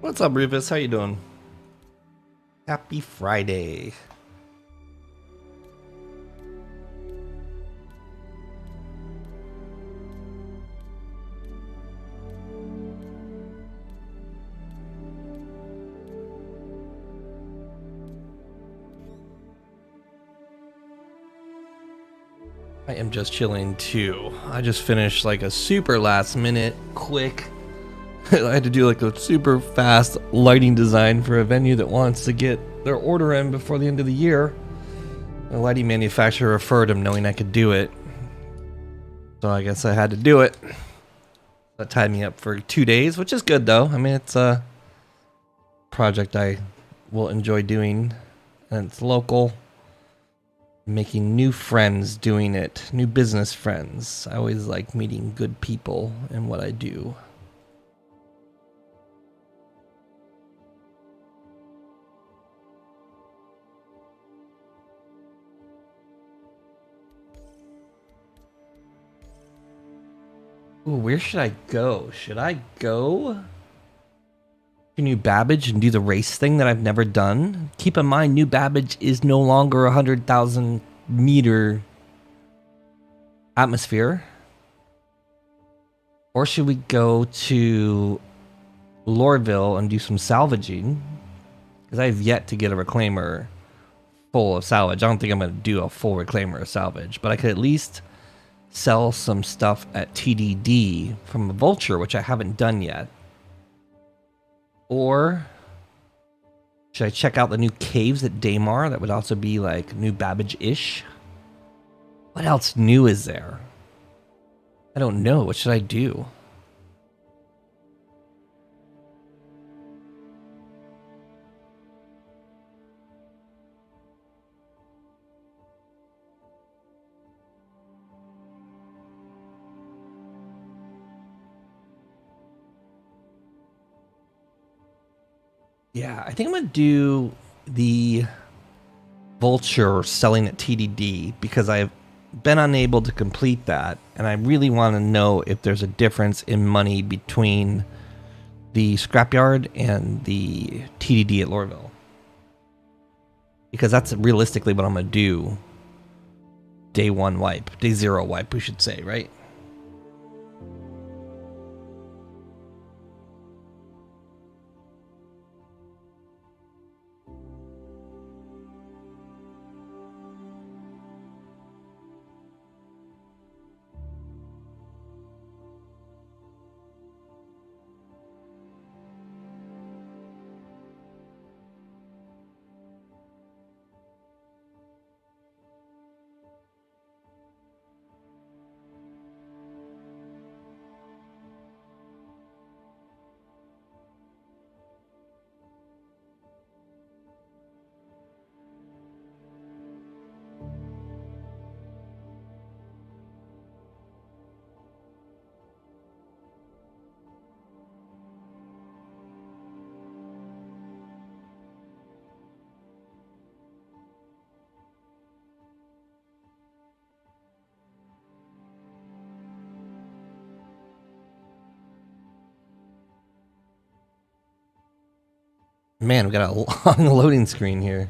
What's up, Rufus? How you doing? Happy Friday. I am just chilling too. I just finished like a super last minute, quick. I had to do like a super fast lighting design for a venue that wants to get their order in before the end of the year. The lighting manufacturer referred him knowing I could do it. So I guess I had to do it. That tied me up for 2 days, which is good though. I mean, it's a project I will enjoy doing, and it's local. Making new friends doing it, new business friends. I always like meeting good people in what I do. Ooh, where should I go? Should I go to New Babbage and do the race thing that I've never done? Keep in mind, New Babbage is no longer 100,000 meter atmosphere. Or should we go to Lorville and do some salvaging? Because I have yet to get a reclaimer full of salvage. I don't think I'm going to do a full reclaimer of salvage, but I could at least sell some stuff at TDD from a vulture, which I haven't done yet. Or should I check out the new caves at Daymar? That would also be like New Babbage-ish. What else new is there? I don't know. What should I do? Yeah, I think I'm going to do the vulture selling at TDD because I've been unable to complete that, and I really want to know if there's a difference in money between the scrapyard and the TDD at Lorville. Because that's realistically what I'm going to do. Day one wipe. Day zero wipe, we should say, right? Man, we got a long loading screen here.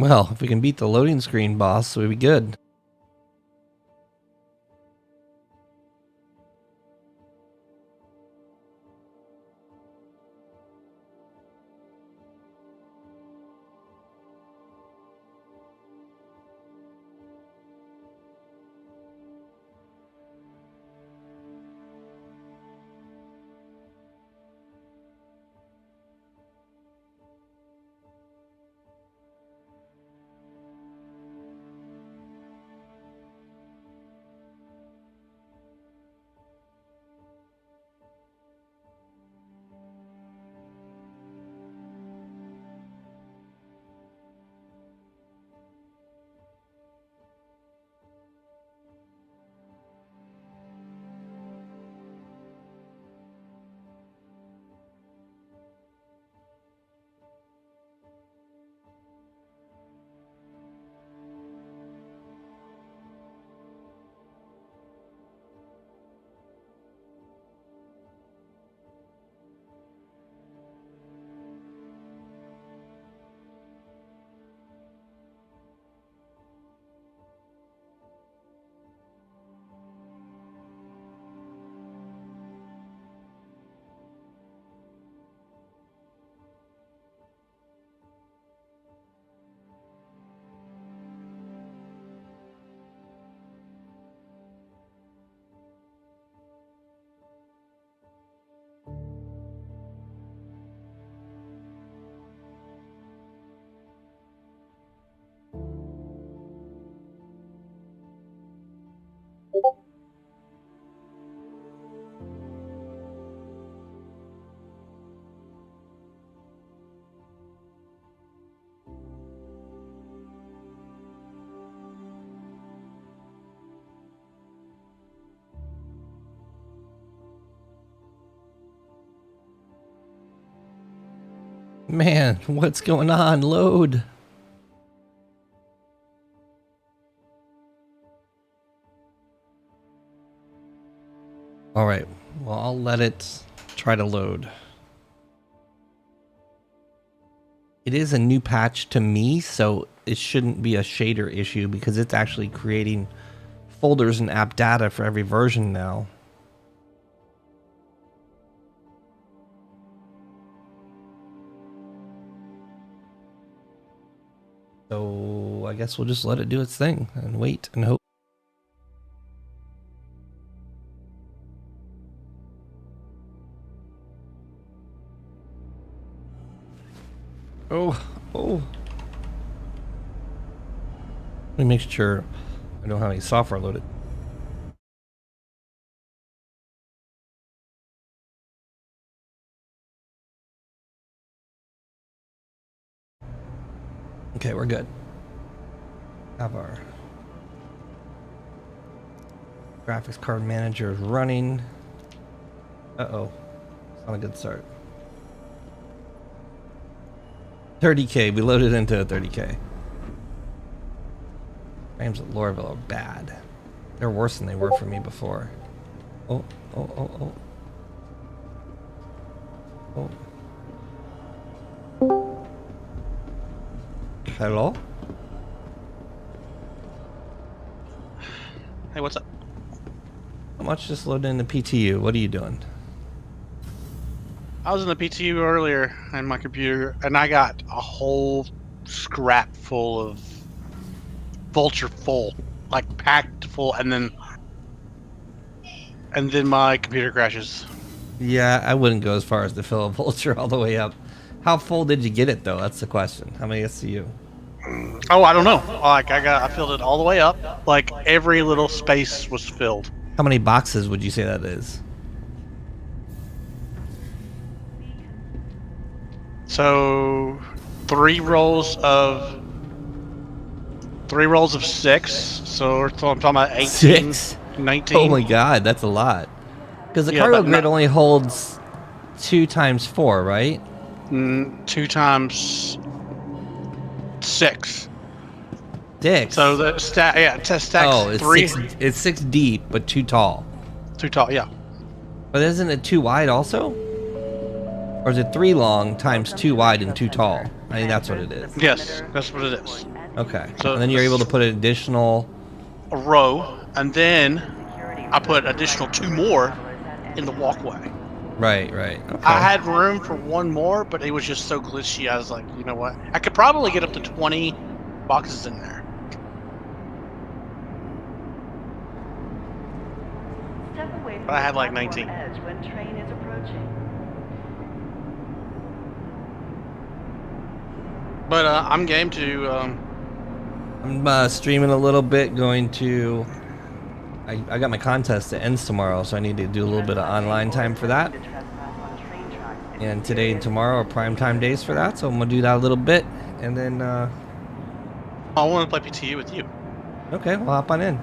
Well, if we can beat the loading screen boss, we'll be good. Man, what's going on? Load. All right. Well, I'll let it try to load. It is a new patch to me, so it shouldn't be a shader issue because it's actually creating folders and app data for every version now. So I guess we'll just let it do its thing and wait and hope. Oh. Let me make sure I don't have any software loaded. Okay, we're good. Have our graphics card manager is running. Uh-oh. It's not a good start. 30K, we loaded into a 30K. Frames at Lorville are bad. They're worse than they were for me before. Oh. Hello? Hey, what's up? How much just loaded in the PTU? What are you doing? I was in the PTU earlier on my computer, and I got a whole scrap full of Vulture full, like packed full, and then my computer crashes. Yeah, I wouldn't go as far as to fill a Vulture all the way up. How full did you get it though? That's the question. How many SCU? Oh, I don't know. Like I filled it all the way up. Like every little space was filled. How many boxes would you say that is? So, 3 rolls of 6. So I'm talking about 18, 6? 19. Oh my god, that's a lot. Because the Yeah, cargo but grid not- only holds 2 times 4, right? 2 times 6. 6. So the stacks Oh, it's 3. 6. It's 6 deep, but 2 tall. Too tall, yeah. But isn't it 2 wide also? Or is it 3 long times 2 wide and 2 tall? I think that's what it is. Yes, that's what it is. Okay. So And then you're able to put an additional. a row, and then I put additional 2 more in the walkway. Right. Okay. I had room for 1 more, but it was just so glitchy. I was like, you know what? I could probably get up to 20 boxes in there. But I had like 19. When train is approaching. But I'm game to. I'm streaming a little bit. Going to. I got my contest that ends tomorrow, so I need to do a little bit of online time for that. And today and tomorrow are prime time days for that, so I'm gonna do that a little bit, and then. I want to play PTU with you. Okay, we'll hop on in.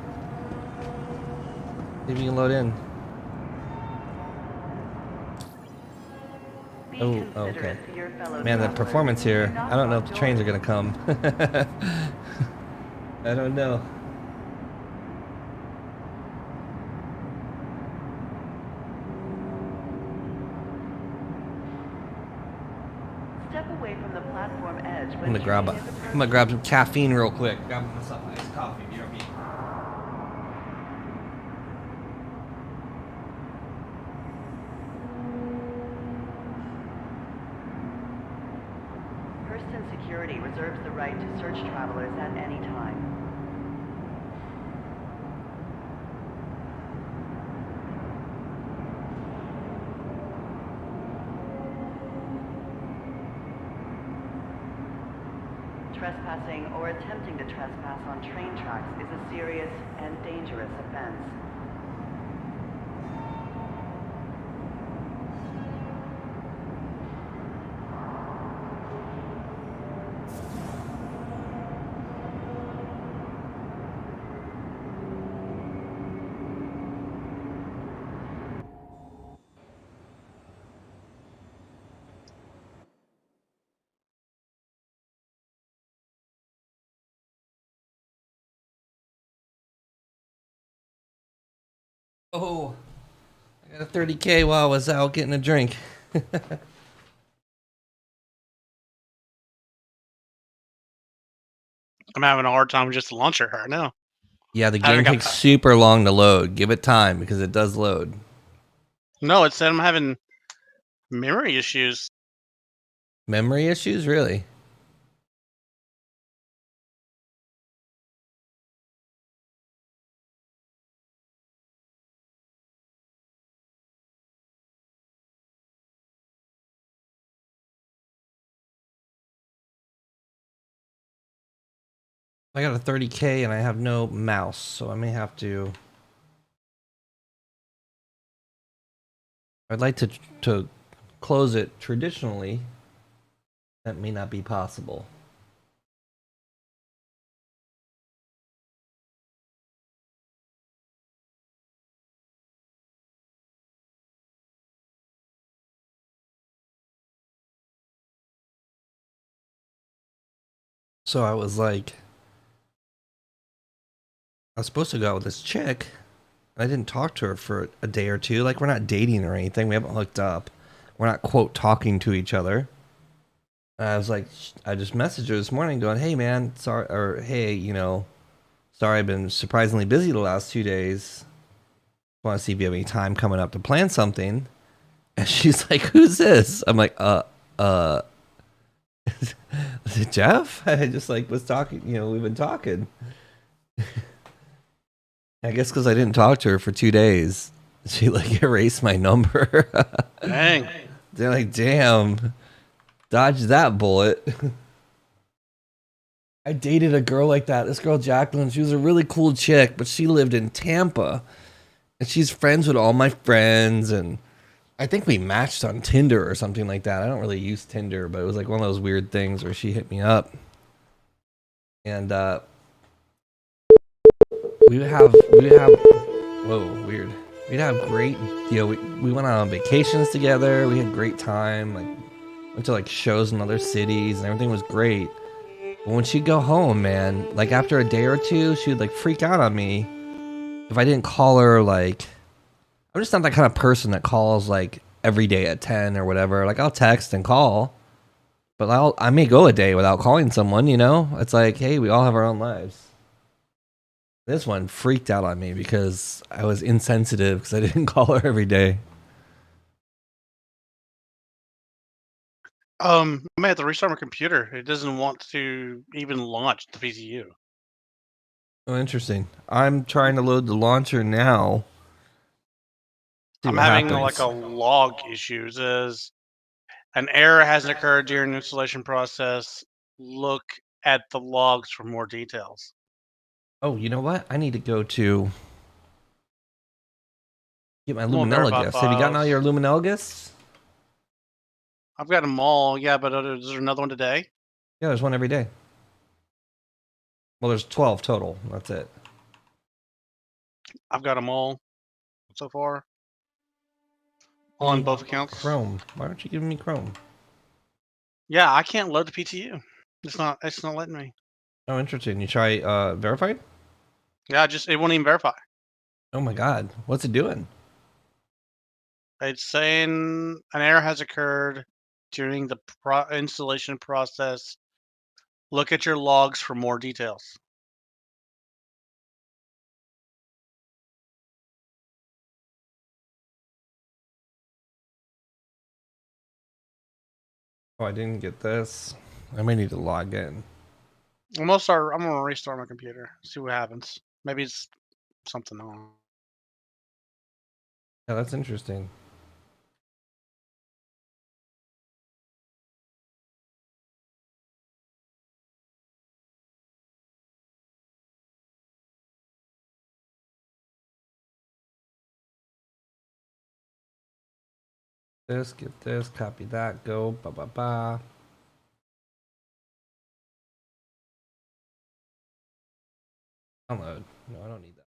See if you can load in. Oh, okay. Man, the performance here. I don't know if the trains are gonna come. I don't know. Step away from the platform edge. I'm gonna grab some caffeine real quick. Grab myself a nice coffee. BRB. Hurston Security reserves the right to search travelers at any time. Trespassing or attempting to trespass on train tracks is a serious and dangerous offense. Oh, I got a 30K while I was out getting a drink. I'm having a hard time with just the launcher right now. Yeah, the game takes super long to load. Give it time because it does load. No, it said I'm having memory issues. Memory issues, really? I got a 30K and I have no mouse, so I may have to. I'd like to close it traditionally. That may not be possible. So I was like, I was supposed to go out with this chick. I didn't talk to her for a day or two. Like, we're not dating or anything. We haven't hooked up. We're not, quote, talking to each other. And I was like, I just messaged her this morning going, hey, man, sorry, or hey, you know, sorry, I've been surprisingly busy the last 2 days. Want to see if you have any time coming up to plan something. And she's like, who's this? I'm like, is it Jeff? I just like was talking, you know, we've been talking. I guess because I didn't talk to her for 2 days, she like erased my number. Dang. They're like, damn, dodge that bullet. I dated a girl like that. This girl, Jacqueline, she was a really cool chick, but she lived in Tampa. And she's friends with all my friends. And I think we matched on Tinder or something like that. I don't really use Tinder, but it was like one of those weird things where she hit me up. And, we would have, whoa, weird. We'd have great, you know, we went on vacations together. We had great time. Like, went to like shows in other cities and everything was great. But when she'd go home, man, like after a day or two, she would like freak out on me if I didn't call her. Like, I'm just not that kind of person that calls like every day at 10 or whatever. Like, I'll text and call, But I may go a day without calling someone, you know? It's like, hey, we all have our own lives. This one freaked out on me because I was insensitive because I didn't call her every day. I may have to restart my computer. It doesn't want to even launch the PCU. Oh, interesting. I'm trying to load the launcher now. See I'm what having happens. like a log issue. It says an error has occurred during the installation process. Look at the logs for more details. Oh, you know what? I need to go to get my I'm gonna Luminella verify gifts. Have you gotten all files. your Luminella gifts? I've got them all. Yeah, but is there another one today? Yeah, there's one every day. Well, there's 12 total. That's it. I've got them all so far on both accounts. Chrome. Why aren't you giving me Chrome? Yeah, I can't load the PTU. It's not letting me. Oh, interesting. You try verified? Yeah, it won't even verify. Oh my god. What's it doing? It's saying an error has occurred during the installation process. Look at your logs for more details. Oh, I didn't get this. I may need to log in. I'm gonna restart my computer. See what happens. Maybe it's something on. Yeah, that's interesting. This, get this, copy that, go, ba ba ba. Download. No, I don't need that.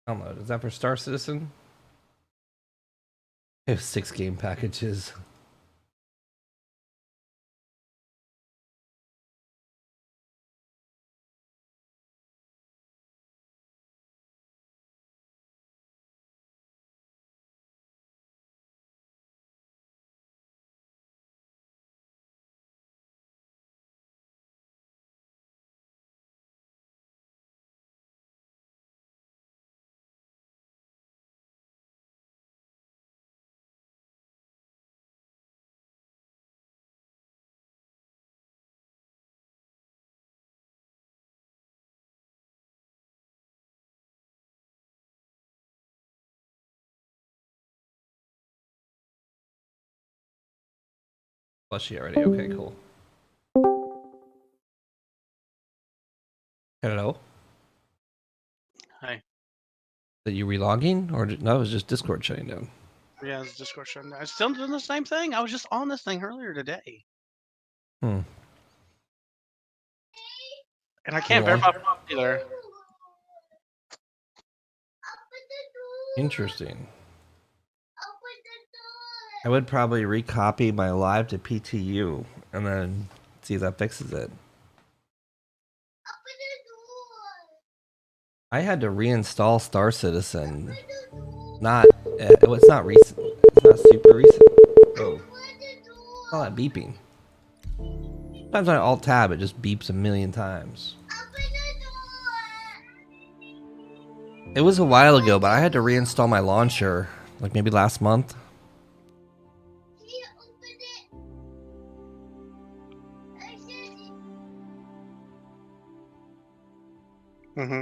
Download. Is that for Star Citizen? I have 6 game packages. Plushy already. Okay, cool. Hello? Hey, Are you relogging? Or no, it was just Discord shutting down. yeah, it's Discord shutting down. It's still doing the same thing. I was just on this thing earlier today, Hmm. and I can't Cool. verify either. Interesting. I would probably recopy my live to PTU and then see if that fixes it. I had to reinstall Star Citizen. Not, it's not recent. It's not super recent. Oh, all that beeping. Sometimes when I alt tab, it just beeps a million times. It was a while ago, but I had to reinstall my launcher, like maybe last month. Mm-hmm.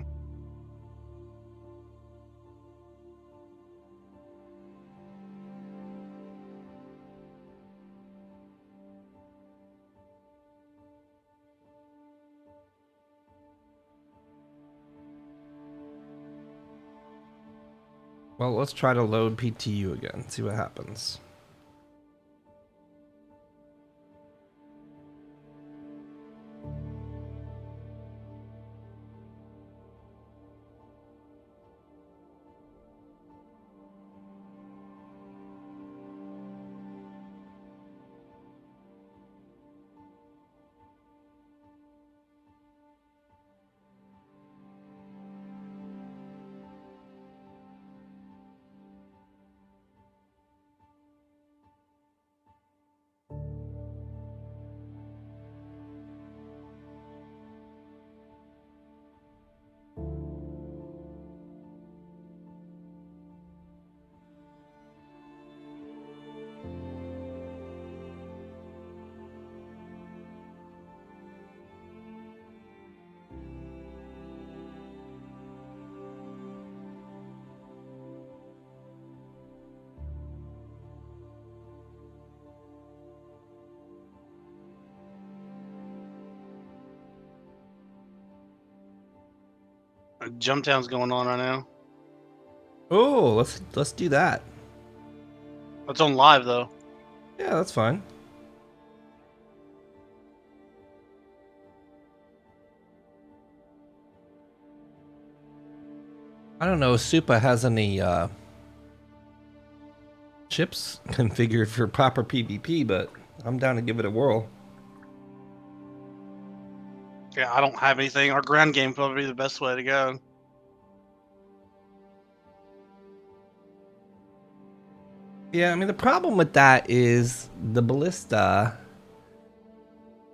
Well, let's try to load PTU again, see what happens. Jump Town's going on right now. Oh, let's do that. It's on live though. Yeah, that's fine. I don't know if Supa has any chips configured for proper PvP, but I'm down to give it a whirl. Yeah, I don't have anything. Our ground game probably be the best way to go. Yeah, I mean, the problem with that is the ballista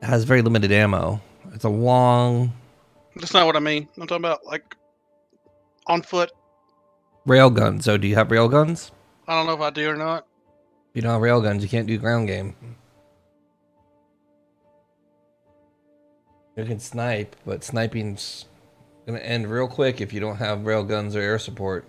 has very limited ammo. It's a long That's not what I mean. I'm talking about like on foot. railgun. So, do you have railguns? I don't know if I do or not. If you don't have railguns, you can't do ground game. You can snipe, but sniping's gonna end real quick if you don't have railguns or air support.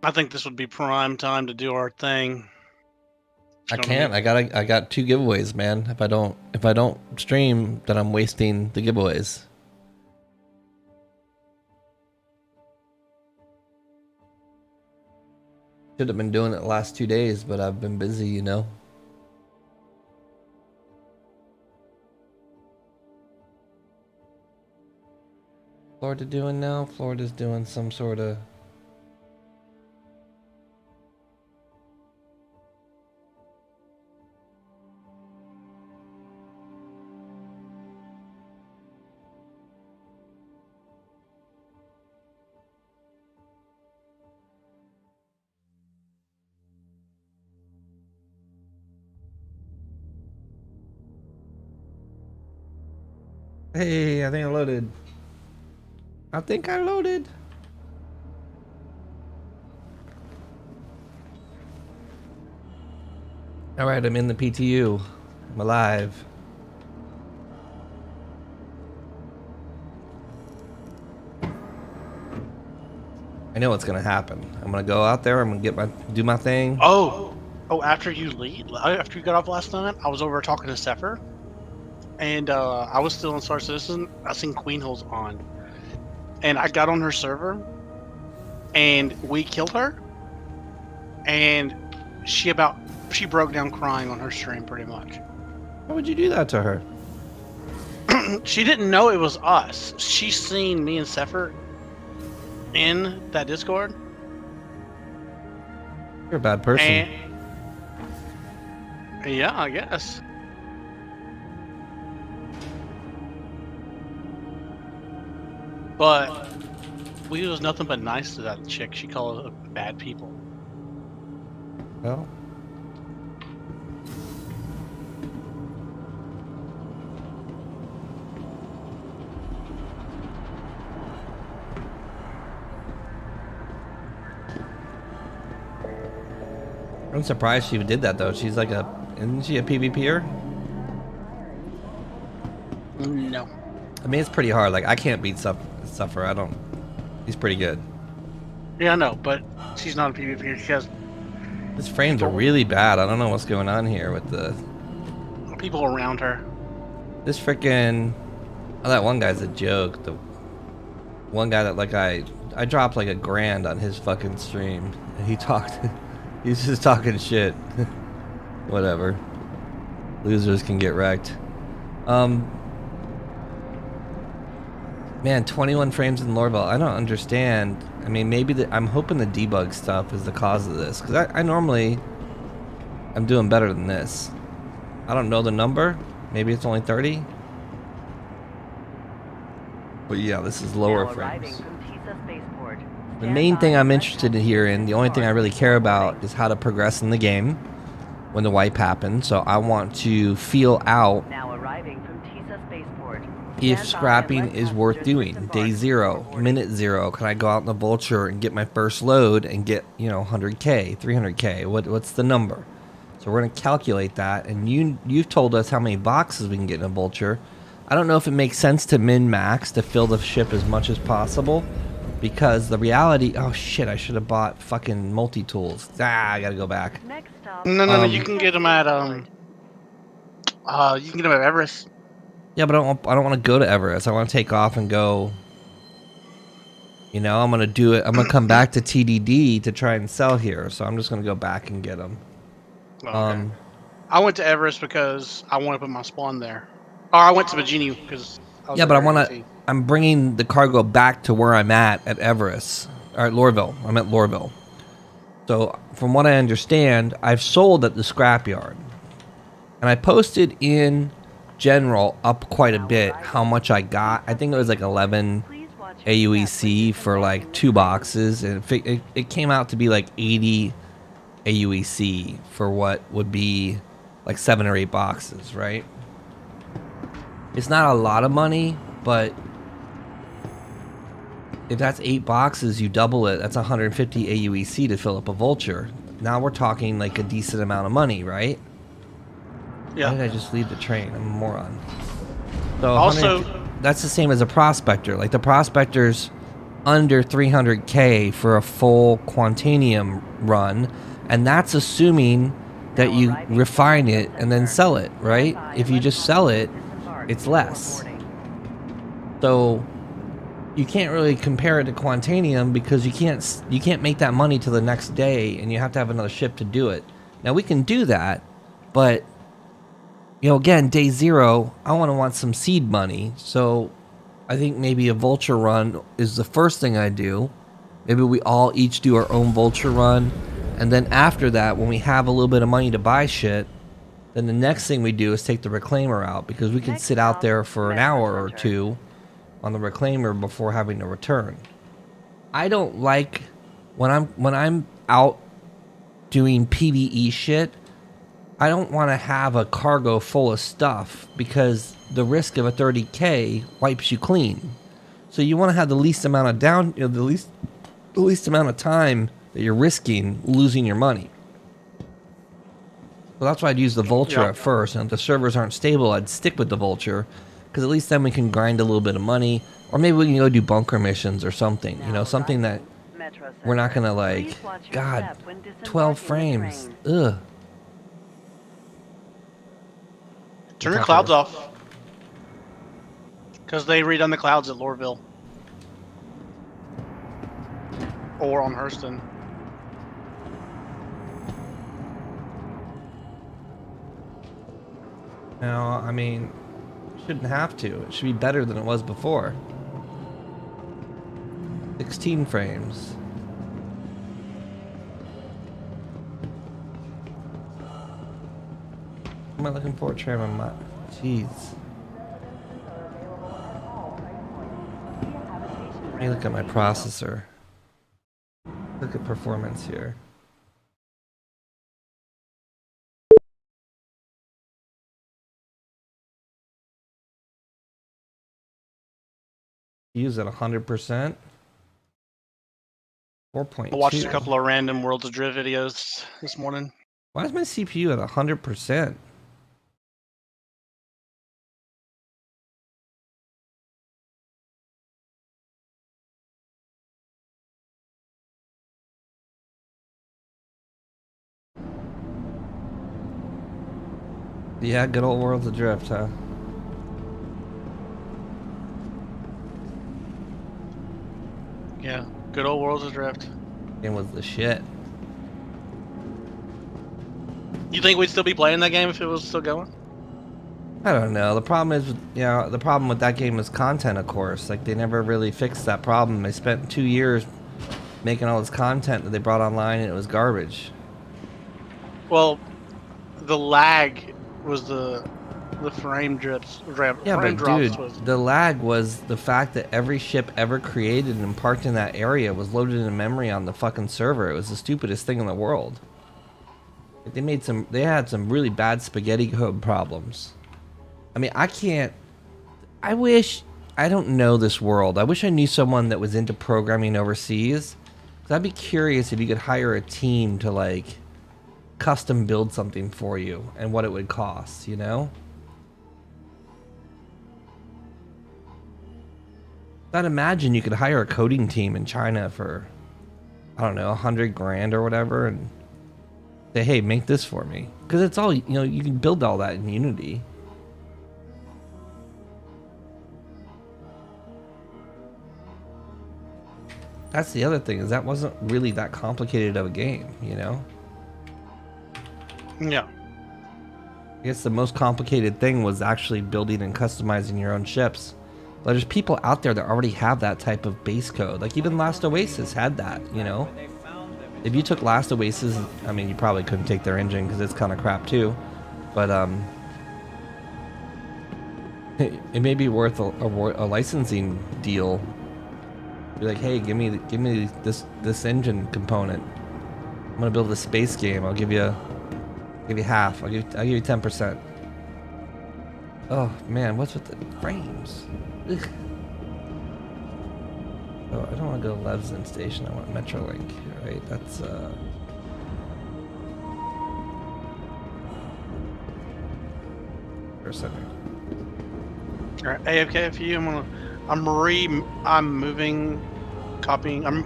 I think this would be prime time to do our thing. I can't. I got 2 giveaways, man. If I don't stream, then I'm wasting the giveaways. Should have been doing it the last 2 days, but I've been busy, you know. Florida doing now? Florida's doing some sort of... Hey, I think I loaded. I think I loaded. Alright, I'm in the PTU. I'm alive. I know what's gonna happen. I'm gonna go out there, I'm gonna do my thing. Oh, after you got off last night, I was over talking to Sepher. And I was still in Star Citizen. I seen Queen Holes on. And I got on her server. And we killed her. And she broke down crying on her stream pretty much. Why would you do that to her? She didn't know it was us. She seen me and Sepher in that Discord. You're a bad person. And, yeah, I guess. But we was nothing but nice to that chick. She called us bad people. Well, I'm surprised she did that though. She's like isn't she a PvPer? No. I mean, it's pretty hard. Like, I can't beat Suffer. He's pretty good. Yeah, I know, but she's not a PvP. She has His frames are really bad. I don't know what's going on here with the... people around her. This freaking... Oh, that one guy's a joke. The one guy that, like, I dropped, like, $1,000 on his fucking stream. And he's just talking shit. Whatever. Losers can get wrecked. Man, 21 frames in Lorville. I don't understand. I mean, maybe I'm hoping the debug stuff is the cause of this. Because I normally... I'm doing better than this. I don't know the number. Maybe it's only 30. But yeah, this is lower frames. The main thing I'm interested in here, and the only thing I really care about, is how to progress in the game when the wipe happens. So I want to feel out if scrapping is worth doing. Day 0, minute 0, can I go out in the Vulture and get my first load and get, 100k, 300k? What's the number? So we're going to calculate that, and you've told us how many boxes we can get in a Vulture. I don't know if it makes sense to min-max to fill the ship as much as possible, because the reality... Oh shit, I should have bought fucking multi-tools. I gotta go back. Next stop. No, you can get them at you can get them at Everest. Yeah, but I don't want to go to Everest. I want to take off and go... I'm going to do it. I'm going to come back to TDD to try and sell here, so I'm just going to go back and get them. Okay. I went to Everest because I want to put my spawn there. Or I went to Virginia because... Yeah, but I'm bringing the cargo back to where I'm at Everest. Or at Lorville. I'm at Lorville. So, from what I understand, I've sold at the scrapyard. And I posted in general up quite a bit how much I got. I think it was like 11 AUEC for like 2 boxes. And it came out to be like 80 AUEC for what would be like 7 or 8 boxes, right? It's not a lot of money, but if that's 8 boxes, you double it. That's 150 AUEC to fill up a Vulture. Now we're talking like a decent amount of money, right? Yeah. Why did I just leave the train? I'm a moron. So Also, that's the same as a Prospector. Like the Prospector's under 300k for a full Quantanium run, and that's assuming that you refine it and then sell it, right? If you just sell it, it's less. So you can't really compare it to Quantanium because you can't make that money till the next day, and you have to have another ship to do it. Now we can do that, but again, day 0, I want some seed money. So I think maybe a Vulture run is the first thing I do. Maybe we all each do our own Vulture run, and then after that, when we have a little bit of money to buy shit, then the next thing we do is take the Reclaimer out, because we can sit out there for an hour or 2 on the Reclaimer before having to return. I don't like when I'm out doing PvE shit, I don't want to have a cargo full of stuff, because the risk of a 30k wipes you clean. So you want to have the least amount of the least amount of time that you're risking losing your money. Well, that's why I'd use the Vulture at first, and if the servers aren't stable, I'd stick with the Vulture, because at least then we can grind a little bit of money, or maybe we can go do bunker missions or something, something that we're not gonna like. God, 12 frames, ugh. Turn your clouds off, because they redone the clouds at Lorville or on Hurston. No, I mean, shouldn't have to. It should be better than it was before. 16 frames. What am I looking for? Tram on my... Jeez. Let me look at my processor. Look at performance here. Use at 100%. 4.2. I watched a couple of random Worlds of Drift videos this morning. Why is my CPU at 100%? Yeah, good old Worlds of Drift, huh? Yeah, good old Worlds of Drift. Game was the shit. You think we'd still be playing that game if it was still going? I don't know. The problem is, the problem with that game is content, of course. Like, they never really fixed that problem. They spent 2 years making all this content that they brought online, and it was garbage. Well, the lag was the frame drips. Yeah, frame but drops dude, was... the lag was the fact that every ship ever created and parked in that area was loaded in memory on the fucking server. It was the stupidest thing in the world. They had some really bad spaghetti code problems. I mean, I can't I wish I don't know this world. I wish I knew someone that was into programming overseas. 'Cause I'd be curious if you could hire a team to like custom build something for you and what it would cost, you know? I'd imagine you could hire a coding team in China for, I don't know, 100 grand or whatever, and say, hey, make this for me. Because it's all, you know, you can build all that in Unity. That's the other thing, is that wasn't really that complicated of a game, you know? Yeah. I guess the most complicated thing was actually building and customizing your own ships. But there's people out there that already have that type of base code. Like even Last Oasis had that, you know? If you took Last Oasis, I mean, you probably couldn't take their engine because it's kind of crap too. But it may be worth a licensing deal. Be like, hey, give me this engine component. I'm gonna build a space game. I'll give you half. I'll give you 10%. Oh man, what's with the frames? Ugh. Oh, I don't want to go to Levson Station. I want Metrolink. Right? That's center. All right, AFK for you. I'm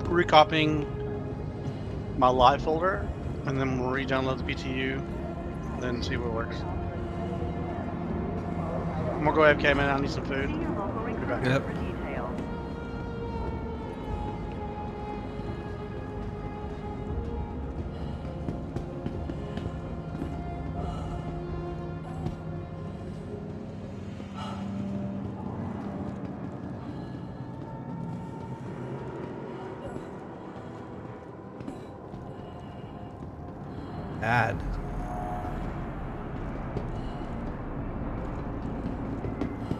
recopying my live folder, and then we'll re-download the PTU, then see what works. I'm gonna go AFK, man. I need some food. See your local Be back. recruiter Yep. for details. Add.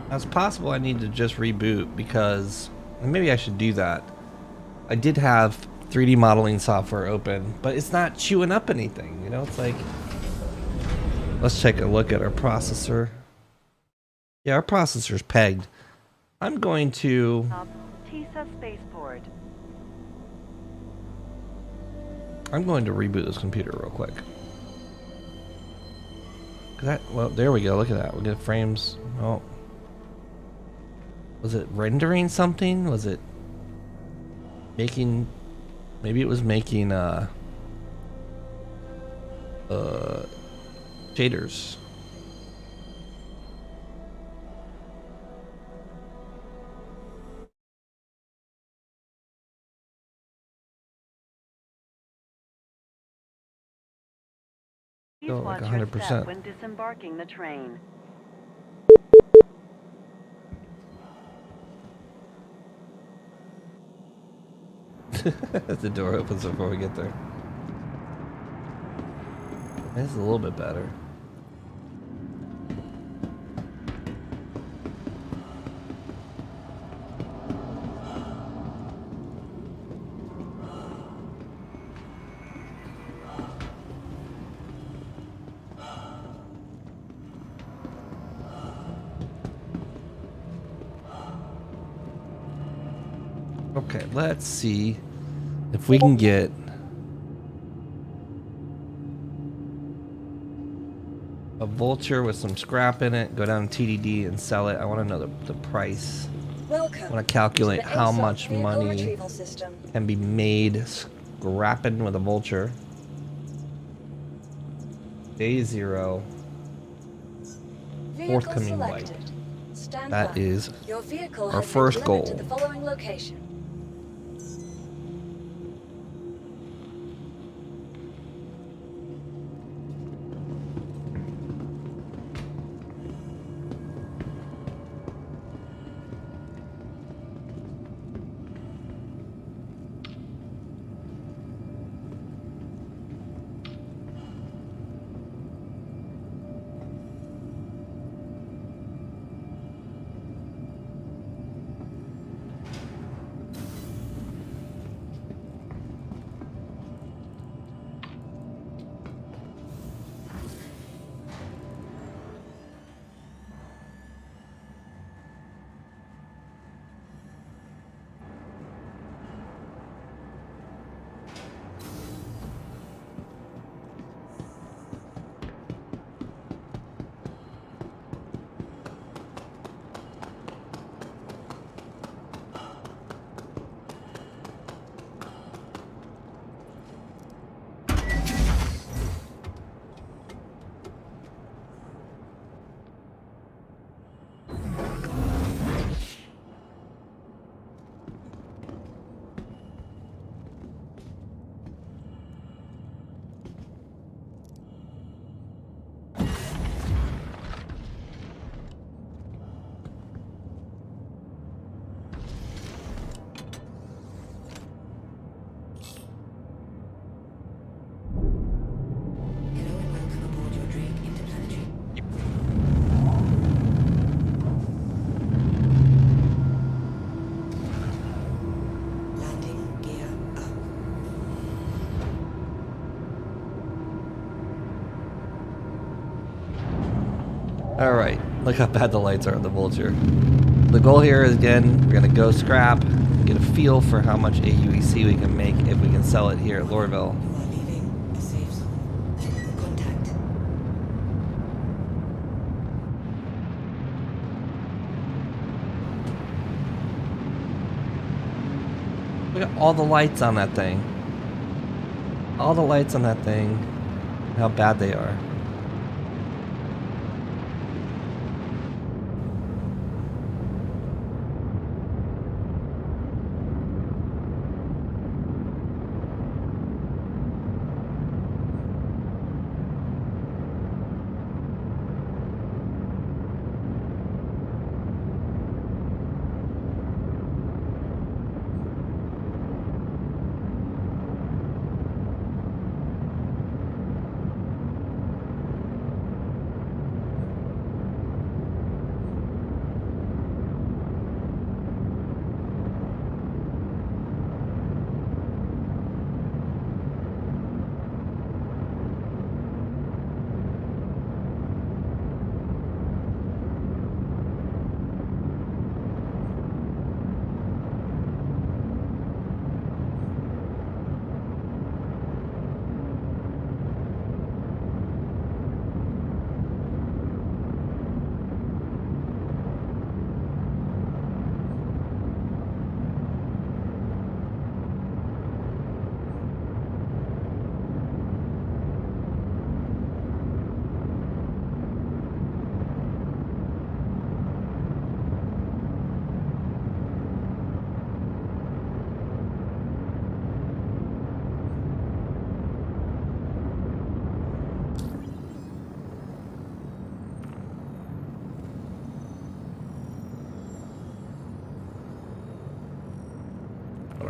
Now it's possible I need to just reboot because and maybe I should do that. I did have 3D modeling software open, but it's not chewing up anything, you know? It's like, let's take a look at our processor. Yeah, our processor's pegged. I'm going to, TISA spaceport. reboot this computer real quick. Well, there we go. Look at that. We get frames. Oh. Was it rendering something? Was it making... Maybe it was making, shaders. Please Oh, like watch your 100%. step when disembarking the train. The door opens before we get there. This is a little bit better. Okay, let's see if we can get a vulture with some scrap in it, go down to TDD and sell it. I want to know the price. Welcome. I want to calculate to the how ASOP much vehicle money retrieval system. can be made scrapping with a vulture. Day 0. Vehicle Forthcoming light. selected. Stand That by. is Your vehicle our has first been delivered goal. to the following location. Alright, look how bad the lights are on the Vulture. The goal here is, again, we're going to go scrap and get a feel for how much AUEC we can make if we can sell it here at Lorville. You are leaving a safe zone. Contact. Look at all the lights on that thing. All the lights on that thing. How bad they are.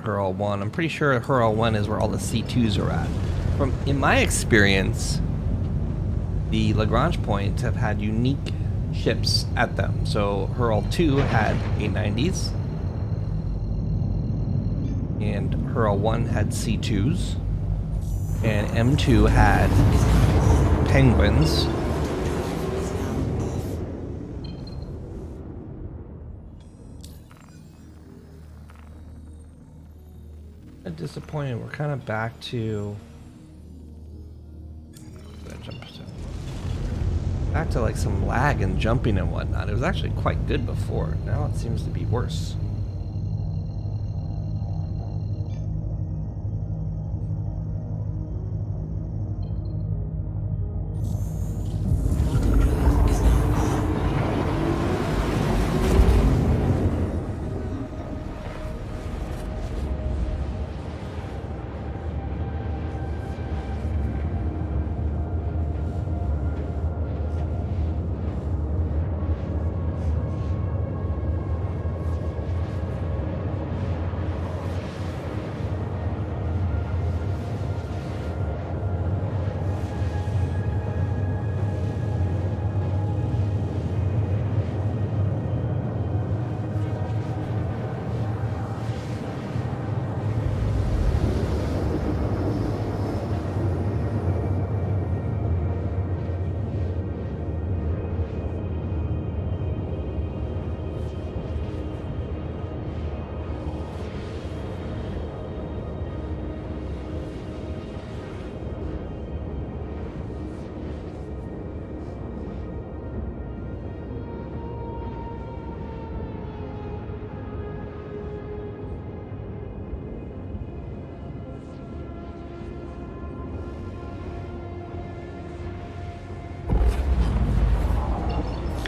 Hurl 1. I'm pretty sure Hurl 1 is where all the C2s are at. In my experience, the Lagrange points have had unique ships at them. So Hurl 2 had A90s, and Hurl 1 had C2s, and M2 had Penguins. Disappointed. We're kind of back to like some lag and jumping and whatnot. It was actually quite good before. Now it seems to be worse.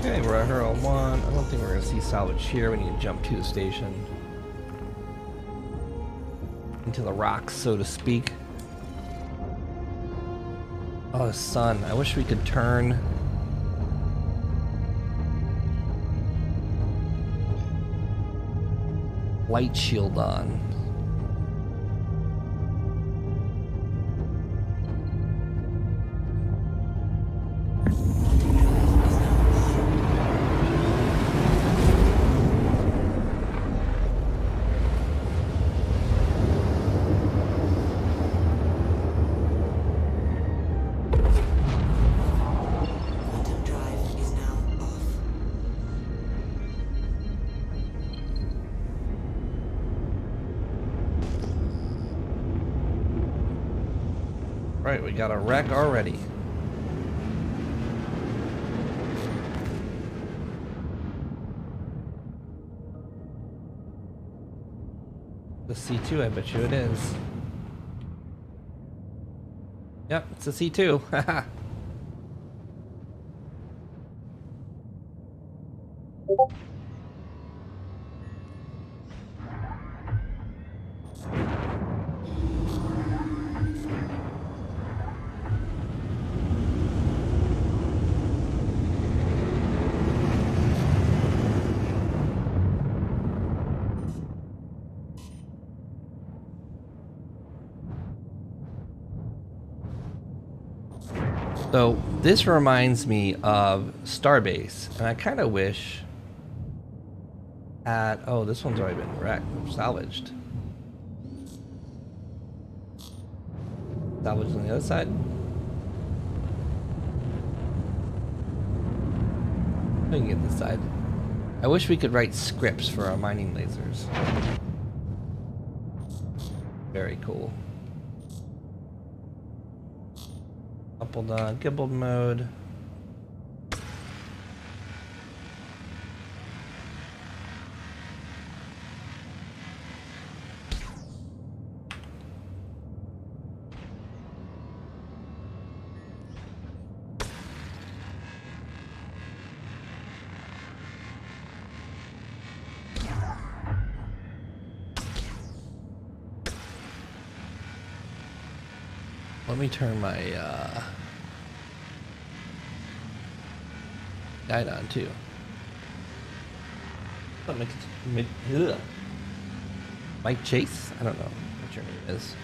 Okay, we're at Hurl 1. I don't think we're going to see salvage here. We need to jump to the station. Into the rocks, so to speak. Oh, the sun. I wish we could turn light shield on. Quantum drive is now Right, we got a wreck already. The C2, I bet you it is. Yep, it's a C2. Haha. So this reminds me of Starbase, and I kind of wish at oh, this one's already been wrecked, salvaged. Salvaged on the other side. We can get this side. I wish we could write scripts for our mining lasers. Very cool. Coupled on gimbaled mode. Let me turn my guide on too. Oh, Mike Chase? I don't know what your name is.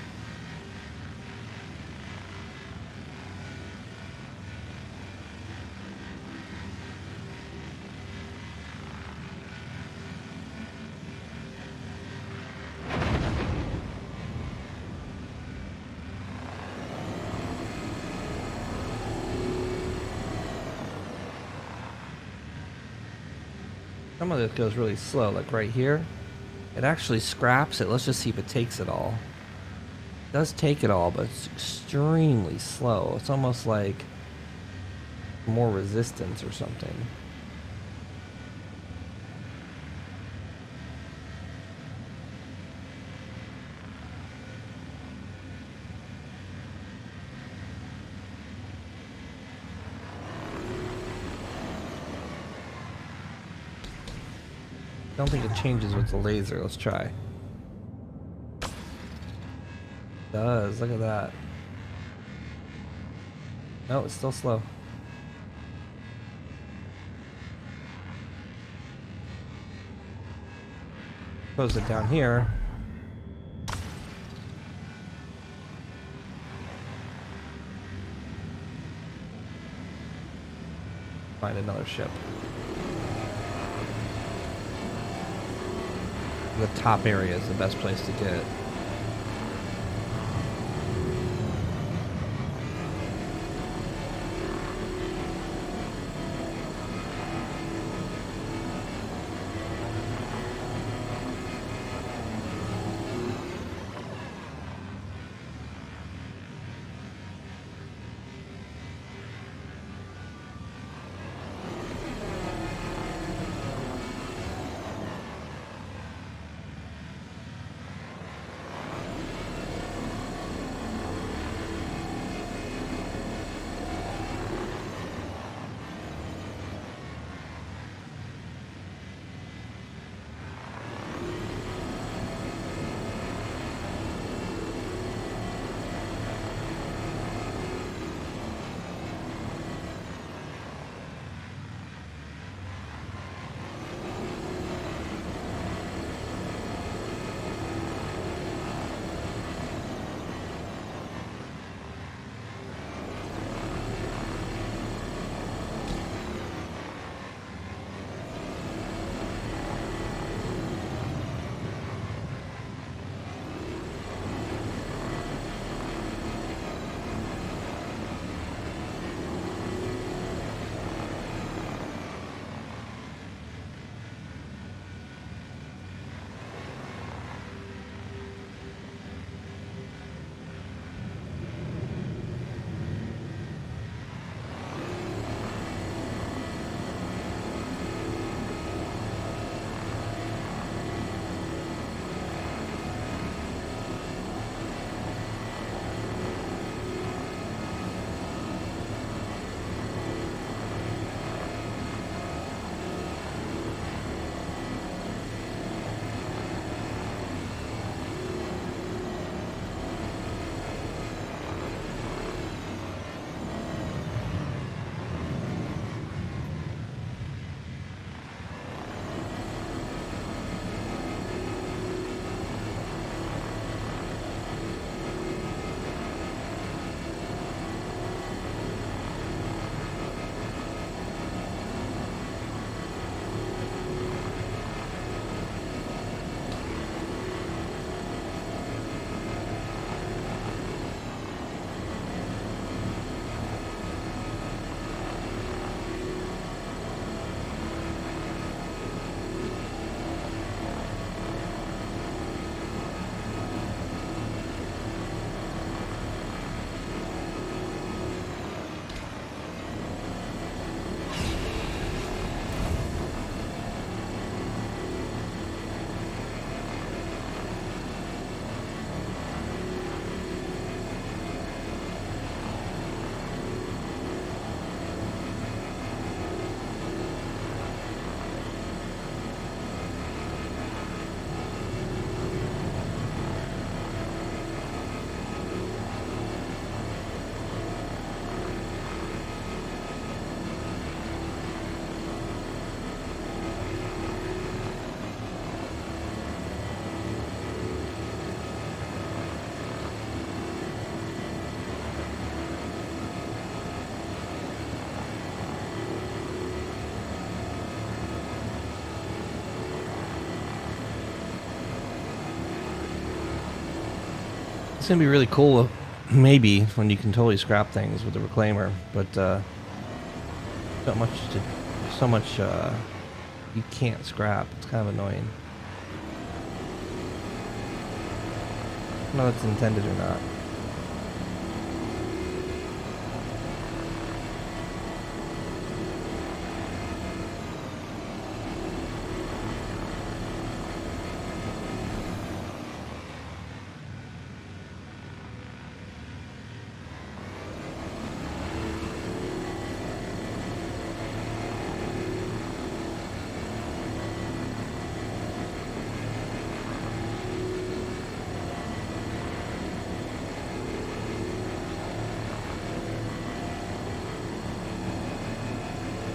Some of it goes really slow, like right here. It actually scraps it. Let's just see if it takes it all. It does take it all, but it's extremely slow. It's almost like more resistance or something. I don't think it changes with the laser. Let's try. It does. Look at that. No, it's still slow. Close it down here. Find another ship. The top area is the best place to get it. gonna be really cool, maybe, when you can totally scrap things with the reclaimer, but so much you can't scrap. It's kind of annoying. I don't know if it's intended or not.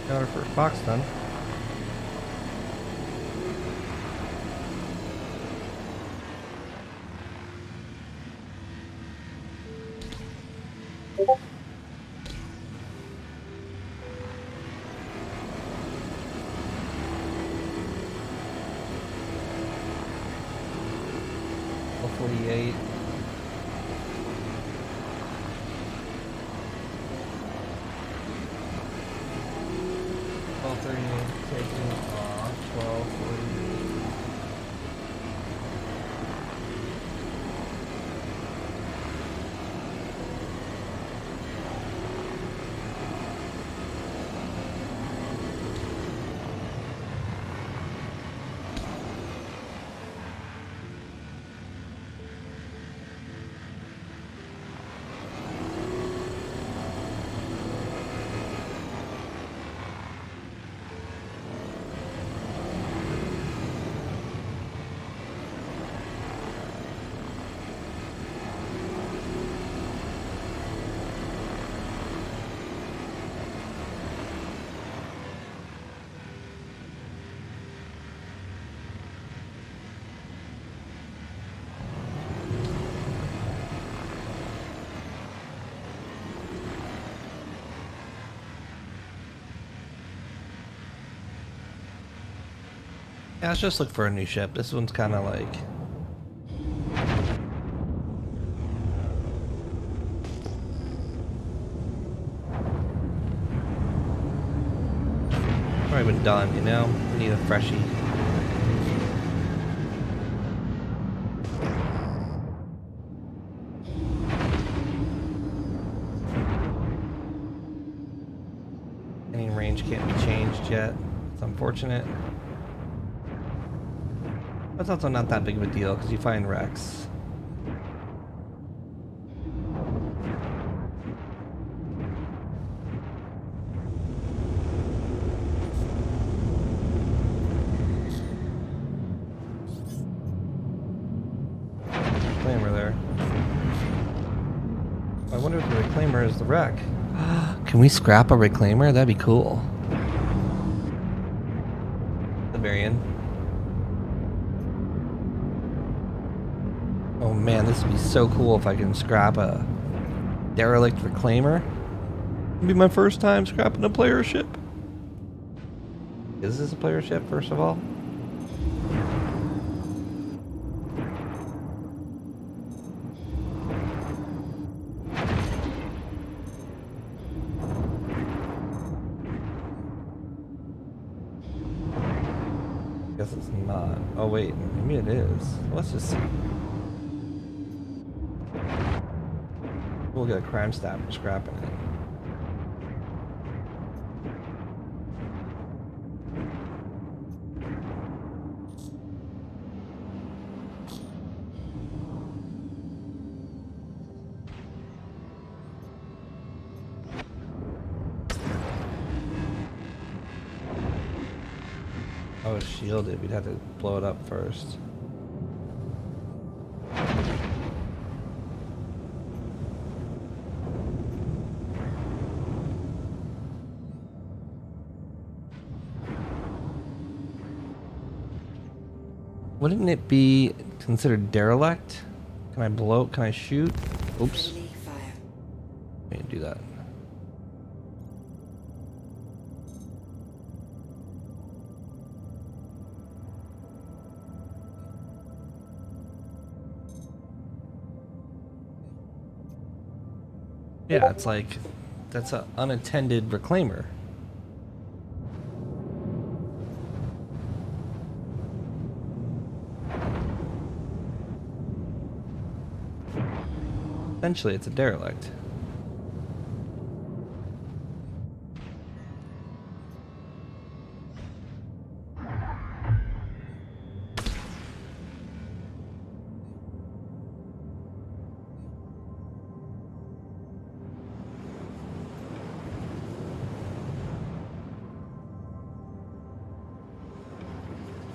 Got our first box done. All 48. Taking off 1240. Yeah, let's just look for a new ship. This one's kind of like... Already been done, you know? We need a freshie. Any range can't be changed yet. It's unfortunate. That's also not that big of a deal because you find wrecks. Reclaimer there. I wonder if the reclaimer is the wreck. Can we scrap a reclaimer? That'd be cool. The very end. Oh man, this would be so cool if I can scrap a derelict reclaimer. It'd be my first time scrapping a player ship. Is this a player ship, first of all? Guess it's not. Oh wait, maybe it is. Let's just see. We'll get a crime stab for scrapping it. Oh, it's shielded. We'd have to blow it up first. Wouldn't it be considered derelict? Can I blow? Can I shoot? Oops. Friendly fire. I didn't do that. Yeah, it's like that's an unattended reclaimer. Essentially, it's a derelict.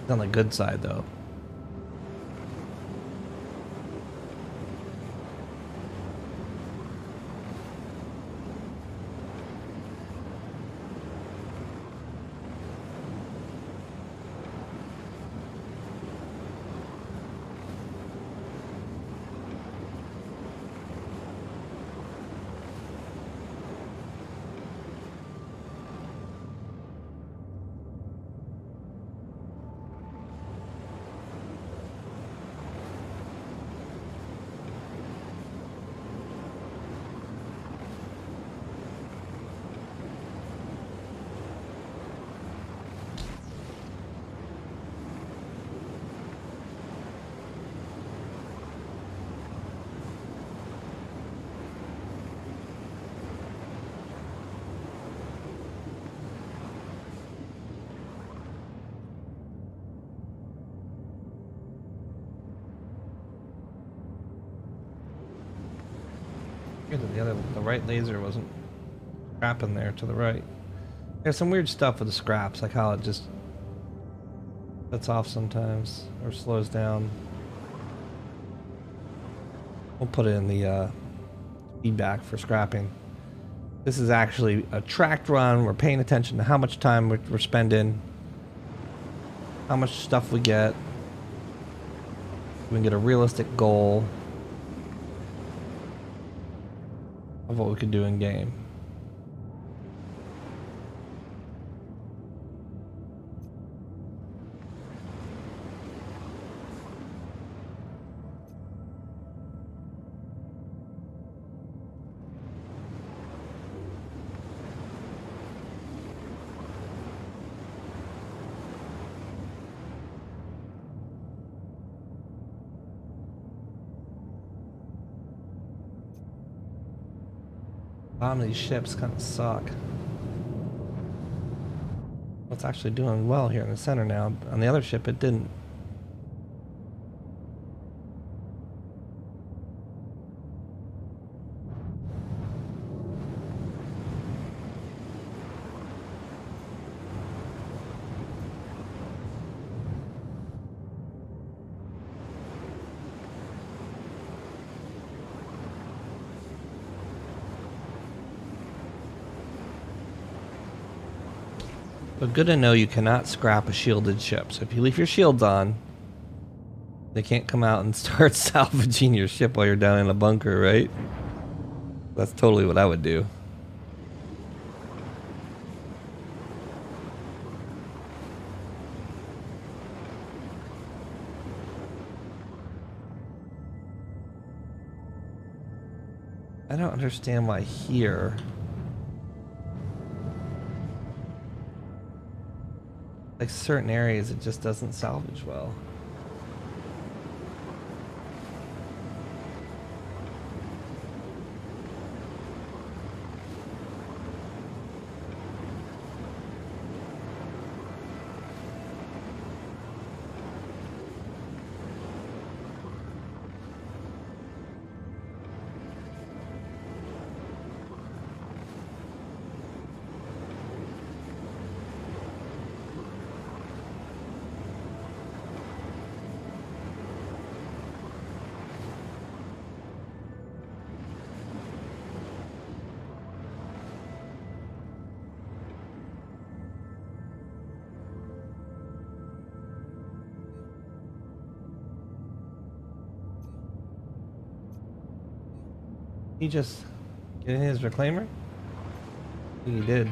It's on the good side, though. Good that the right laser wasn't scrapping there to the right. There's some weird stuff with the scraps, like how it just shuts off sometimes or slows down. We'll put it in the feedback for scrapping. This is actually a tracked run. We're paying attention to how much time we're spending, how much stuff we get. We can get a realistic goal of what we could do in game. Bottom of these ships kind of suck. Well, it's actually doing well here in the center now. On the other ship, it didn't. But good to know you cannot scrap a shielded ship. So if you leave your shields on, they can't come out and start salvaging your ship while you're down in a bunker, right? That's totally what I would do. I don't understand why here. Like certain areas, it just doesn't salvage well. He just get in his reclaimer? I think he did.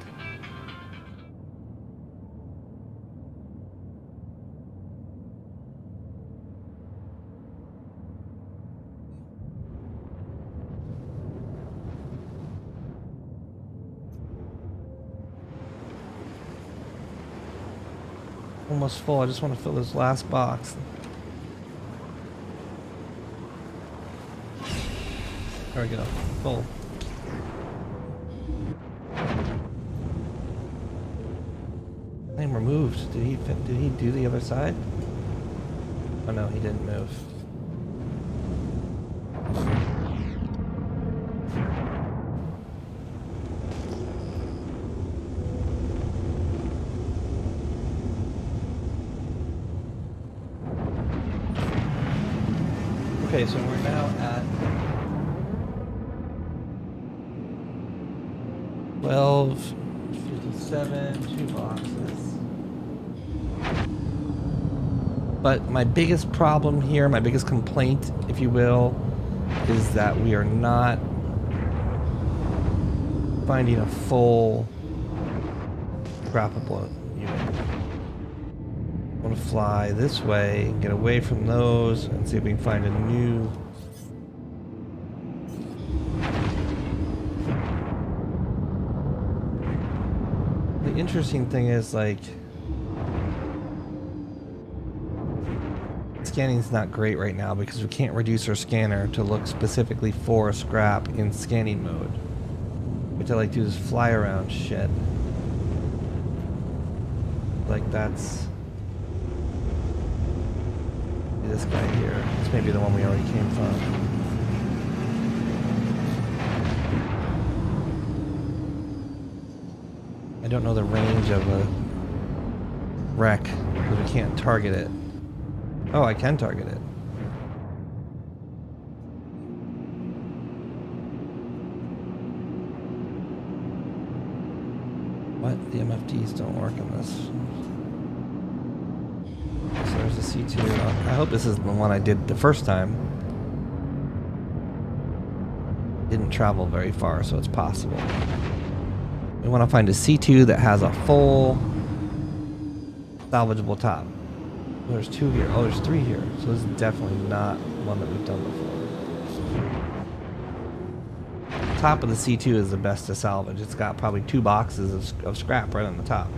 Almost full. I just want to fill this last box. There we go. Full. Name removed. Did he do the other side? Oh no, he didn't move. Okay, so we're now at 12:57, 2 boxes. But my biggest problem here, my biggest complaint, if you will, is that we are not finding a full scrappable unit. I want to fly this way, get away from those, and see if we can find a new. The interesting thing is, like, scanning's not great right now because we can't reduce our scanner to look specifically for a scrap in scanning mode. What I like to do is fly around shit. Like that's this guy here. This may be the one we already came from. I don't know the range of a wreck because we can't target it. Oh, I can target it. What? The MFDs don't work in this. So there's a C2. I hope this is the one I did the first time. Didn't travel very far, so it's possible. We want to find a C2 that has a full salvageable top. There's 2 here. Oh, there's 3 here. So this is definitely not one that we've done before. Top of the C2 is the best to salvage. It's got probably 2 boxes of scrap right on the top.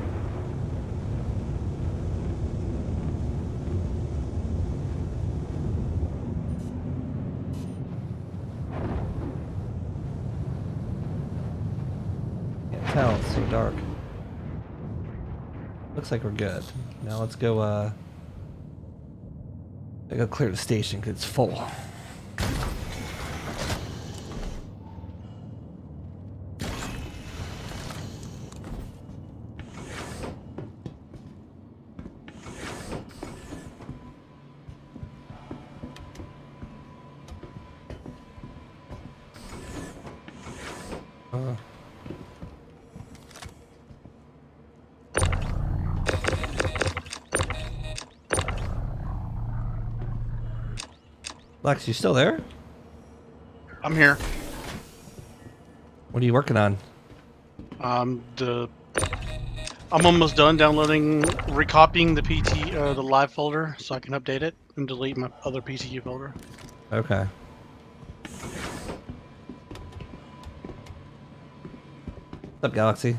Can't tell, it's so dark. Looks like we're good. Now let's go, I gotta clear the station because it's full. Lex, you still there? I'm here. What are you working on? I'm almost done downloading, recopying the the live folder so I can update it and delete my other PTU folder. Okay. What's up, Galaxy?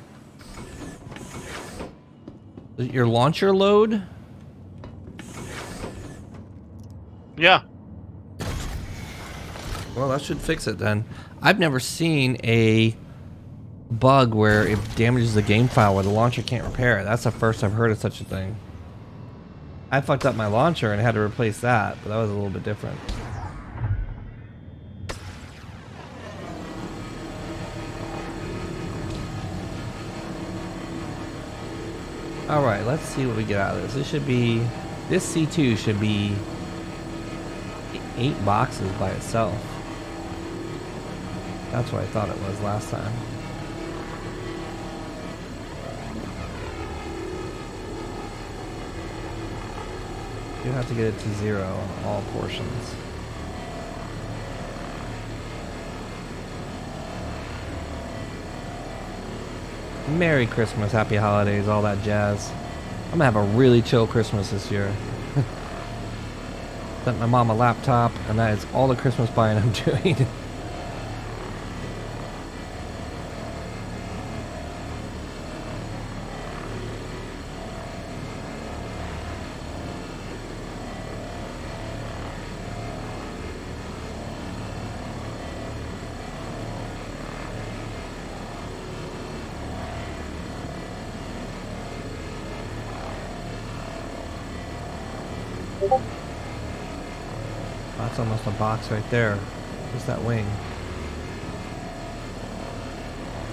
Is it your launcher load? Yeah. Well, that should fix it then. I've never seen a bug where it damages the game file where the launcher can't repair it. That's the first I've heard of such a thing. I fucked up my launcher and had to replace that, but that was a little bit different. Alright, let's see what we get out of this. This C2 should be 8 boxes by itself. That's what I thought it was last time. You have to get it to 0 on all portions. Merry Christmas, Happy Holidays, all that jazz. I'm gonna have a really chill Christmas this year. Sent my mom a laptop, and that is all the Christmas buying I'm doing. That's almost a box right there. Just that wing.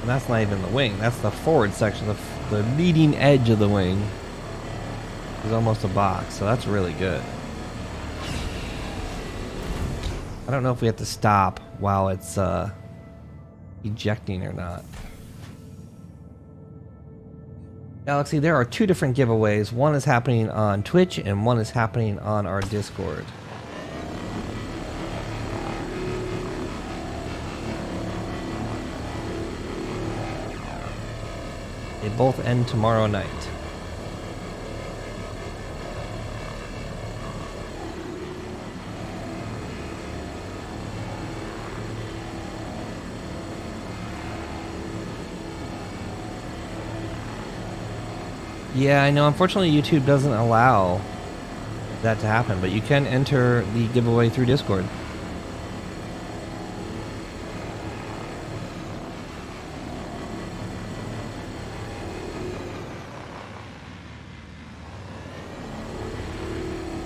And that's not even the wing. That's the forward section. The leading edge of the wing is almost a box. So that's really good. I don't know if we have to stop while it's ejecting or not. Galaxy, there are 2 different giveaways. One is happening on Twitch and one is happening on our Discord. They both end tomorrow night. Yeah, I know. Unfortunately, YouTube doesn't allow that to happen, but you can enter the giveaway through Discord.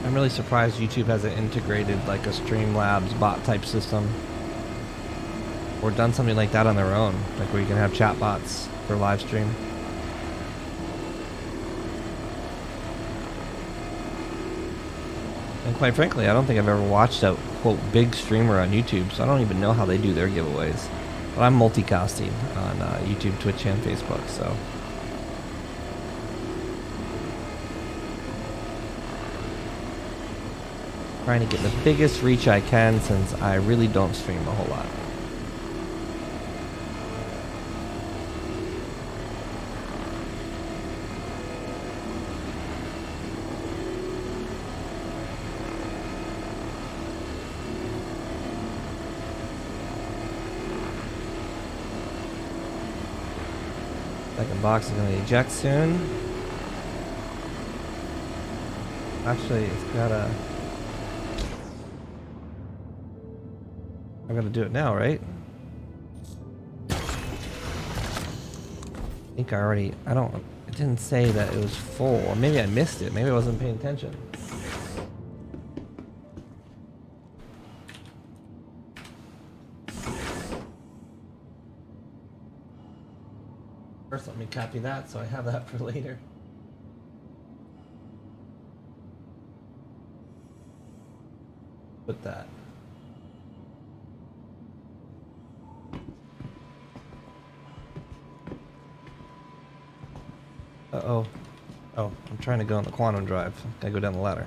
I'm really surprised YouTube hasn't integrated like a Streamlabs bot type system or done something like that on their own, like where you can have chat bots for live stream. And quite frankly, I don't think I've ever watched a, quote, big streamer on YouTube, so I don't even know how they do their giveaways. But I'm multicasting on YouTube, Twitch, and Facebook, so. Trying to get the biggest reach I can since I really don't stream a whole lot. Second box is going to eject soon. Actually, it's got a... I'm going to do it now, right? I think I already... I don't... It didn't say that it was full. Or maybe I missed it. Maybe I wasn't paying attention. First, let me copy that so I have that for later. Put that. Uh-oh. Oh, I'm trying to go on the quantum drive. Gotta go down the ladder.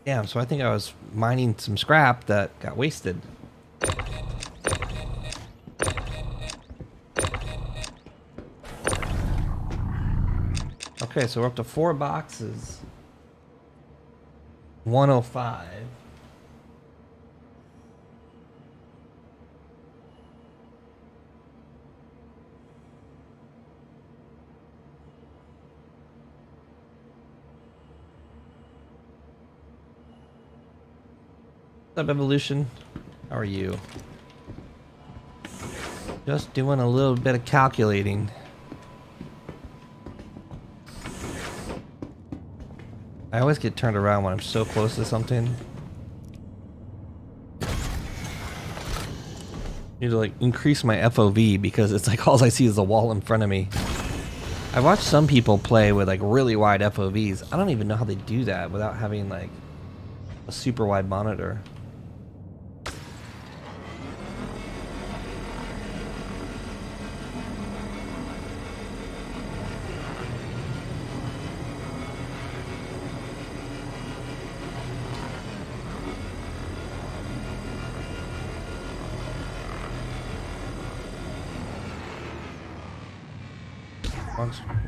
Damn, so I think I was mining some scrap that got wasted. Okay, so we're up to 4 boxes. 105. What's up, Evolution? How are you? Just doing a little bit of calculating. I always get turned around when I'm so close to something. Need to like increase my FOV because it's like all I see is a wall in front of me. I've watched some people play with like really wide FOVs. I don't even know how they do that without having like a super wide monitor.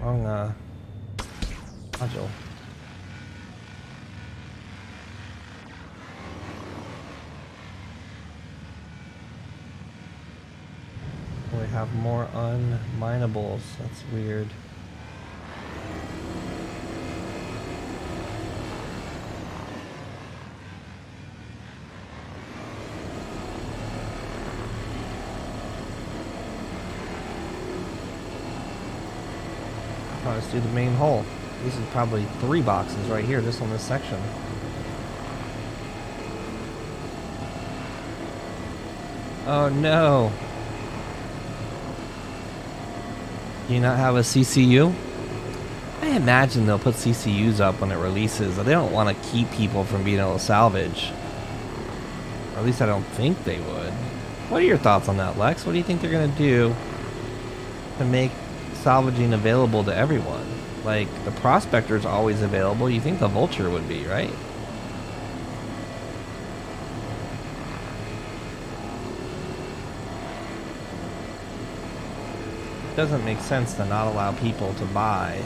Wrong module. We have more unminables. That's weird. I'll just do the main hull. This is probably 3 boxes right here, just on this section. Oh no. Do you not have a CCU? I imagine they'll put CCUs up when it releases. They don't want to keep people from being able to salvage. Or at least I don't think they would. What are your thoughts on that, Lex? What do you think they're going to do to make salvaging available to everyone? Like, the Prospector's always available. You think the Vulture would be, right? It doesn't make sense to not allow people to buy.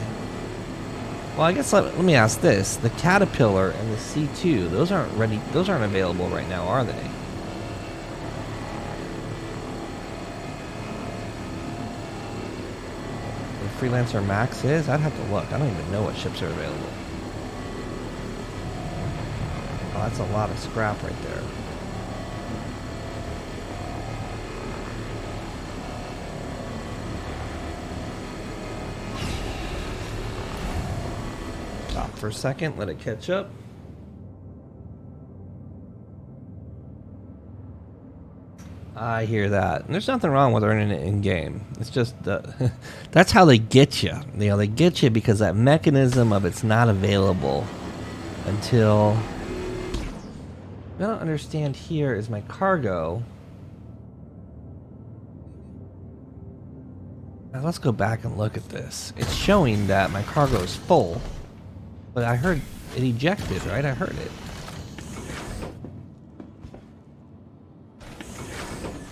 Well, I guess let me ask this. The Caterpillar and the C2, those aren't ready. Those aren't available right now, are they? The Freelancer Max is? I'd have to look. I don't even know what ships are available. Oh, that's a lot of scrap right there. Stop for a second, let it catch up. I hear that. And there's nothing wrong with earning it in game. It's just that's how they get you. You know, they get you because that mechanism of it's not available until. What I don't understand here is my cargo. Now let's go back and look at this. It's showing that my cargo is full, but I heard it ejected, right? I heard it.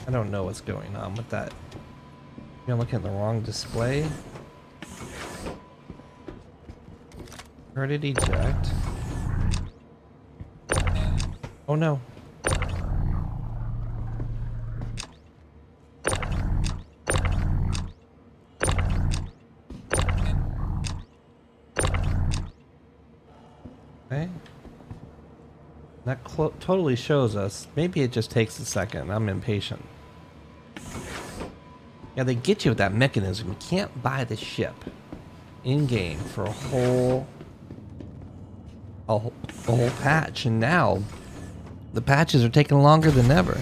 I don't know what's going on with that. Maybe I'm looking at the wrong display. Heard it eject. Oh no. Okay. That totally shows us. Maybe it just takes a second. I'm impatient. Yeah, they get you with that mechanism. You can't buy the ship in game for a whole patch, and now the patches are taking longer than ever.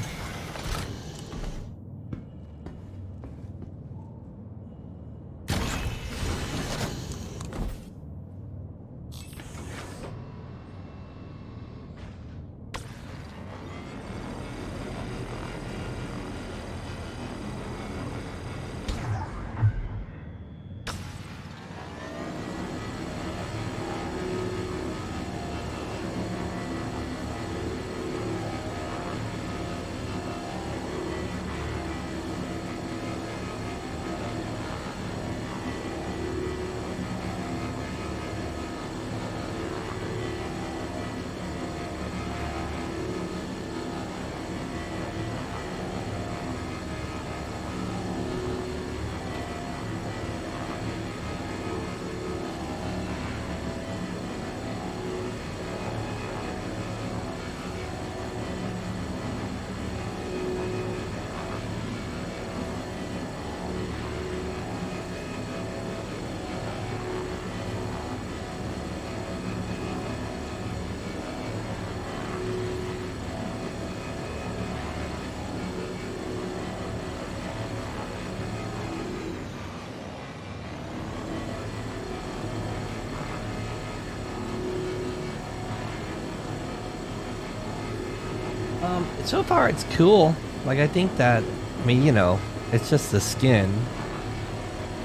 So far it's cool. Like, I think that, I mean, you know, it's just the skin.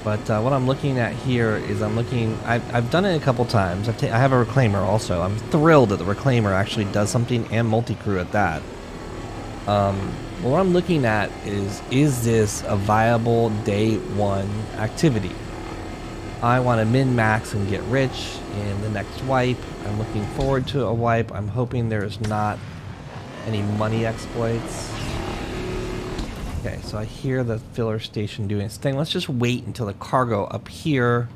But what I'm looking at here is I've done it a couple times. I have a Reclaimer also. I'm thrilled that the Reclaimer actually does something, and multi-crew at that. What I'm looking at is this a viable day one activity? I want to min-max and get rich in the next wipe. I'm looking forward to a wipe. I'm hoping there's not any money exploits. Okay, so I hear the filler station doing its thing. Let's just wait until the cargo up here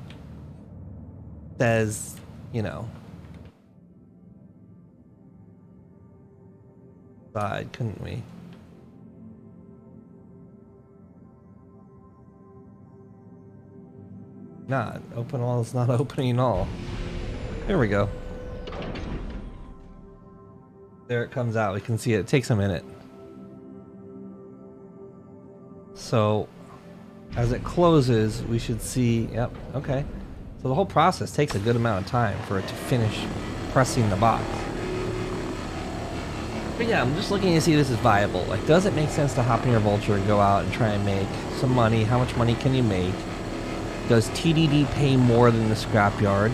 says, you know, side, couldn't we? Not open all. It's not opening all. There we go. There it comes out. We can see it. It takes a minute. So as it closes, we should see. Yep. Okay. So the whole process takes a good amount of time for it to finish pressing the box. But yeah, I'm just looking to see if this is viable. Like, does it make sense to hop in your Vulture and go out and try and make some money? How much money can you make? Does TDD pay more than the scrapyard?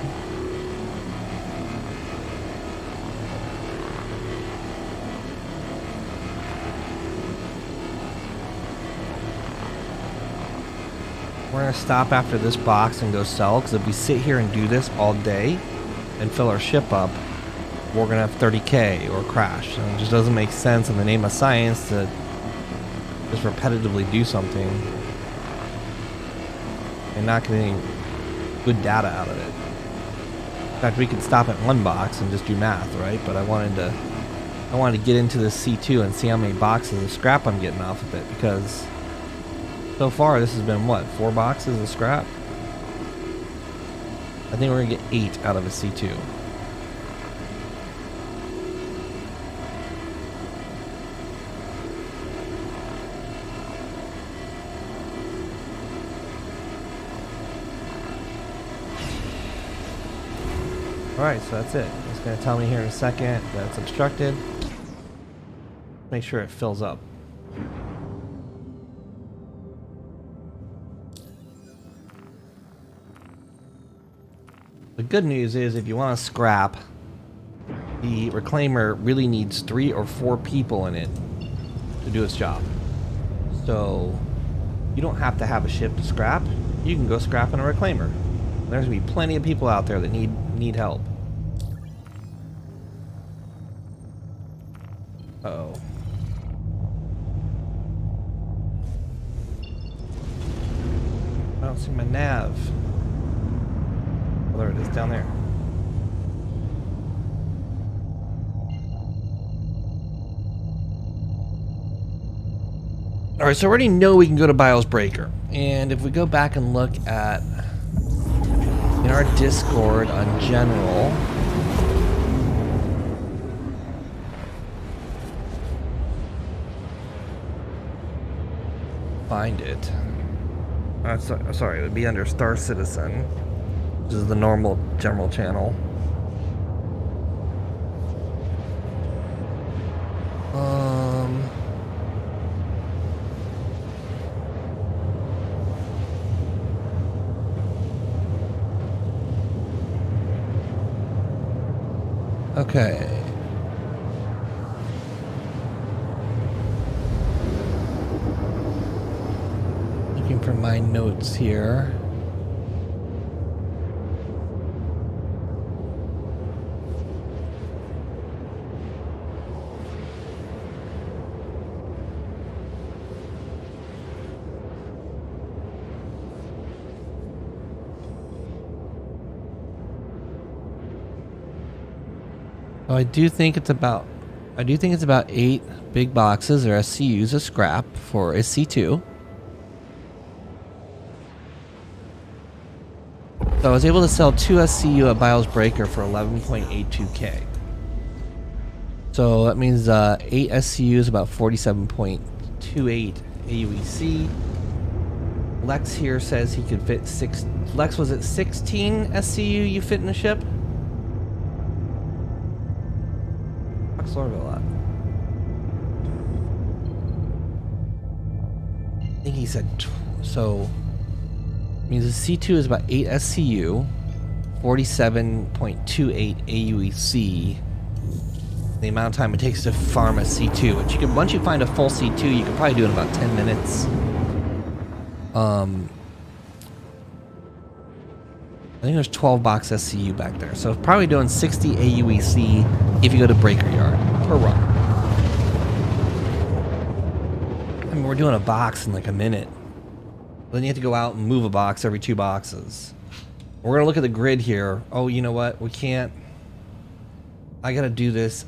We're gonna stop after this box and go sell, because if we sit here and do this all day and fill our ship up, we're gonna have 30k or crash. And it just doesn't make sense in the name of science to just repetitively do something and not get any good data out of it. In fact, we could stop at one box and just do math, right? But I wanted to get into this C2 and see how many boxes of scrap I'm getting off of it, because so far this has been what, 4 boxes of scrap? I think we're gonna get 8 out of a C2. Alright, so that's it. It's going to tell me here in a second that it's obstructed. Make sure it fills up. The good news is if you want to scrap, the reclaimer really needs 3 or 4 people in it to do its job. So you don't have to have a ship to scrap. You can go scrap in a reclaimer. There's going to be plenty of people out there that need help. Uh-oh. I don't see my nav. Oh, there it is, down there. Alright, so I already know we can go to BIOS Breaker. And if we go back and look at in our Discord on general, find it. Sorry, it would be under Star Citizen, which is the normal general channel. Okay. Looking for my notes here. Oh, I do think it's about 8 big boxes or SCUs of scrap for a C2. So I was able to sell 2 SCU at BIOS Breaker for 11.82k. So that means 8 SCU is about 47.28 AUEC. Lex here says he could fit 6. Lex, was it 16 SCU you fit in the ship? Sort of a lot. I think he said so. Means the C2 is about 8 SCU, 47.28 AUEC. The amount of time it takes to farm a C2, which you can, once you find a full C2, you can probably do it in about 10 minutes. I think there's 12 box SCU back there, so probably doing 60 AUEC if you go to Breaker Yard per run. I mean, we're doing a box in like a minute. Then you have to go out and move a box every 2 boxes. We're gonna look at the grid here. Oh, you know what? We can't. I gotta do this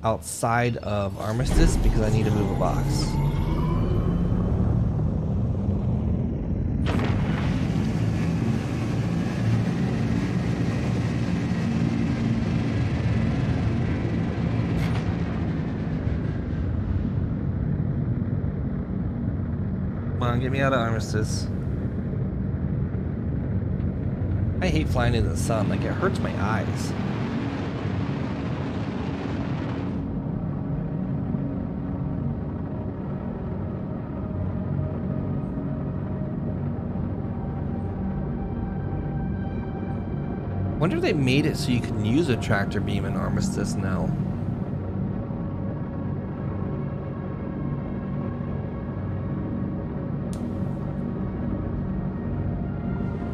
outside of Armistice because I need to move a box. on, get me out of Armistice. I hate flying in the sun, like it hurts my eyes. Wonder if they made it so you can use a tractor beam in Armistice now.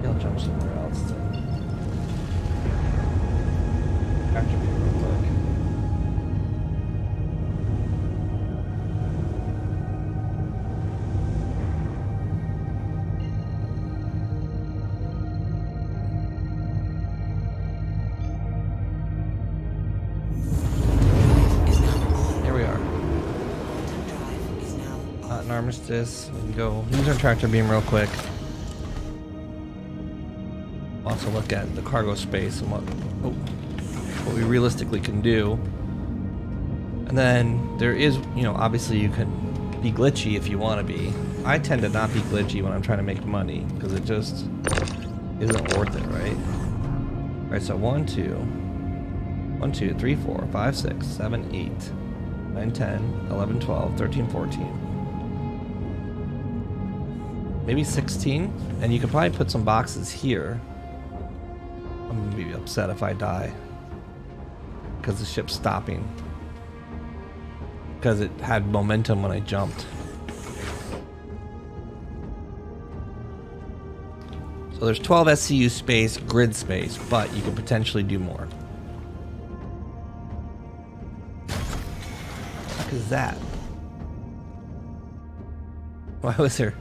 I'll jump somewhere else to tractor beam real quick. Armistice. We can go use our tractor beam real quick. Also look at the cargo space and what we realistically can do. And then there is, you know, obviously you can be glitchy if you want to be. I tend to not be glitchy when I'm trying to make money because it just isn't worth it, right? All right, so 1, 2, 3, 4, 5, 6, 7, 8, 9, 10, 11, 12, 13, 14. Maybe 16, and you could probably put some boxes here. I'm gonna be upset if I die because the ship's stopping because it had momentum when I jumped. So there's 12 SCU space, grid space, but you could potentially do more. What the heck is that? Why was there?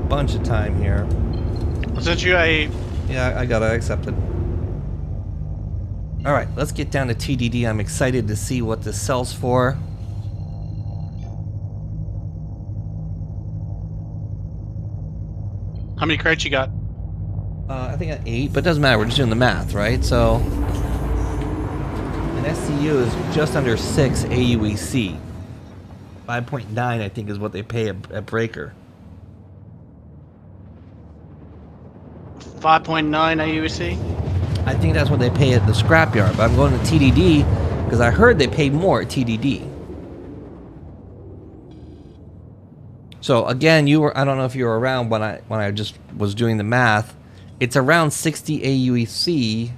Bunch of time here. Since you yeah, I got it accepted. All right, let's get down to TDD. I'm excited to see what this sells for. How many crates you got? I think I got 8, but it doesn't matter. We're just doing the math, right? So an SCU is just under 6 AUEC. 5.9, I think, is what they pay at Breaker. 5.9 AUC? I think that's what they pay at the scrapyard, but I'm going to TDD because I heard they paid more at TDD. So again, I don't know if you were around when I just was doing the math. It's around 60 AUEC.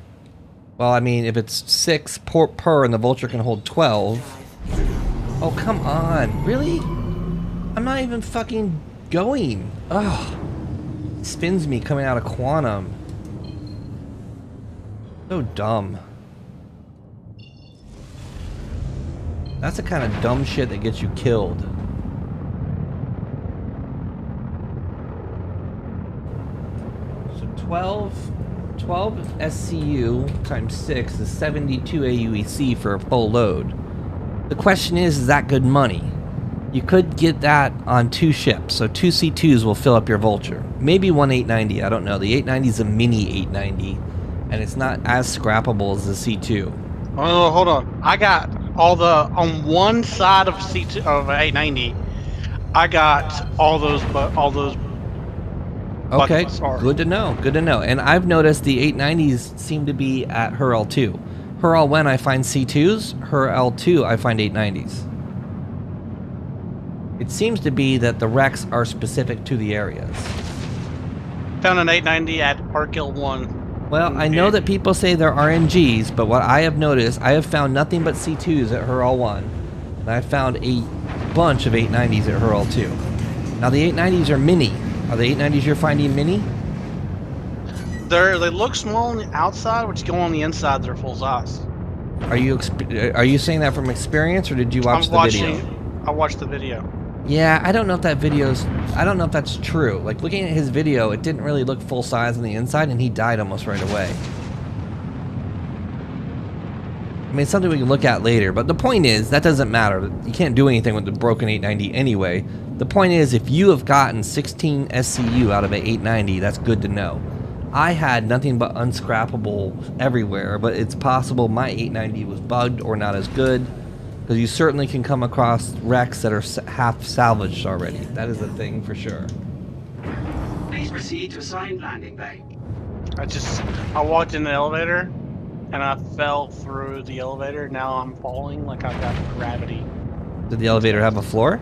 Well, I mean, if it's 6 per and the Vulture can hold 12. Oh, come on. Really? I'm not even fucking going. Ugh. Spins me coming out of Quantum. So dumb. That's the kind of dumb shit that gets you killed. So 12 SCU times 6 is 72 AUEC for a full load. The question is that good money? You could get that on 2 ships, so 2 C2s will fill up your Vulture. Maybe one 890, I don't know. The 890 is a mini 890, and it's not as scrappable as the C2. Oh, hold on. I got on one side of C2 of 890. I got all those. Okay, good to know. Good to know. And I've noticed the 890s seem to be at her L2. Her L1 I find C2s. Her L2 I find 890s. It seems to be that the wrecks are specific to the areas. Found an 890 at Arkell 1. Well, I know that people say they're RNGs, but what I have noticed, I have found nothing but C2s at her L1. And I found a bunch of 890s at her L2. Now the 890s are mini. Are the 890s you're finding mini? They look small on the outside, but you go on the inside, they're full size. Are you saying that from experience, or did you watch the video? I watched the video. Yeah, I don't know if I don't know if that's true. Like, looking at his video, it didn't really look full size on the inside, and he died almost right away. I mean, it's something we can look at later, but the point is, that doesn't matter. You can't do anything with the broken 890 anyway. The point is, if you have gotten 16 SCU out of an 890, that's good to know. I had nothing but unscrappable everywhere, but it's possible my 890 was bugged or not as good, because you certainly can come across wrecks that are half salvaged already. That is a thing for sure. Please proceed to assigned landing bay. I walked in the elevator and I fell through the elevator. Now I'm falling like I've got gravity. Did the elevator have a floor?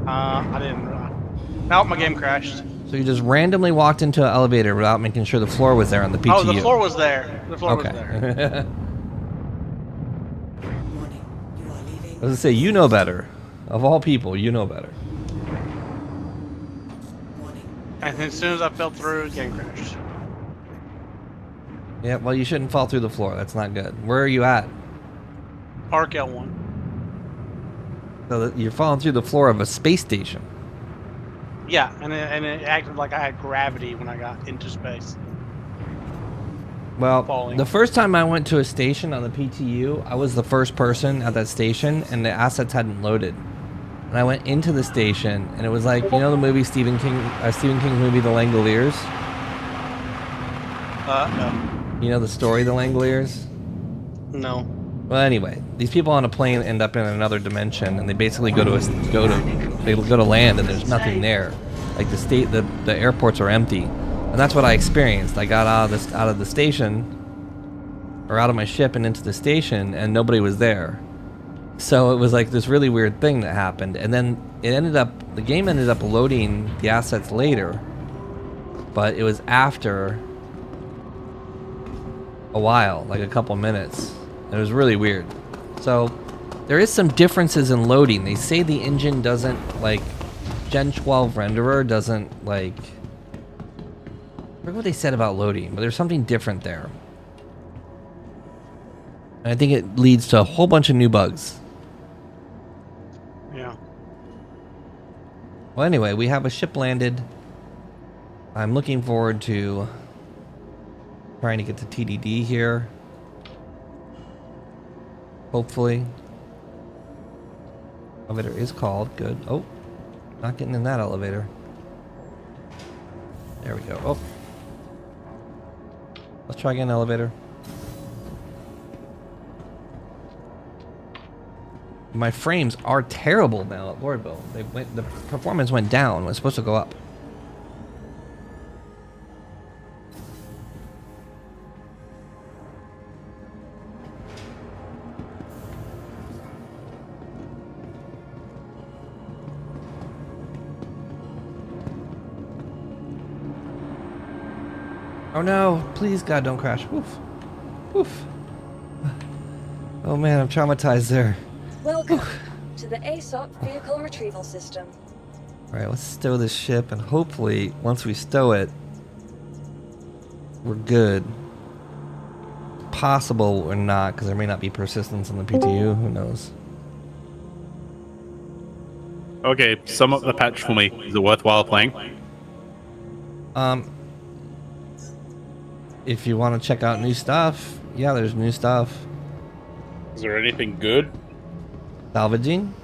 I didn't. Nope, my game crashed. So you just randomly walked into an elevator without making sure the floor was there on the PTU? Oh, the floor was there. The floor was there. Okay. Warning. You are leaving. I was gonna say, you know better. Of all people, you know better. Warning. And as soon as I fell through, the game crashed. Yeah, well, you shouldn't fall through the floor. That's not good. Where are you at? Park L1. So that you're falling through the floor of a space station. Yeah, and it acted like I had gravity when I got into space. Well, Falling. the first time I went to a station on the PTU, I was the first person at that station, and the assets hadn't loaded. And I went into the station, and it was like, you know the movie Stephen King movie, The Langoliers? No. You know the story, The Langoliers? No. Well, anyway, these people on a plane end up in another dimension, and they basically go to land, and there's nothing there. Like the airports are empty, and that's what I experienced. I got out of the station, or out of my ship and into the station, and nobody was there. So it was like this really weird thing that happened, and then the game ended up loading the assets later, but it was after a while, like a couple minutes. It was really weird. So there is some differences in loading. They say the engine doesn't, like, Gen 12 renderer doesn't, like, I forget what they said about loading, but there's something different there. And I think it leads to a whole bunch of new bugs. Yeah. Well, anyway, we have a ship landed. I'm looking forward to trying to get to TDD here. Hopefully. Elevator is called. Good. Oh, not getting in that elevator. There we go. Oh. Let's try again, elevator. My frames are terrible now at Lordville. The performance went down when it's supposed to go up. Oh no, please God, don't crash. Woof. Woof. Oh man, I'm traumatized there. Welcome to the ASOP Vehicle Retrieval System. Alright, let's stow this ship, and hopefully, once we stow it, we're good. Possible or not, because there may not be persistence on the PTU, who knows. Okay, sum up the patch for me. Is it worthwhile playing? If you want to check out new stuff, yeah, there's new stuff. Is there anything good? Salvaging?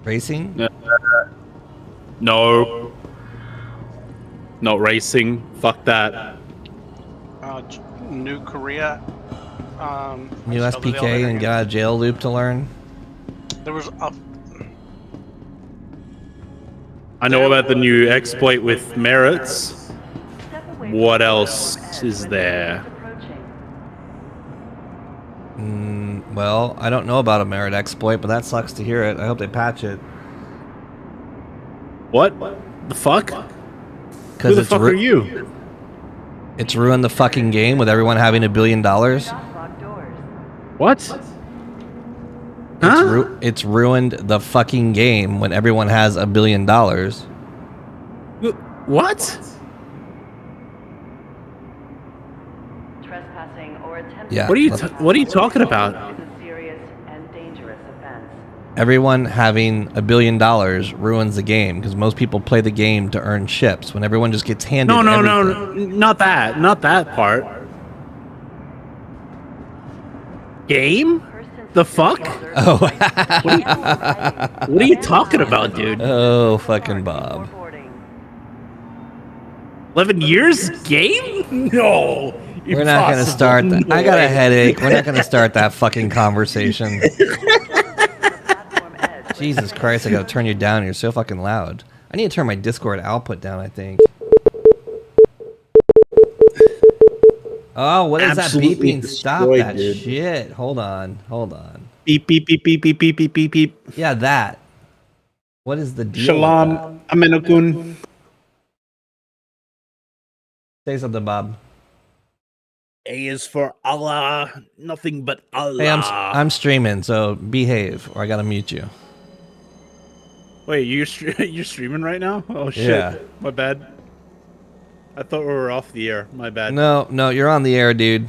Racing? No. Not racing. Fuck that. New Korea. New I spelled the SPK elevator and again. got a jail loop to learn? There was a. I know about the new exploit with merits. What else is there? Well, I don't know about a merit exploit, but that sucks to hear it. I hope they patch it. What? The fuck? Who Because the fuck are you? it's ruined the fucking game with everyone having $1 billion. What? Huh? It's ruined the fucking game when everyone has $1 billion. What? Trespassing or attempting Yeah. What are you talking about? is a serious and dangerous offense. Everyone having $1 billion ruins the game because most people play the game to earn ships. When everyone just gets handed No, everything. not that. Not that part. Game? The fuck? Oh. What are you talking about, dude? Oh, fucking Bob. 11 years game? No. We're not gonna Impossible. start. No I got a way. headache. We're not gonna start that fucking conversation. Platform edge. Jesus Christ! I gotta turn you down. You're so fucking loud. I need to turn my Discord output down. I think. Oh, what is Absolutely that beeping? Stop destroyed, that dude. shit. Hold on. Hold on. Beep, beep, beep, beep, beep, beep, beep, beep, beep. Yeah, that. What is the deal? with Shalom, Amenokun. that? Say something, Bob. A is for Allah, nothing but Allah. Hey, I'm streaming, so behave, or I gotta mute you. Wait, you're streaming right now? Oh shit, Yeah. my bad. I thought we were off the air. My bad. No, you're on the air, dude.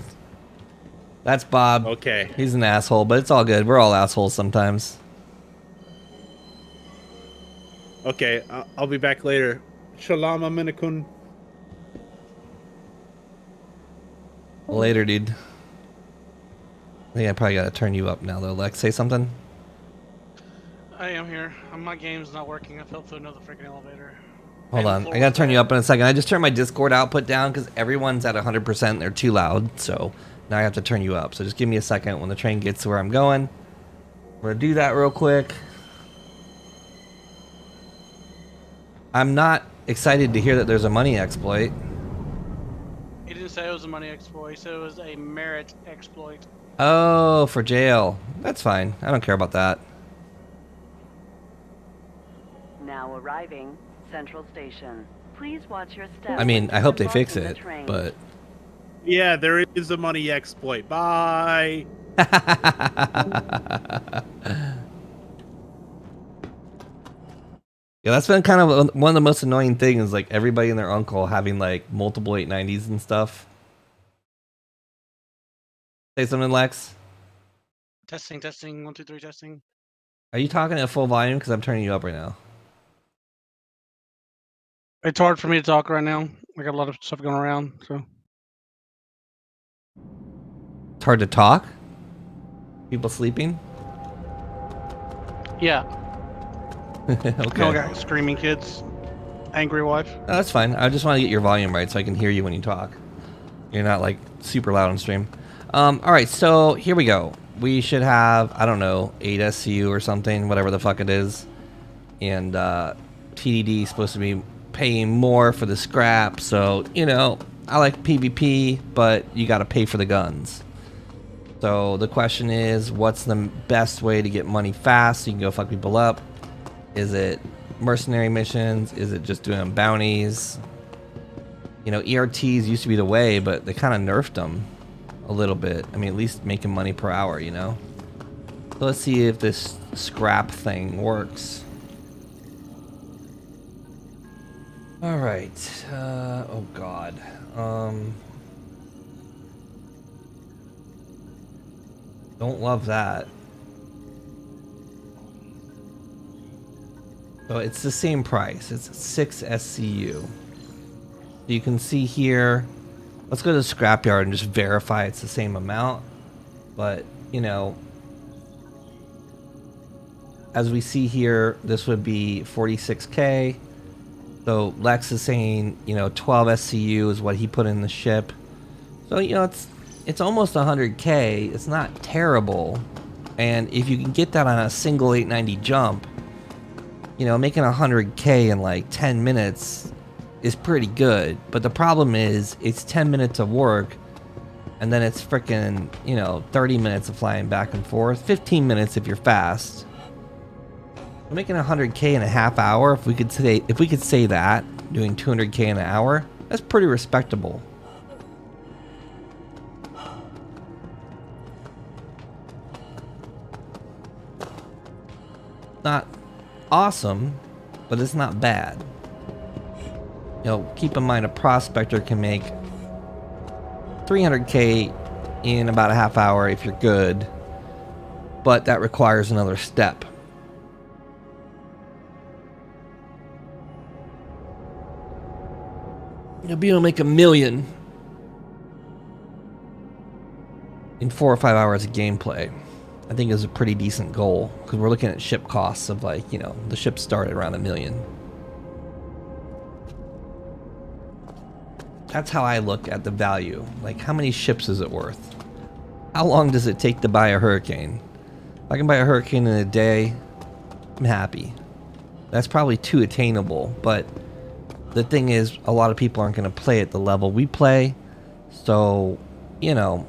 That's Bob. Okay. He's an asshole, but it's all good. We're all assholes sometimes. Okay, I'll be back later. Shalom, Amenokun. Later, dude. I think I probably gotta turn you up now, though. Lex, say something. I am here. My game's not working. I fell through another freaking elevator. Hold And the on. floor I gotta was turn you bad. up in a second. I just turned my Discord output down because everyone's at 100%. They're too loud, so now I have to turn you up. So just give me a second. When the train gets to where I'm going, we're gonna do that real quick. I'm not excited to hear that there's a money exploit. He didn't say it was a money exploit. He said it was a merit exploit. Oh, for jail. That's fine. I don't care about that. Now arriving, Central Station. Please watch your steps. I mean, I hope they when fix it, embarking the train. but Yeah, there is a money exploit. Bye. yeah, that's been kind of one of the most annoying things. Like everybody and their uncle having like multiple 890s and stuff. Say something, Lex. Testing, testing, 1, 2, 3, testing. Are you talking at full volume? Because I'm turning you up right now. It's hard for me to talk right now. I got a lot of stuff going around, so. It's hard to talk. People sleeping. Yeah. Okay. No, I got screaming kids. Angry wife. No, that's fine. I just want to get your volume right so I can hear you when you talk. You're not like super loud on stream. All right, so here we go. We should have, I don't know, 8 SCU or something, whatever the fuck it is. And TDD is supposed to be paying more for the scrap. So, you know, I like PvP, but you got to pay for the guns. So the question is, what's the best way to get money fast so you can go fuck people up? Is it mercenary missions? Is it just doing bounties? You know, ERTs used to be the way, but they kind of nerfed them a little bit. I mean, at least making money per hour, you know? So let's see if this scrap thing works. All right. Oh, God. Don't love that. So it's the same price. It's 6 SCU. So you can see here. Let's go to the scrapyard and just verify it's the same amount. But, you know, as we see here, this would be 46K. So Lex is saying, you know, 12 SCU is what he put in the ship. So, you know, it's almost 100K. It's not terrible. And if you can get that on a single 890 jump, you know, making 100K in like 10 minutes is pretty good. But the problem is it's 10 minutes of work and then it's freaking, you know, 30 minutes of flying back and forth, 15 minutes if you're fast. We're making 100K in a half hour. If we could say that, doing 200K in an hour, that's pretty respectable. Not awesome, but it's not bad. You know, keep in mind a prospector can make 300K in about a half hour if you're good, but that requires another step. You'll be able to make $1 million in 4 or 5 hours of gameplay. I think is a pretty decent goal because we're looking at ship costs of like, you know, the ship started around $1 million. That's how I look at the value. Like, how many ships is it worth? How long does it take to buy a Hurricane? If I can buy a Hurricane in a day, I'm happy. That's probably too attainable, but the thing is, a lot of people aren't going to play at the level we play. So, you know,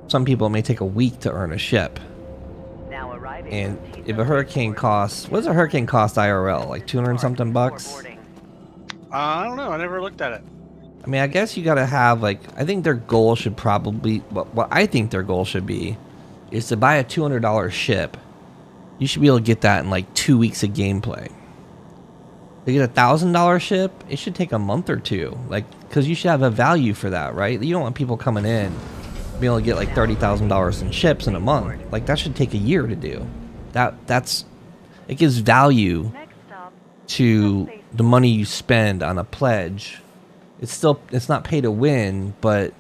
some people may take a week to earn a ship. Now arriving. And if a Hurricane costs, what does a Hurricane cost IRL? Like 200 something bucks? I don't know. I never looked at it. I mean, I guess you gotta have, like, I think their goal should probably, what I think their goal should be, is to buy a $200 ship. You should be able to get that in like 2 weeks of gameplay. To get a $1,000 ship, it should take a month or two. Like, because you should have a value for that, right? You don't want people coming in, be able to get like $30,000 in ships in a month. Like, that should take a year to do. It gives value to the money you spend on a pledge. It's not pay to win, but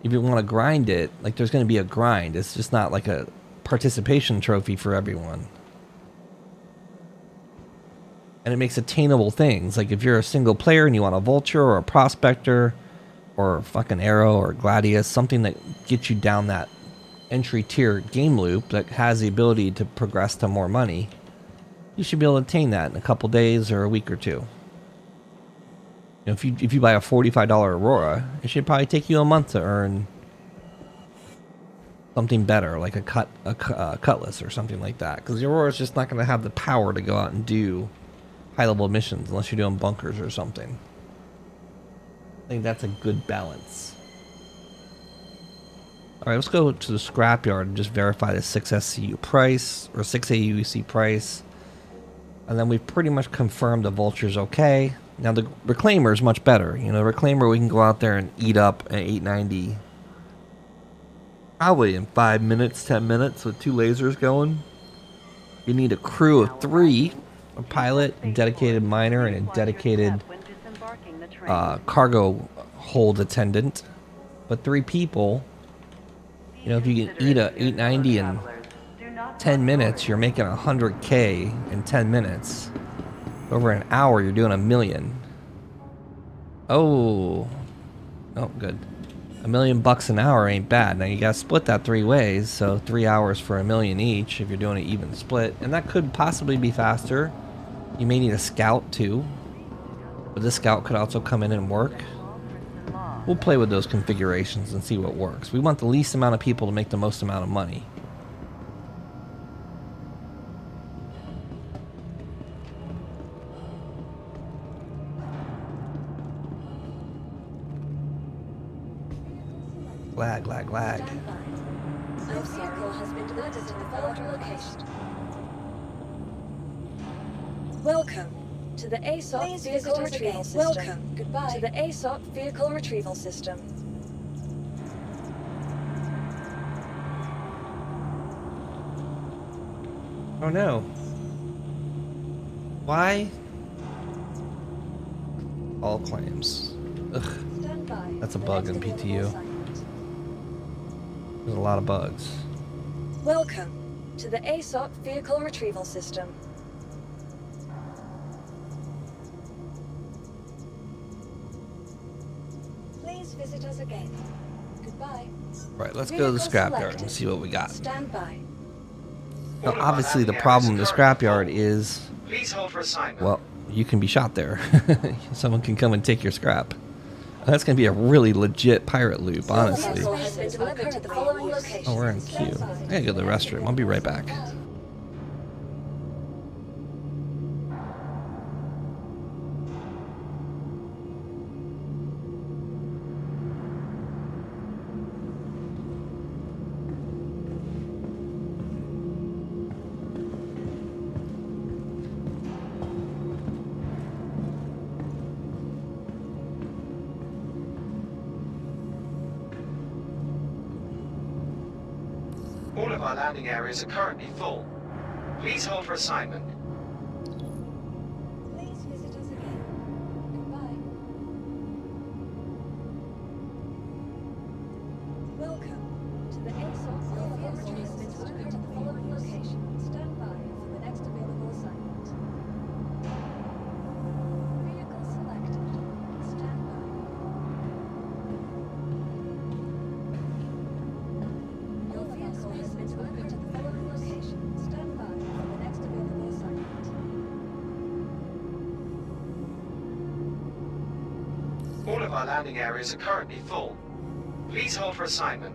if you want to grind it, like, there's going to be a grind. It's just not like a participation trophy for everyone. And it makes attainable things. Like, if you're a single player and you want a Vulture or a Prospector or a fucking Arrow or Gladius, something that gets you down that entry tier game loop that has the ability to progress to more money, you should be able to attain that in a couple days or a week or two. You know, if you buy a $45 Aurora, it should probably take you a month to earn something better, like a Cutlass or something like that. Because the Aurora is just not going to have the power to go out and do high-level missions unless you're doing bunkers or something. I think that's a good balance. Alright, let's go to the scrapyard and just verify the 6 SCU price, or 6 AUC price. And then we've pretty much confirmed the Vulture's okay. Now the Reclaimer is much better. You know, the Reclaimer we can go out there and eat up at 890 probably in 5 minutes, 10 minutes with 2 lasers going. You need a crew of 3, a pilot, a dedicated miner, and a dedicated cargo hold attendant. But 3 people, you know, if you can eat a 890 in 10 minutes, you're making 100K in 10 minutes. Over an hour, you're doing $1 million. Oh, good. $1 million bucks an hour ain't bad. Now you gotta split that 3 ways, so 3 hours for $1 million each if you're doing an even split, and that could possibly be faster. You may need a scout too, but this scout could also come in and work. We'll play with those configurations and see what works. We want the least amount of people to make the most amount of money. Lag. Stand by. Your vehicle has been diverted to the following location. Welcome to the ASOP Vehicle Retrieval System. Welcome. Goodbye. To the ASOP Vehicle Retrieval System. Oh no. Why? All claims. Ugh. Stand by. That's a for bug the in next PTU. available assignment. There's a lot of bugs. Welcome to the ASOP Vehicle Retrieval System. Please visit us again. Goodbye. Right, let's go to the Vehicle scrapyard selected. and see what we got. Stand by. Now, obviously, the problem with the scrapyard is, Please hold for assignment. well, you can be shot there. Someone can come and take your scrap. That's going to be a really legit pirate loop, honestly. Vehicle has been delivered to the following location. Oh, we're in queue. I gotta go to the restroom. I'll be right back. All of our landing areas are currently full. Please hold for assignment. Please visit us again. Goodbye. Welcome to the ASOP Vehicle Retrieval System to the following location. Stand by for the next available assignment. Vehicle selected. Stand by. of our landing areas are currently full. Please hold for assignment.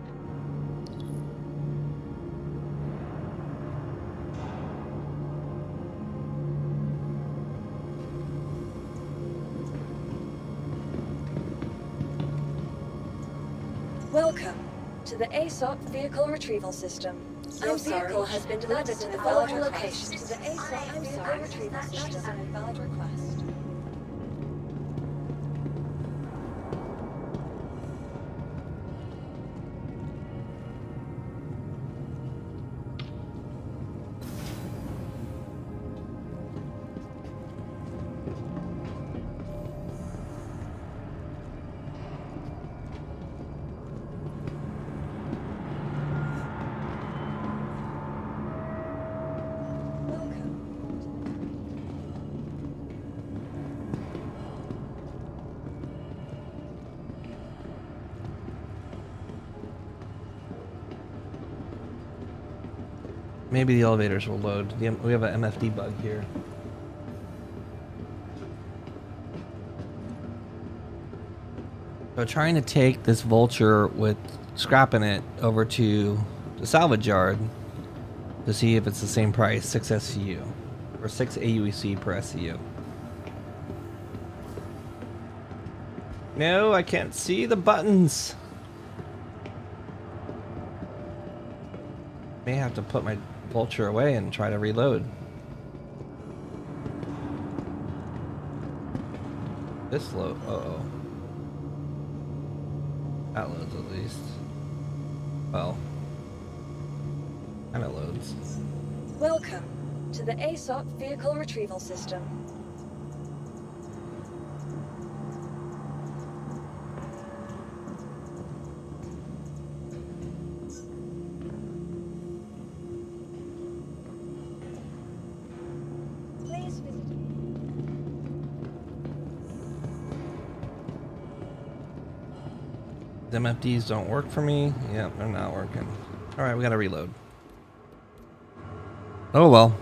Welcome to the ASOP Vehicle Retrieval System. Your vehicle has been delivered to the following location. To the ASOP Vehicle Retrieval System. That is an invalid request. Maybe the elevators will load. We have an MFD bug here. So trying to take this vulture with scrapping it over to the salvage yard to see if it's the same price, 6 SCU or 6 AUEC per SCU. No, I can't see the buttons. May have to put my vulture away and try to reload. This load. Uh-oh. That loads at least. Well, kind of loads. Welcome to the ASOP Vehicle Retrieval System. Please visit. The MFDs don't work for me. Yep, they're not working. Alright, we gotta reload. Oh well.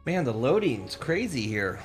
Man, the loading's crazy here.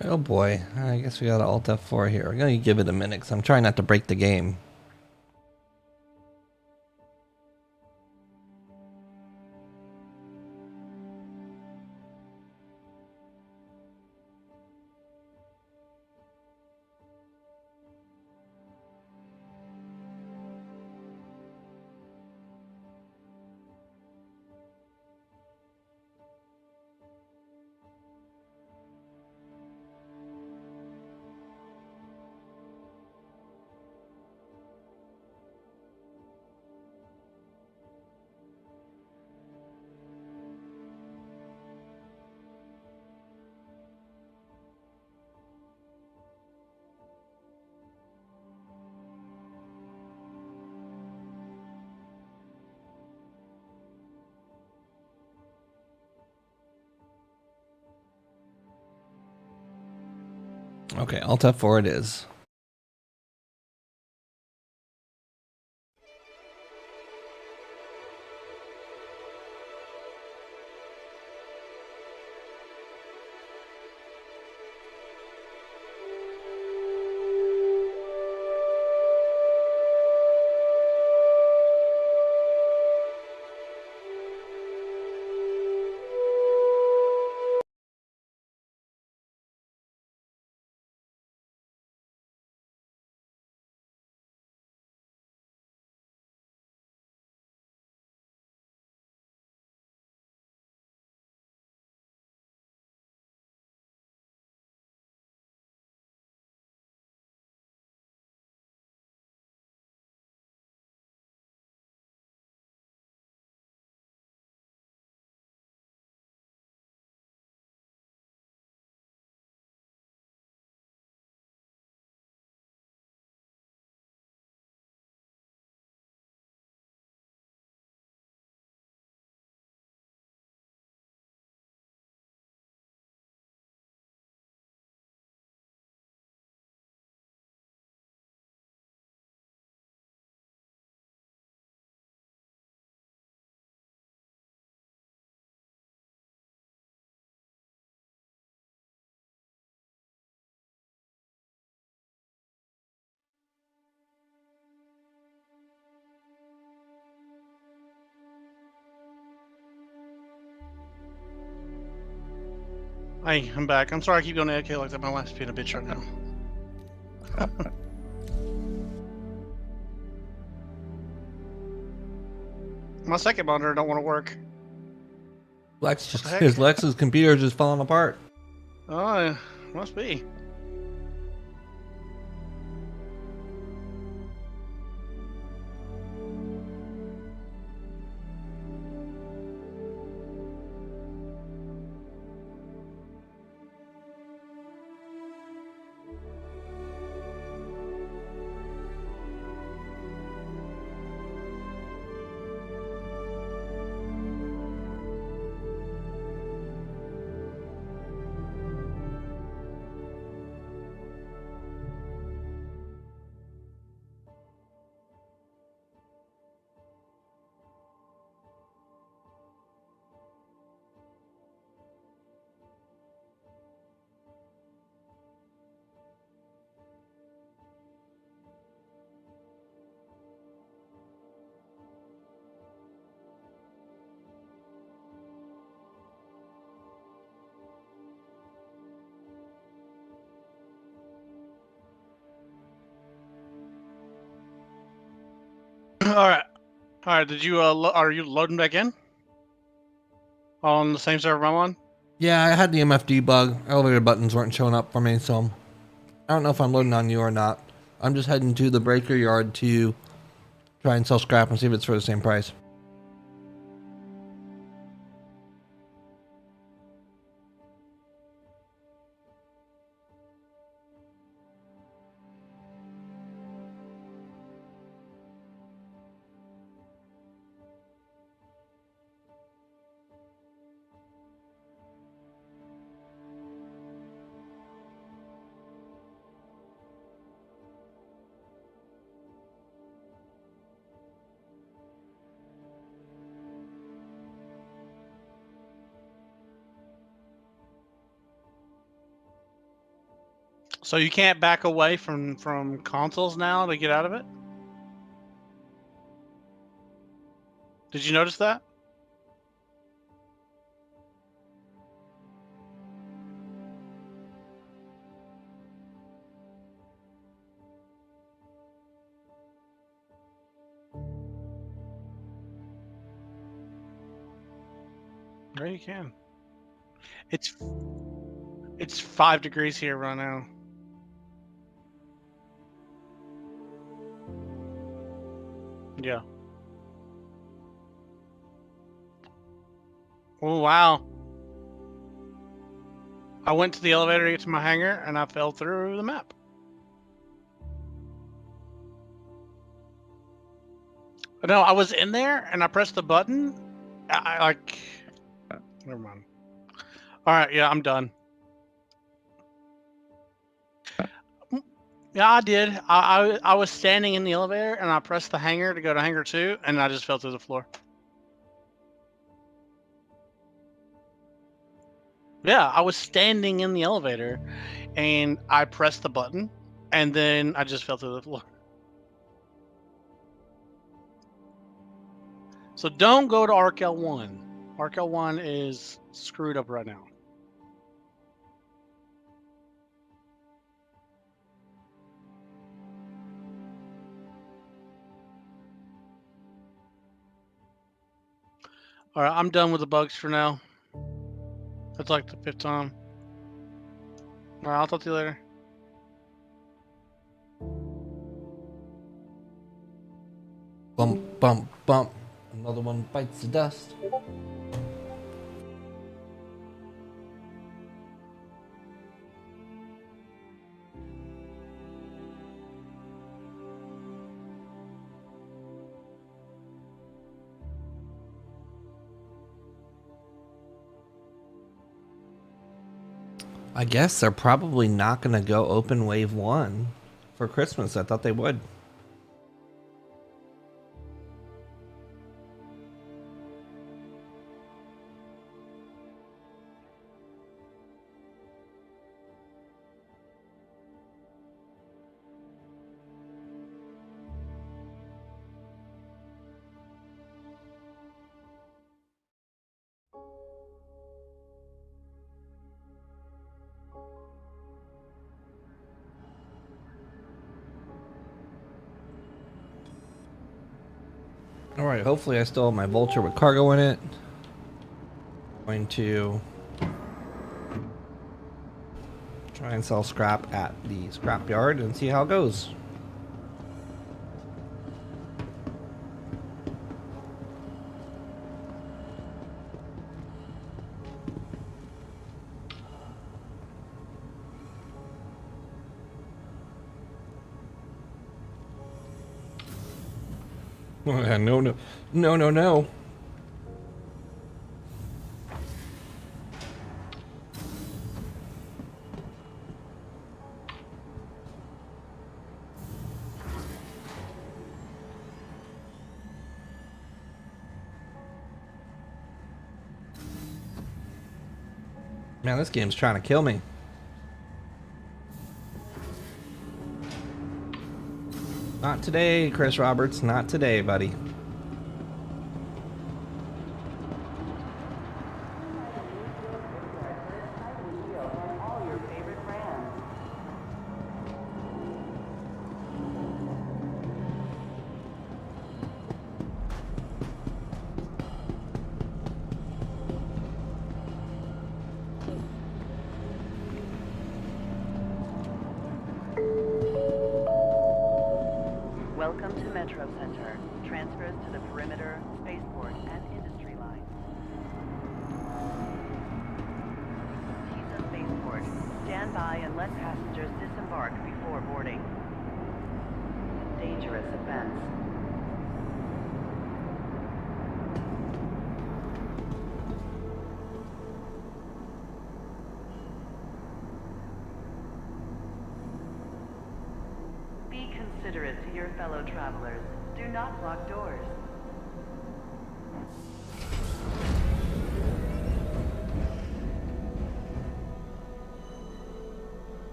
Oh boy, I guess we got Alt F4 here. We're gonna give it a minute because I'm trying not to break the game. Okay, Alt F4 it is. Hey, I'm back. I'm sorry I keep going to AFK like that. My life's being a bitch right now. My second monitor don't want to work. Lex just, What the heck? his Lex's computer is just falling apart. Oh, must be. All right. Did you are you loading back in on the same server I'm on? Yeah, I had the MFD bug. Elevator buttons weren't showing up for me, so I don't know if I'm loading on you or not. I'm just heading to the breaker yard to try and sell scrap and see if it's for the same price. So you can't back away from consoles now to get out of it? Did you notice that? Yeah, you can. It's 5 degrees here right now. Yeah. Oh wow. I went to the elevator to get to my hangar and I fell through the map. No, I was in there and I pressed the button. I like. Never mind. All right, yeah, I'm done. Yeah, I did. I was standing in the elevator and I pressed the hangar to go to hangar 2 and I just fell through the floor. Yeah, I was standing in the elevator and I pressed the button and then I just fell through the floor. So don't go to Arc L1. Arc L1 is screwed up right now. All right, I'm done with the bugs for now. That's like the 5th time. All right, I'll talk to you later. Bump, bump, bump. Another one bites the dust. I guess they're probably not going to go open wave 1 for Christmas. I thought they would. Alright, hopefully I still have my Vulture with cargo in it. Going to try and sell scrap at the scrapyard and see how it goes. Oh, yeah, no. Man, this game's trying to kill me. Not today, Chris Roberts. Not today, buddy. Welcome to Metro Center. Transfers to the perimeter, spaceport, and industry line. TISA spaceport. Stand by and let passengers disembark before boarding. Dangerous offense. Be considerate to your fellow travelers. Do not lock doors.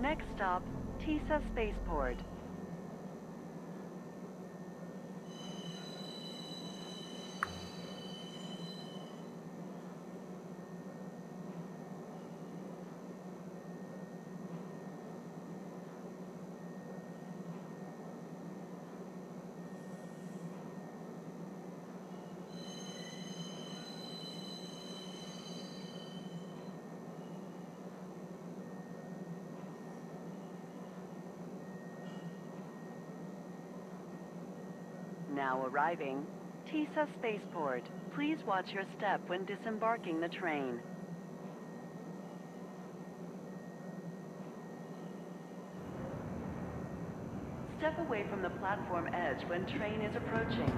Next stop, Tisa Spaceport. Now arriving, Tisa Spaceport. Please watch your step when disembarking the train. Step away from the platform edge when train is approaching.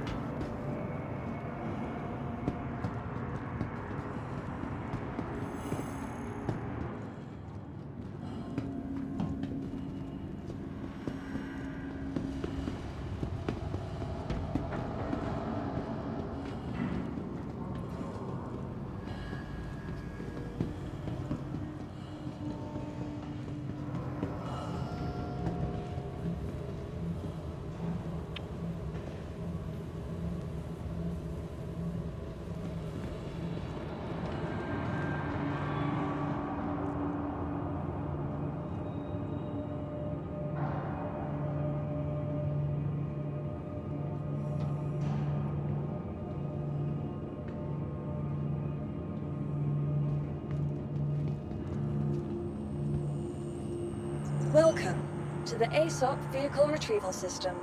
Welcome to the ASOP Vehicle Retrieval System.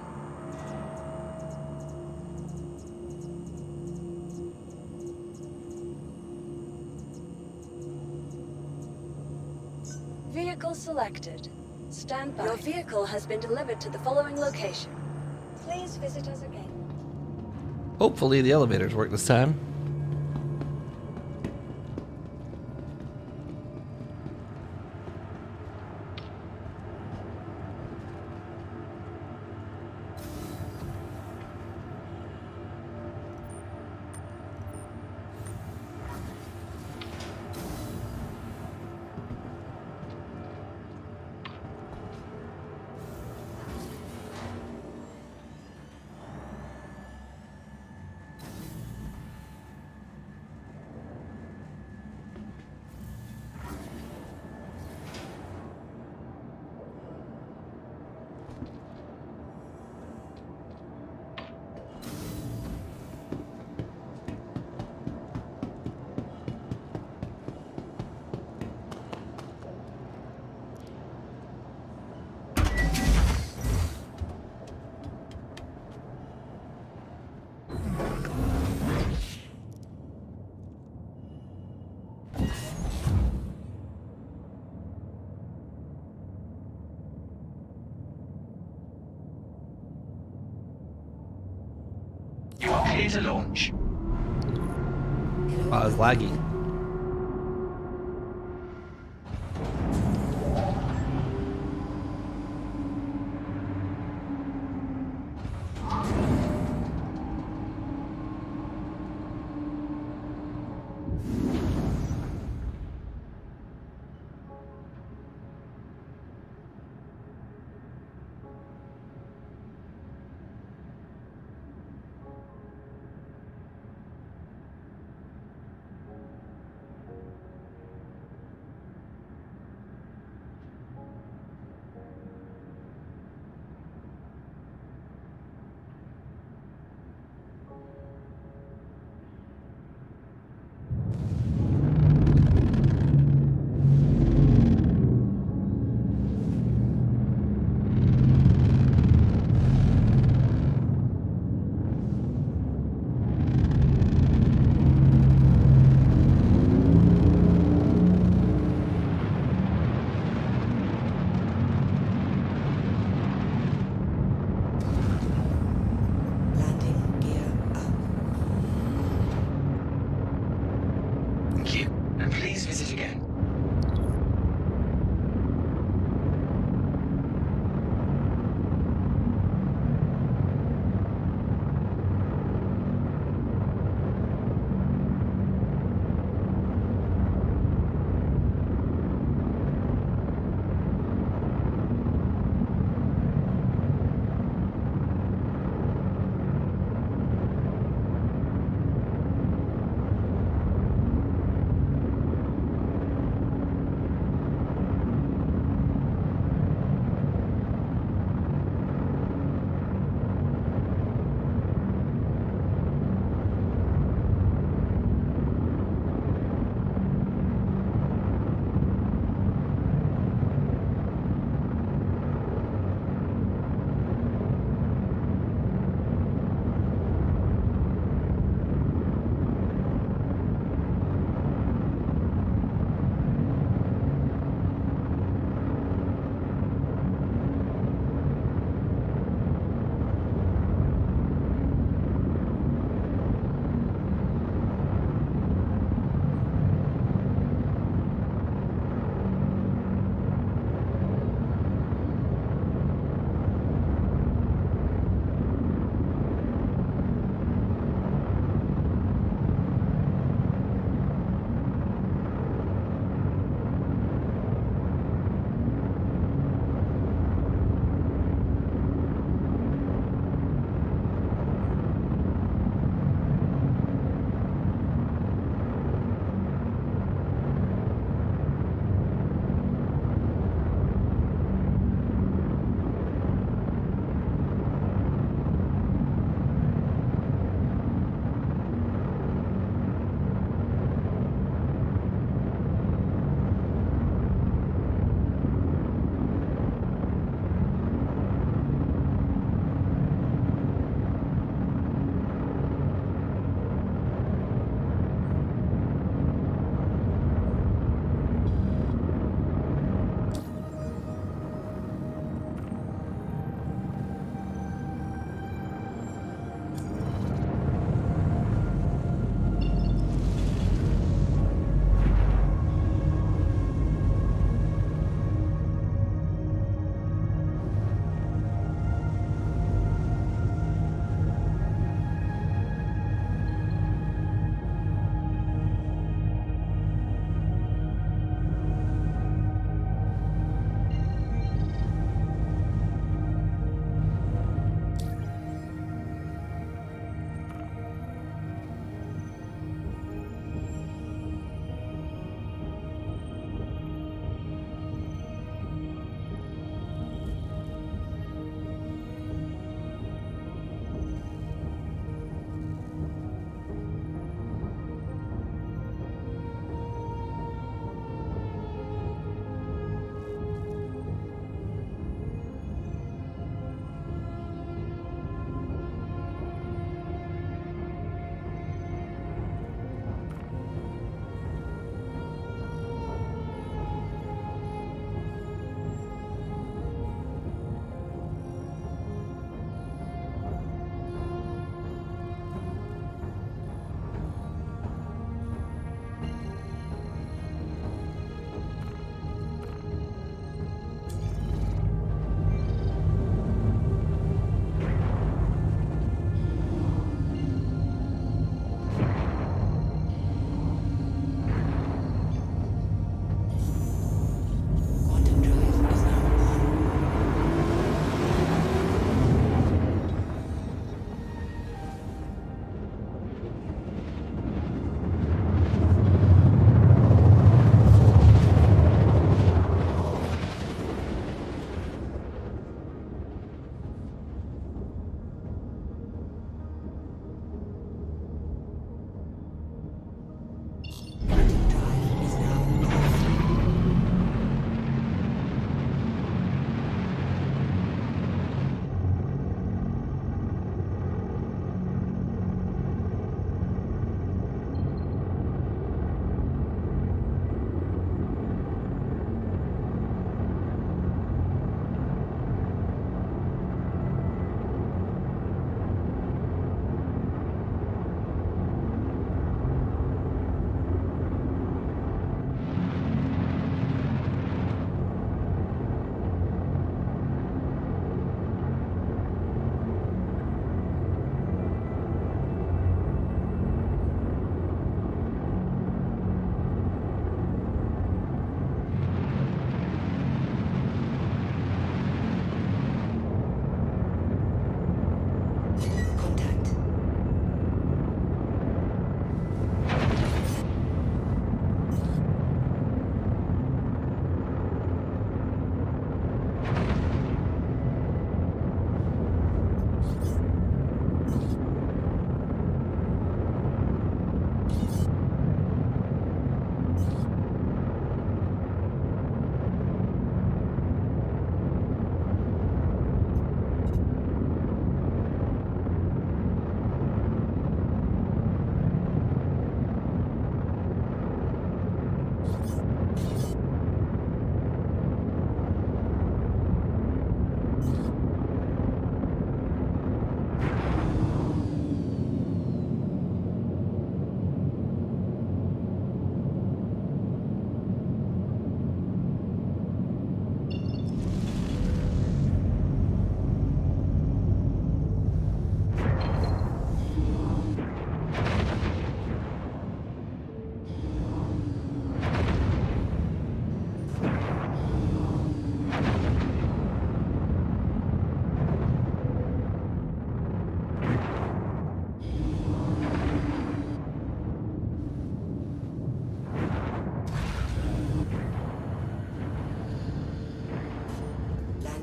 Vehicle selected. Stand by. Your vehicle has been delivered to the following location. Please visit us again. Hopefully the elevators work this time. You are clear to launch. I was laggy.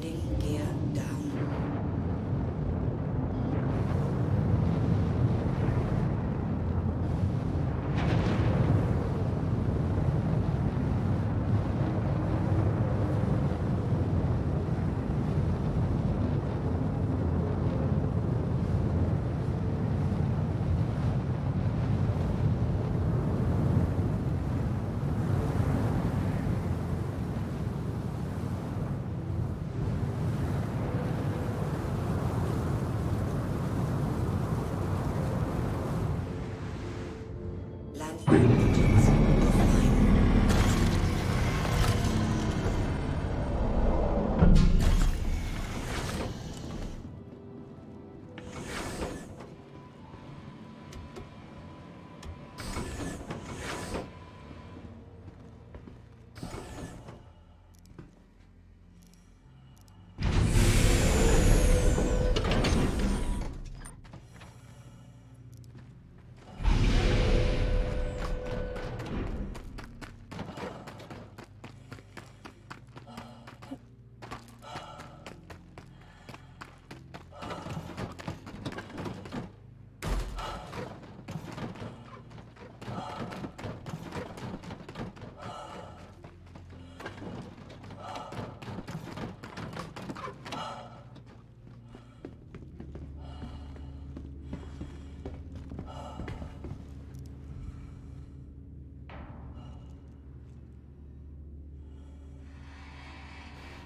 Landing gear down. Landing engines offline.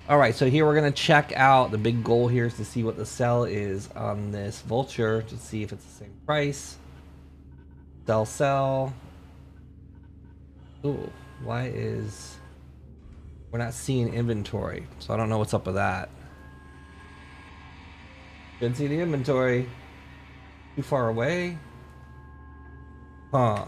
All right, so here we're gonna check out. The big goal here is to see what the sell is on this Vulture to see if it's the same price. Sell. Ooh, why is we're not seeing inventory? So I don't know what's up with that. Couldn't see the inventory. Too far away. Huh.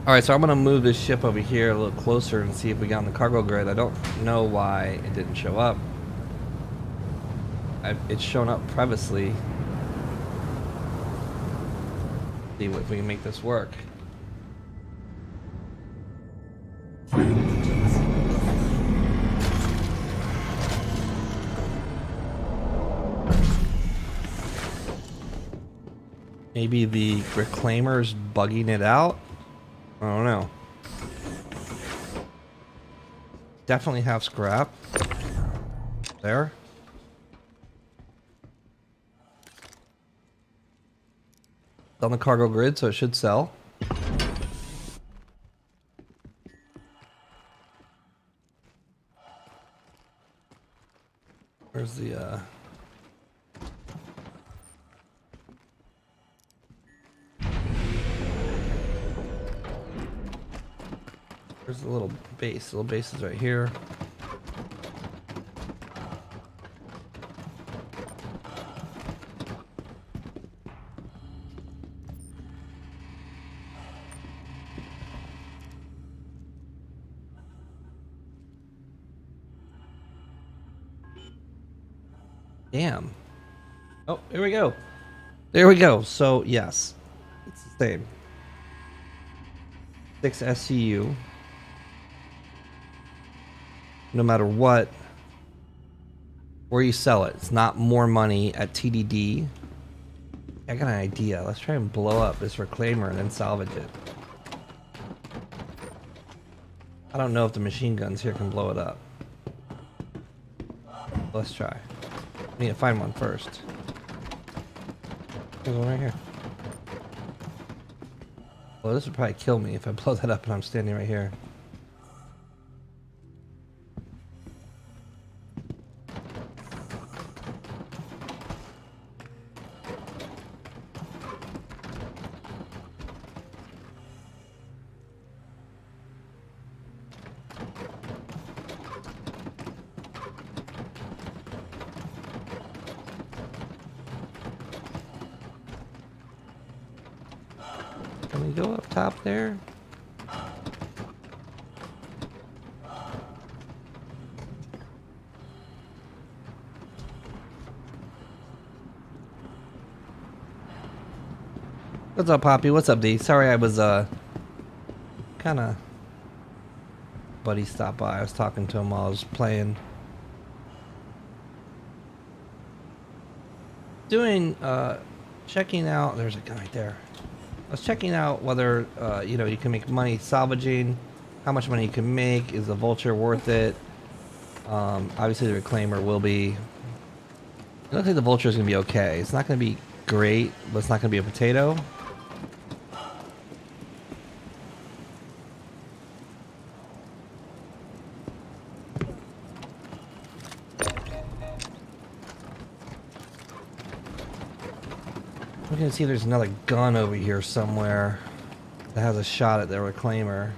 Alright, so I'm going to move this ship over here a little closer and see if we got on the cargo grid. I don't know why it didn't show up. It's shown up previously. See if we can make this work. Maybe the reclaimer's bugging it out? I don't know. Definitely have scrap. There. It's on the cargo grid, so it should sell. Where's the Where's the little base? The little base is right here. Damn. Oh, here we go. There we go. So, yes. It's the same. 6 SCU. No matter what, where you sell it, it's not more money at TDD. I got an idea. Let's try and blow up this reclaimer and then salvage it. I don't know if the machine guns here can blow it up. Let's try. I need to find one first. There's one right here. Well, this would probably kill me if I blow that up and I'm standing right here. Can we go up top there? What's up, Poppy? What's up, D? Sorry I was, kinda... Buddy stopped by. I was talking to him while I was playing. Doing, checking out... There's a guy right there. I was checking out whether, you know, you can make money salvaging, how much money you can make, is the Vulture worth it? Obviously the Reclaimer will be. It looks like the Vulture is going to be okay. It's not going to be great, but it's not going to be a potato. We're gonna see if there's another gun over here somewhere that has a shot at the Reclaimer.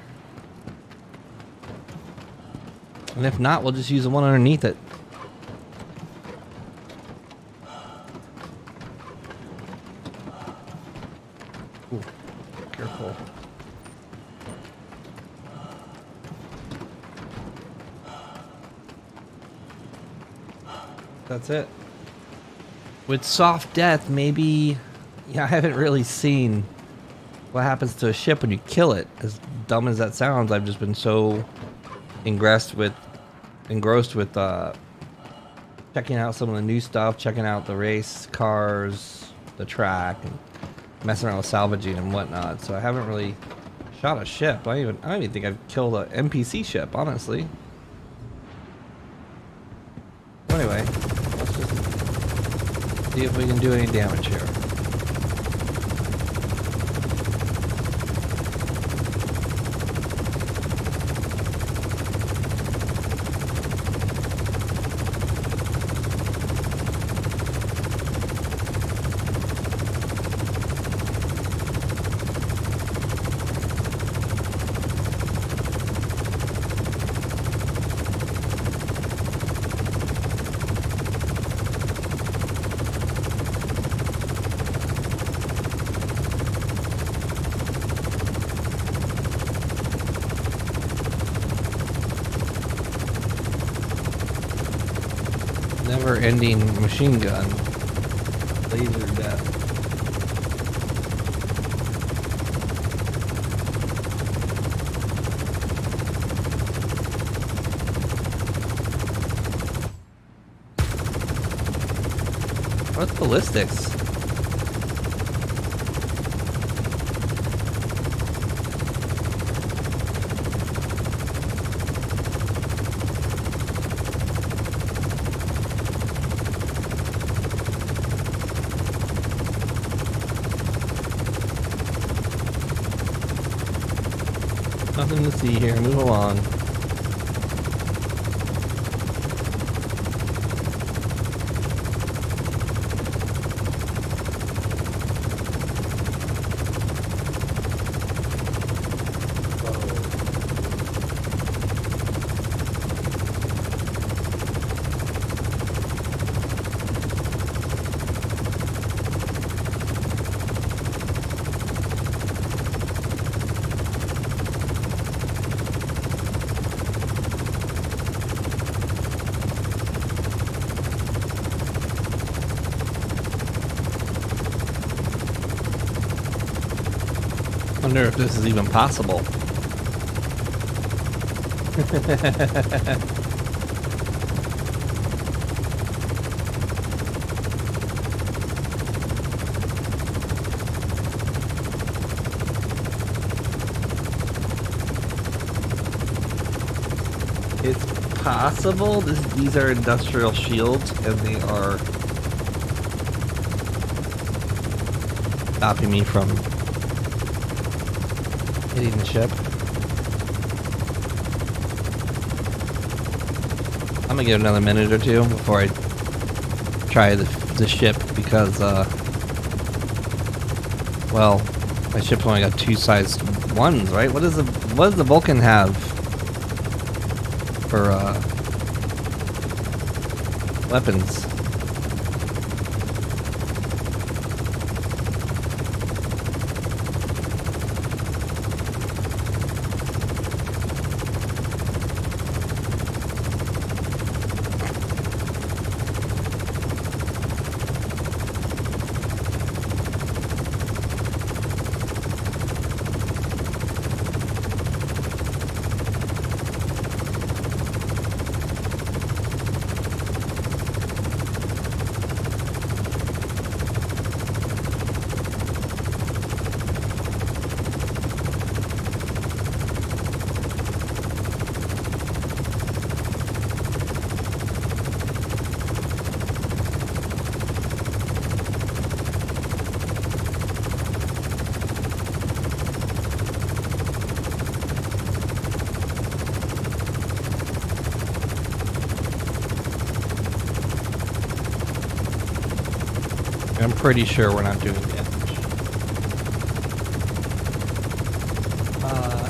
And if not, we'll just use the one underneath it. Ooh, careful. That's it. With soft death, maybe... Yeah, I haven't really seen what happens to a ship when you kill it. As dumb as that sounds, I've just been so engrossed with checking out some of the new stuff, checking out the race cars, the track, and messing around with salvaging and whatnot. So I haven't really shot a ship. I don't even think I've killed an NPC ship, honestly. Anyway, let's just see if we can do any damage here. Never-ending machine gun. Laser death. What's ballistics? Nothing to see here. Move along. Wonder if this is even possible. possible. These are industrial shields, and they are stopping me from hitting the ship. I'm gonna give it another minute or two before I try the ship because, well, my ship's only got 2 size 1s, right? What does the Vulcan have for weapons? I'm pretty sure we're not doing damage.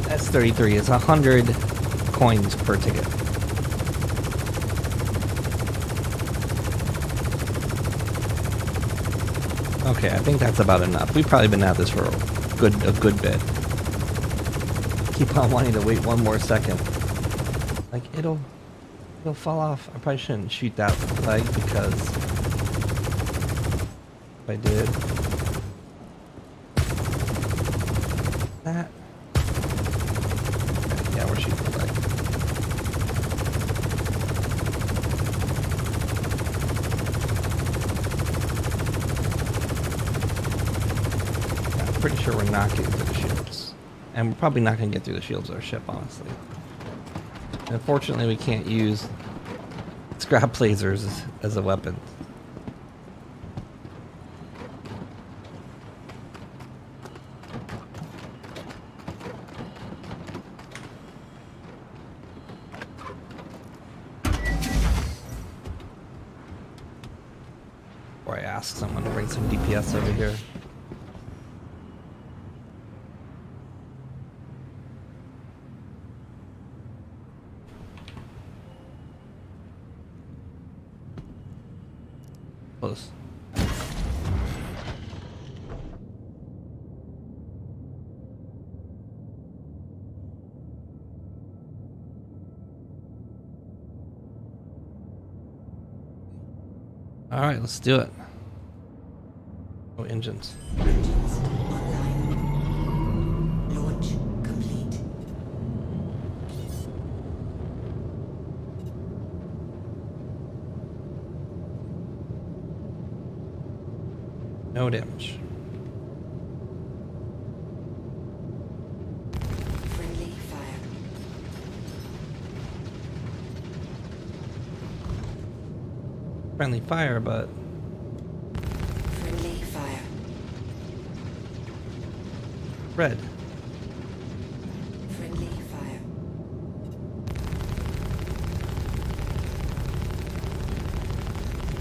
S33 is 100 coins per ticket. Okay, I think that's about enough. We've probably been at this for a good bit. Keep on wanting to wait one more second. Like it'll fall off. I probably shouldn't shoot that leg because if I did that. Yeah, we're shooting the leg. Pretty sure we're not getting through the shields. And we're probably not going to get through the shields of our ship, honestly. And unfortunately, we can't use scrap lasers as a weapon. Or I ask someone to bring some DPS over here. Close. All right, let's do it. Oh, engines. Engines online. Launch complete. No damage. Friendly fire. Friendly fire, but Friendly fire. red. Friendly fire.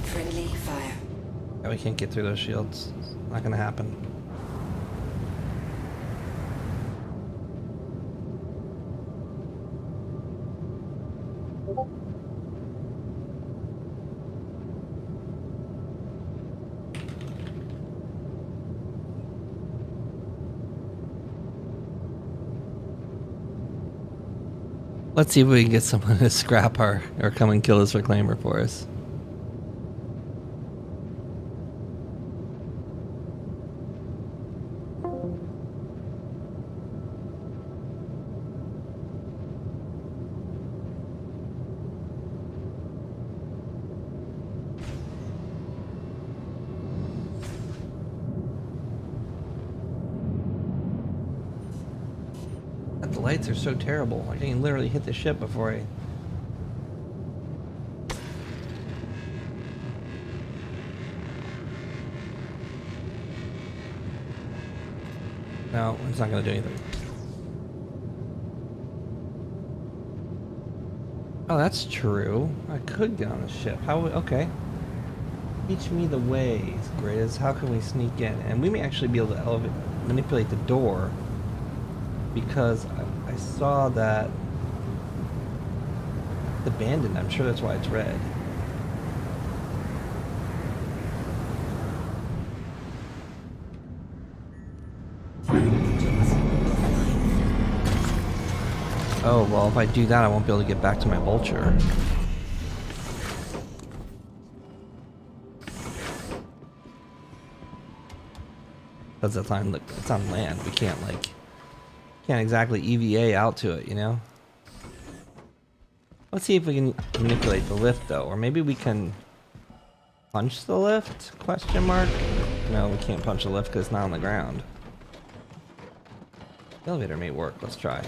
Friendly fire. Yeah, we can't get through those shields. It's not gonna happen. Let's see if we can get someone to scrap our or come and kill this reclaimer for us. The lights are so terrible. I can literally hit the ship before I No, it's not gonna do anything. Oh, that's true. I could get on the ship. How? Okay. Teach me the ways, Grizz. How can we sneak in? And we may actually be able to manipulate the door, because I saw that it's abandoned. I'm sure that's why it's red. Oh, well, if I do that, I won't be able to get back to my vulture. Because it's on land. We can't exactly EVA out to it, you know? Let's see if we can manipulate the lift, though. Or maybe we can punch the lift? Question mark? No, we can't punch the lift because it's not on the ground. The elevator may work. Let's try.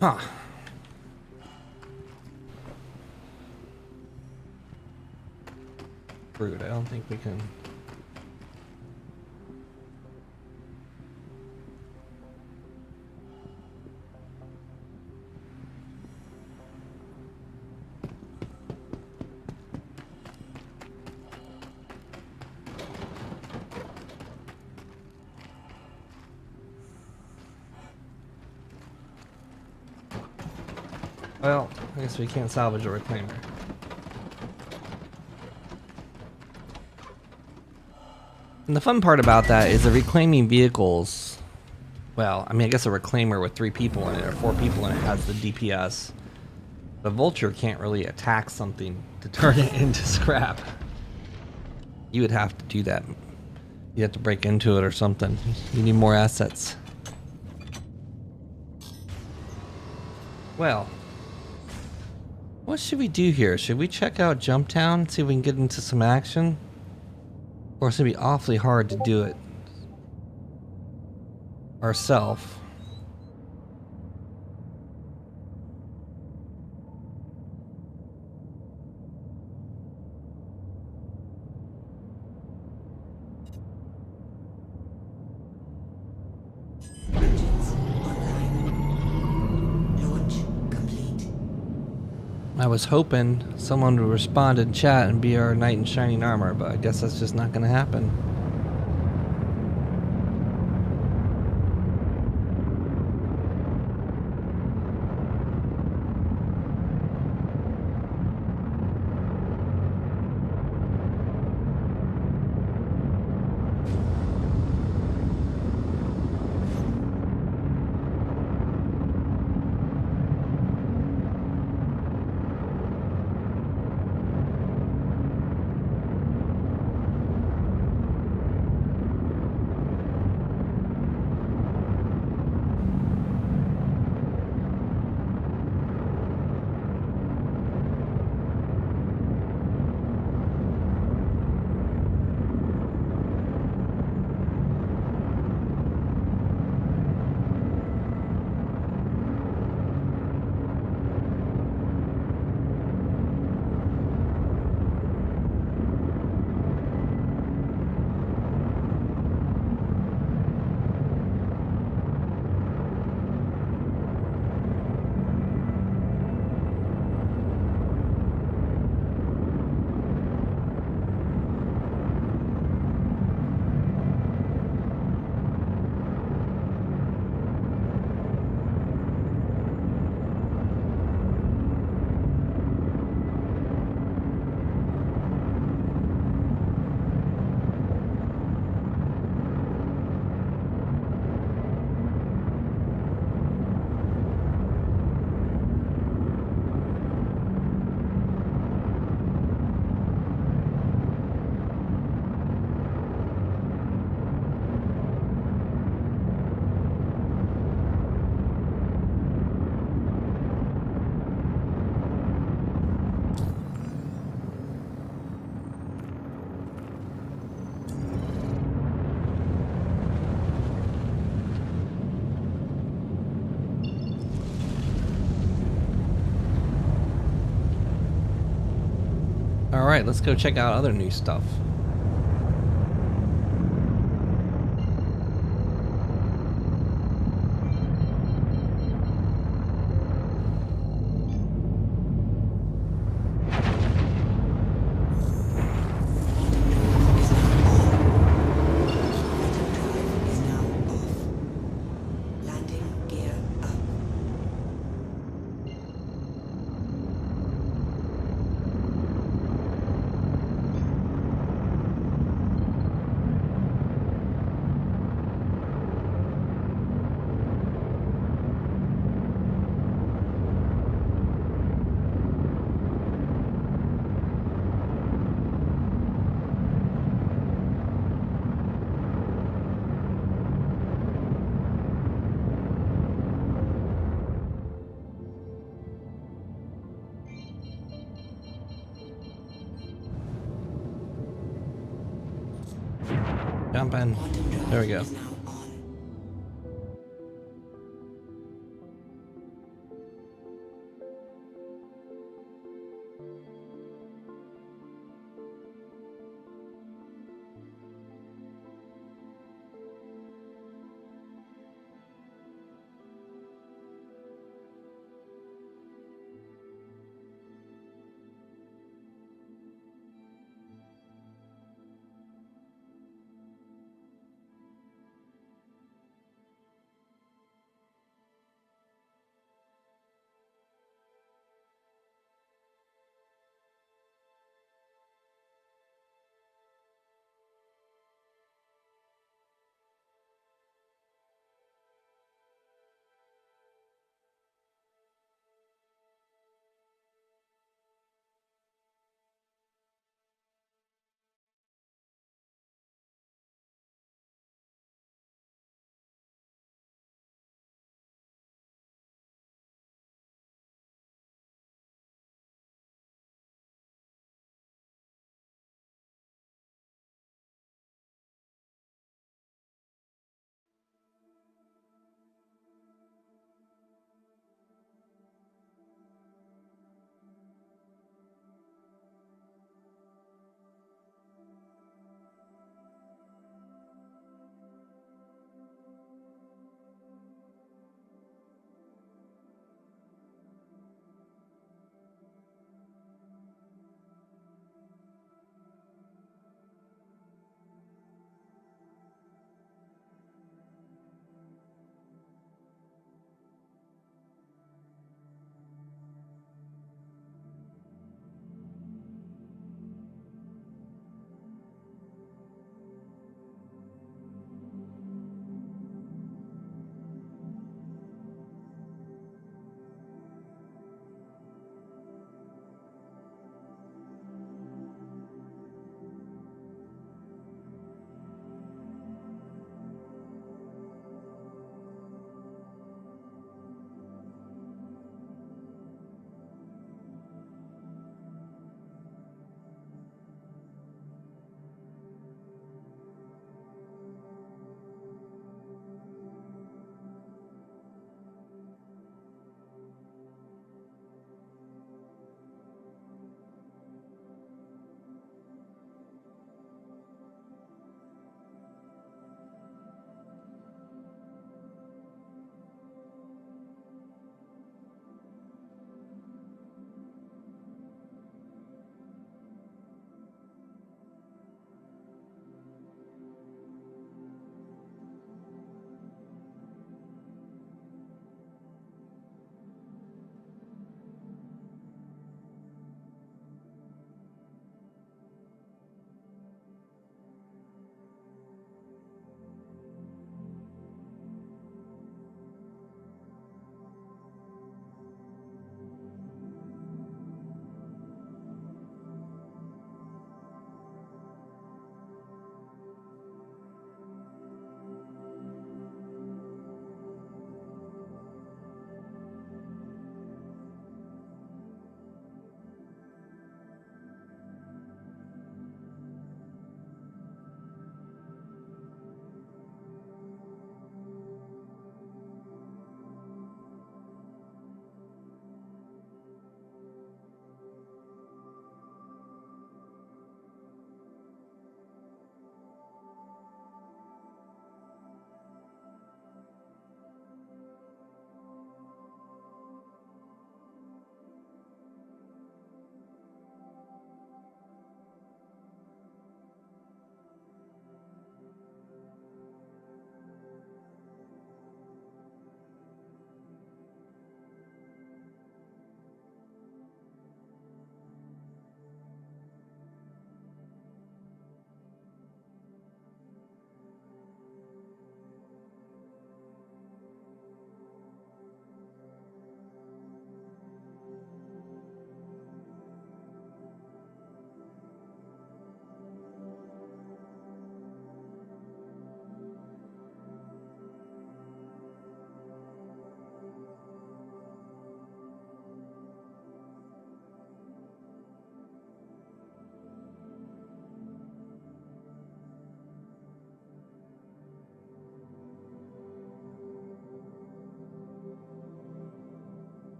Huh. Rude. I don't think we can. Well, I guess we can't salvage a reclaimer. And the fun part about that is the reclaiming vehicles. Well, I mean, I guess a reclaimer with 3 people in it or 4 people in it has the DPS. The vulture can't really attack something to turn it into scrap. You would have to do that. You have to break into it or something. You need more assets. Well, what should we do here? Should we check out Jumptown, see if we can get into some action? Or it's gonna be awfully hard to do it ourselves. Engines online. Launch complete. I was hoping someone would respond in chat and be our knight in shining armor, but I guess that's just not gonna happen. All right, let's go check out other new stuff. Drive is now off. Landing gear up. Jump in. Quantum drive There we go. is now on.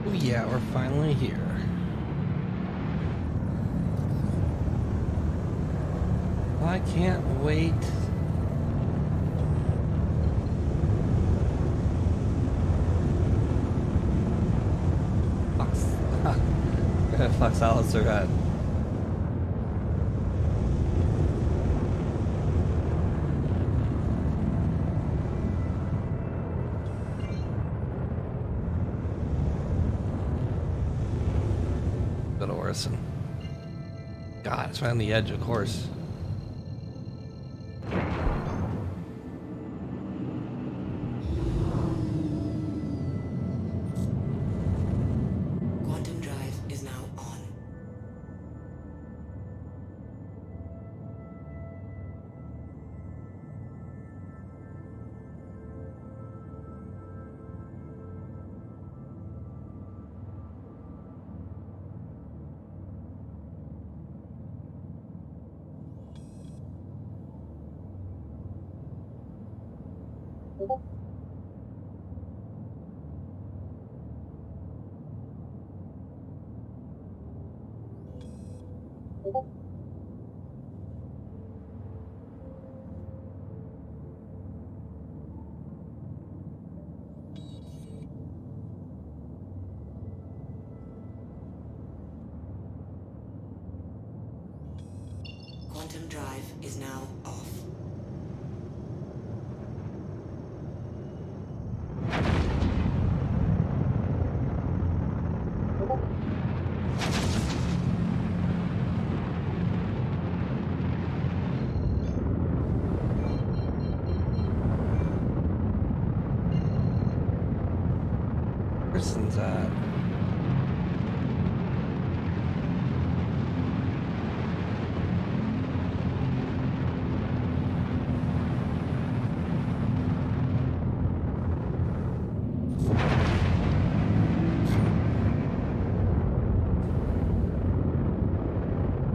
Oh yeah, we're finally here. I can't wait. Fox. Fox Alistair got. Little Orson. God, it's right on the edge, of course. Quantum drive is now on. Quantum drive is now off. Orson's at.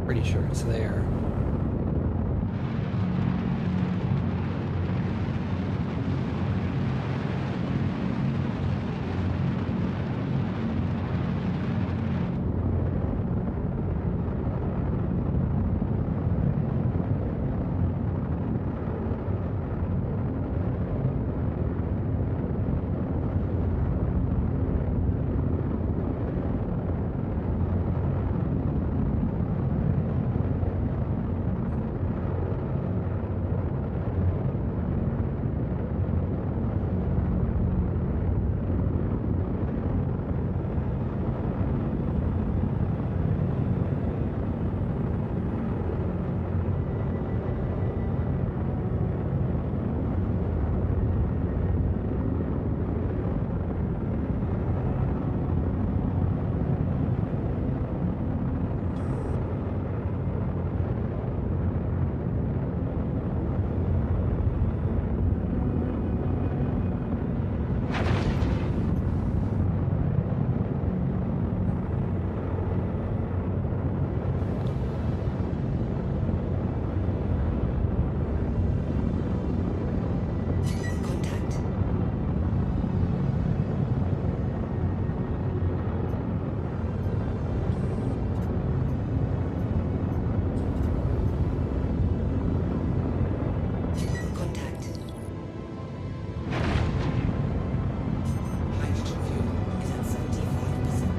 Pretty sure it's there. Contact. Contact. Hydrogen fuel is at 75%.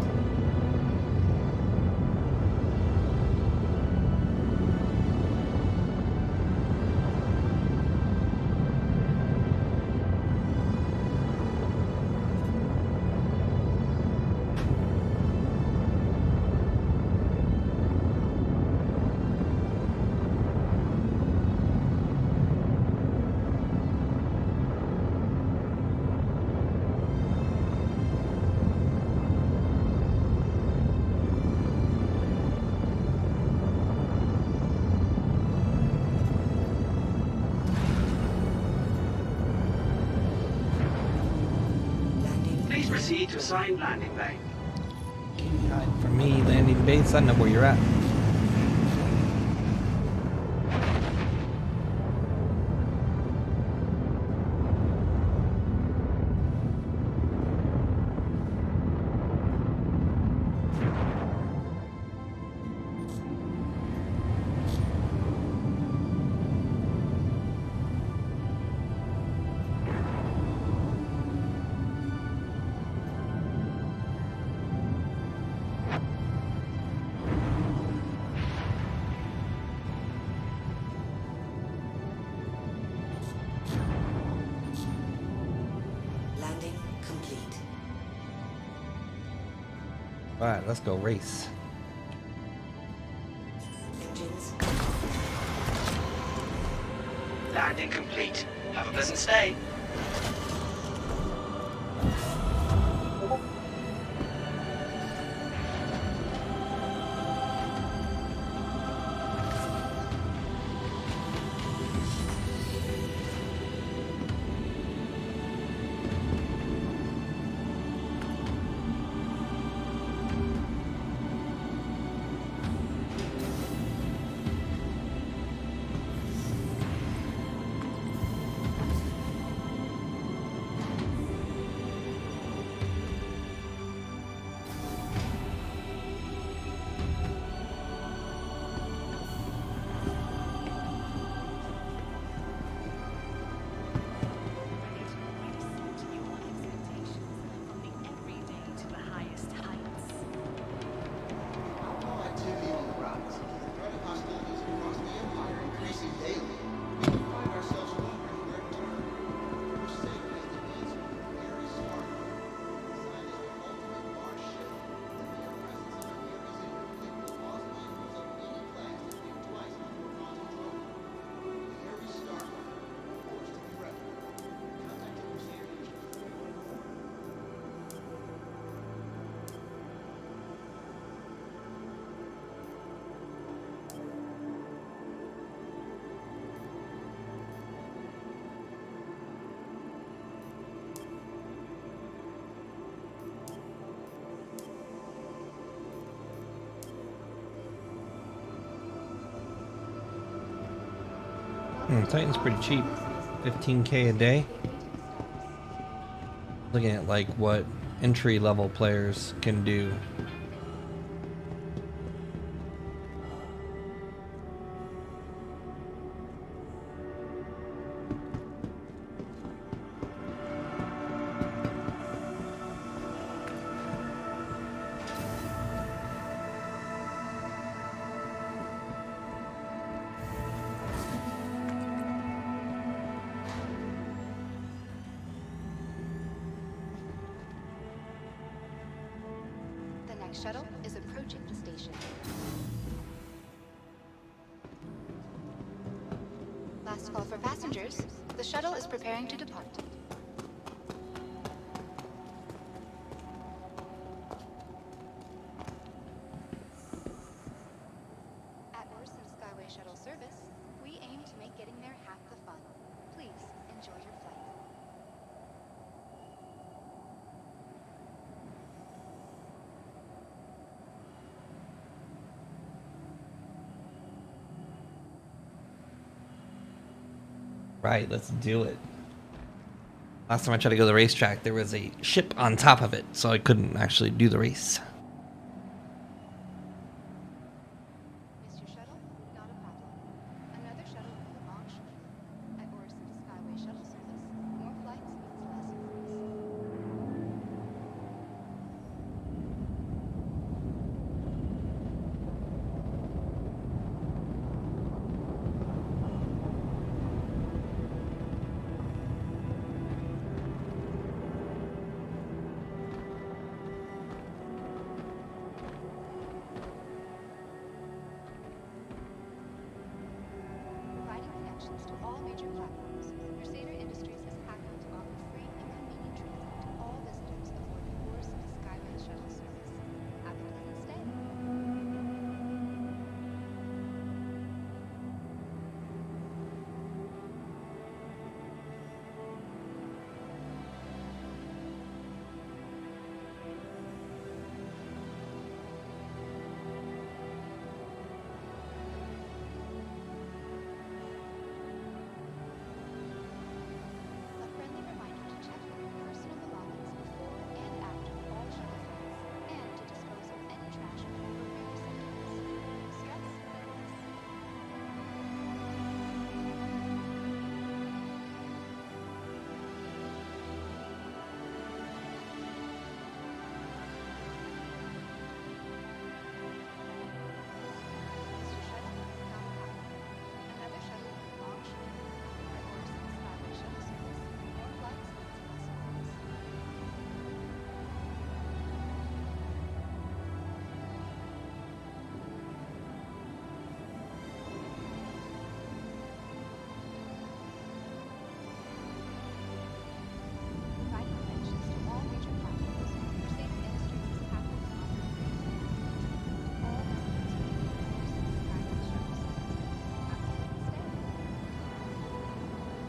Landing. Please proceed to assigned landing bay. For me, landing base, I know where you're at. All right, let's go race. Engines. Landing complete. Have a pleasant stay. Activity on the grounds. The threat of hostilities across the Empire increasing daily. We can find ourselves wondering where to turn. For safety and the needs of the Ares Star. Designed as the ultimate launch ship, the mere presence of an Ares infantry will cause vehicles of any class to think twice before causing trouble. The Ares Star, forged to be reckoned. Contact Overseer Agent 314. Titan's pretty cheap. 15K a day. Looking at like what entry level players can do. The next shuttle is approaching the station. Last call for passengers. The shuttle is preparing to depart. At Orson Skyway Shuttle Service, we aim to make getting there half the fun. Please enjoy your flight. Right, let's do it. Last time I tried to go to the racetrack, there was a ship on top of it, so I couldn't actually do the race. Missed your shuttle? Not a problem. Another shuttle will launch shortly. At Orson Skyway Shuttle Service, more flights means less noise. Providing connections to all major platforms, Crusader Industries is happy to offer free and convenient transit to all visitors aboard the Orson Skyway Shuttle Service. Have a pleasant stay.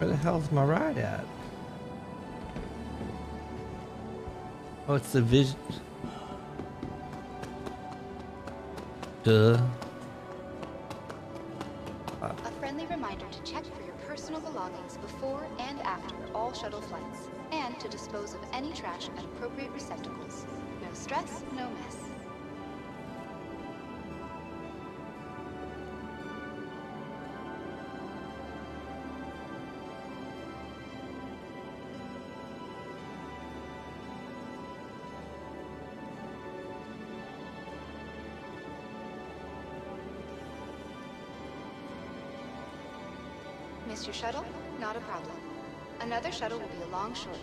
Where the hell's my ride at? Oh, it's the vision. Duh. A friendly reminder to check for your personal belongings before and after all shuttle flights, and to dispose of any trash at appropriate receptacles. No stress, no mess. Missed your shuttle? Not a problem. Another shuttle will be along shortly.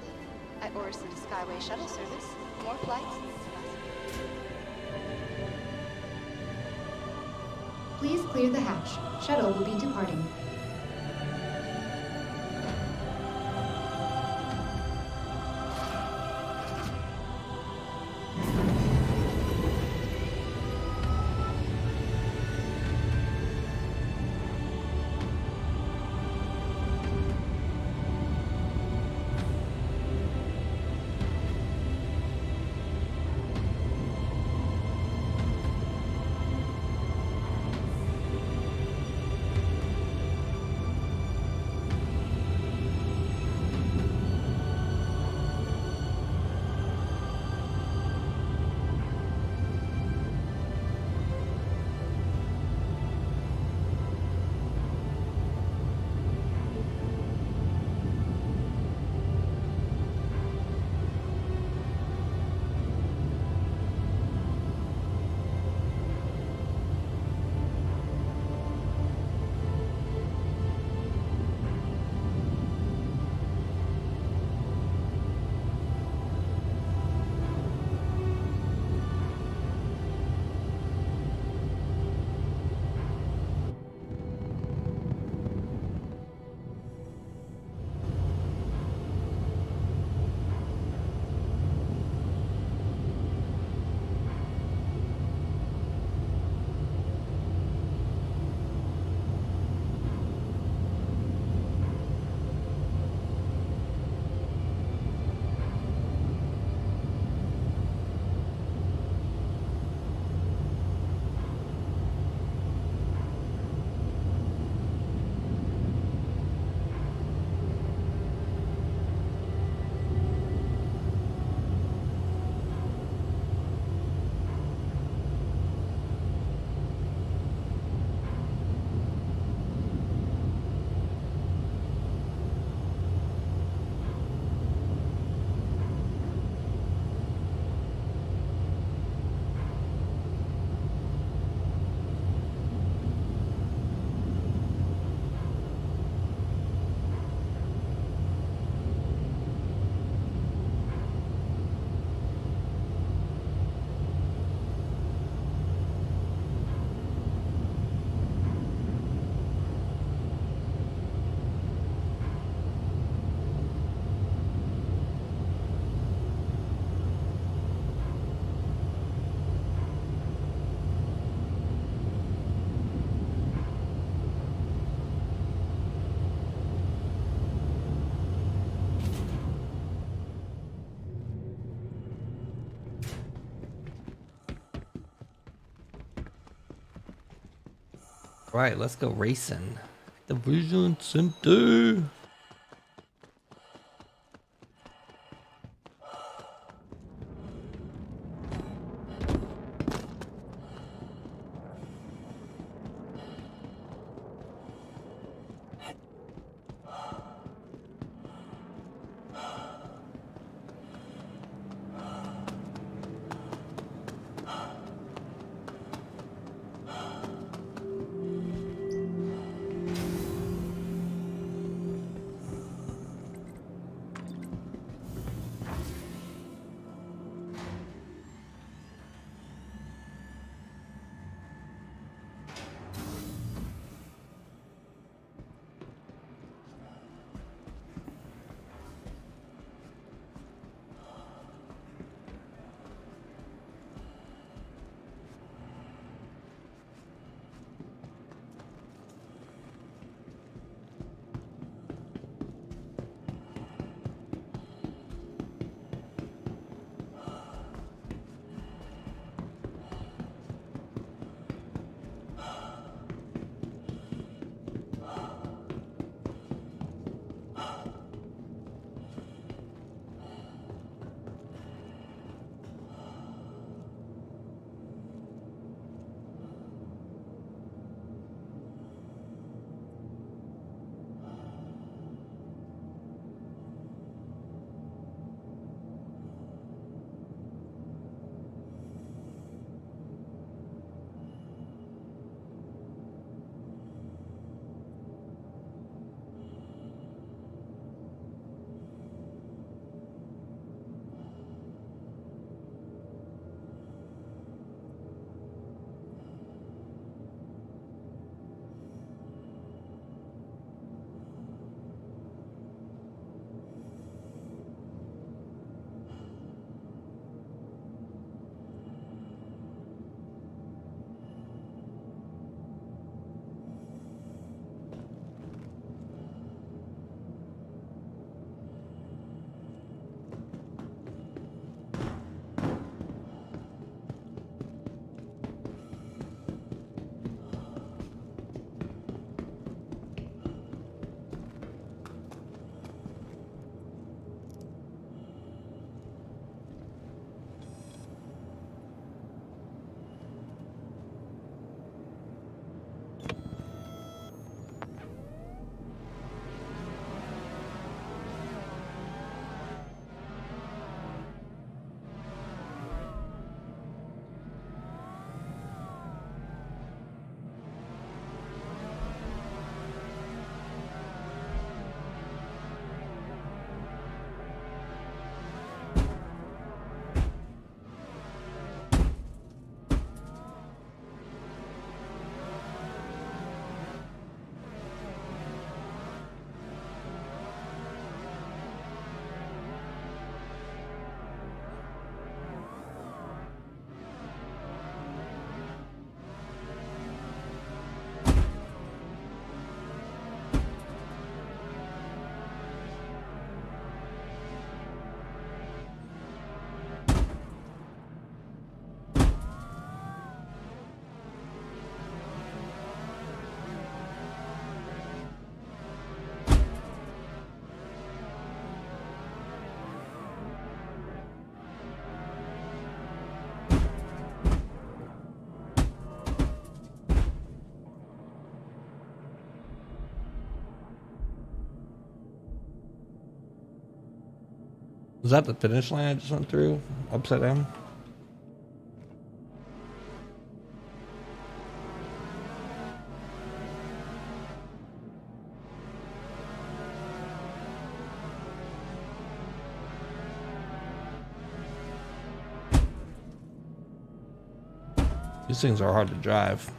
At Orison to Skyway Shuttle Service, more flights. Please clear the hatch. Shuttle will be departing. Right, let's go racing. The Vision Center. Was that the finish line I just went through? Upside down? These things are hard to drive.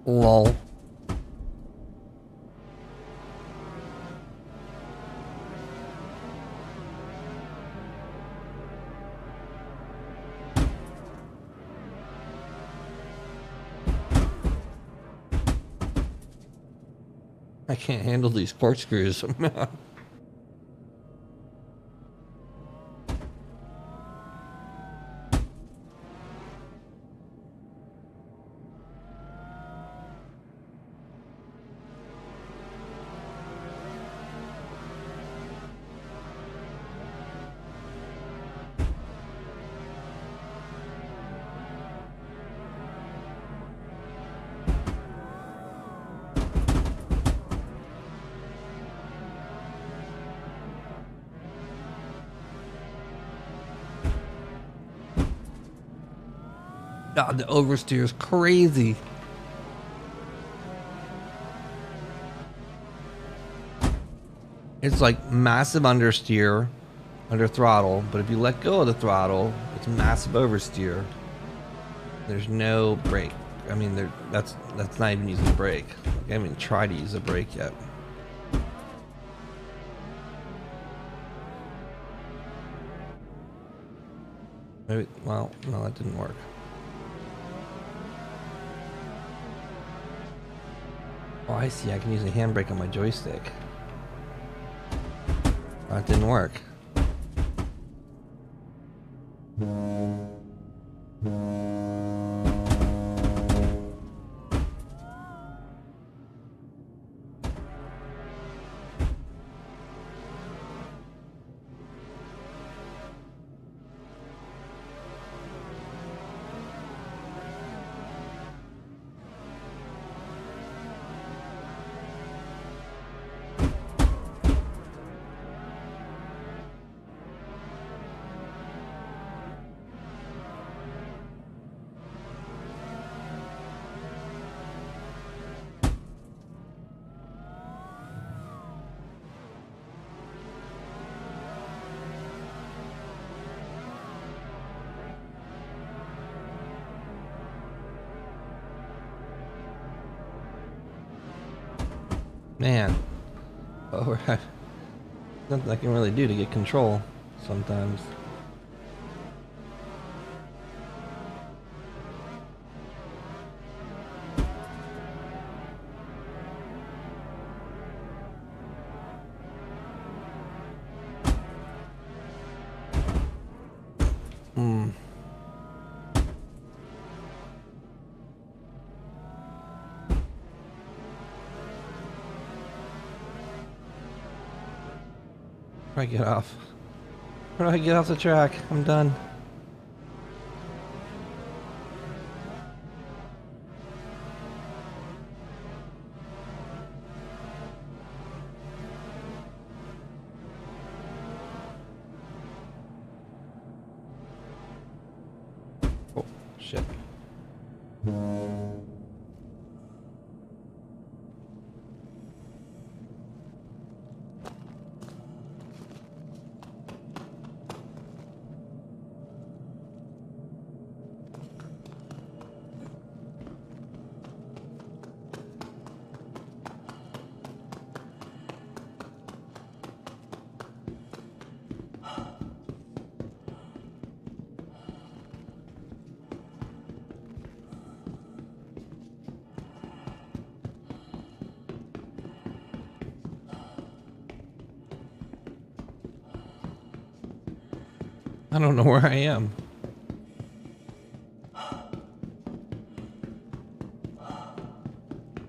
Lol. I can't handle these corkscrews. God, the oversteer is crazy. It's like massive understeer under throttle, but if you let go of the throttle, it's massive oversteer. There's no brake. I mean, that's not even using the brake. I haven't even tried to use the brake yet. Maybe, well, no, that didn't work. Oh, I see. I can use a handbrake on my joystick. That didn't work. Man, override. Nothing I can really do to get control sometimes. Where do I get off? Where do I get off the track? I'm done. Oh, shit. I don't know where I am.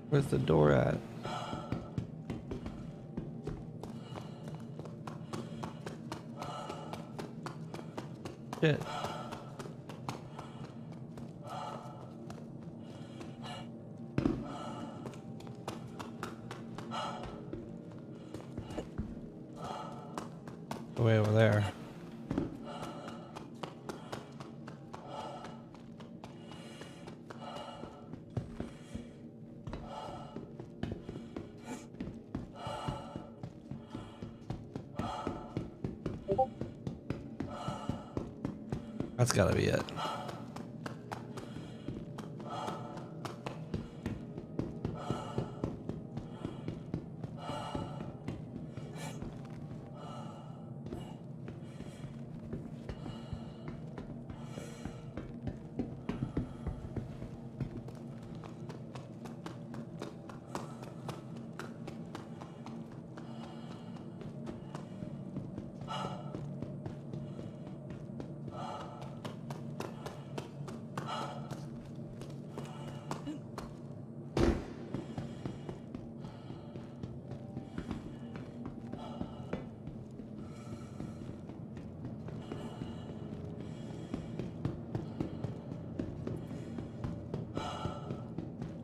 Where's the door at? Shit. Way over there. That's gotta be it.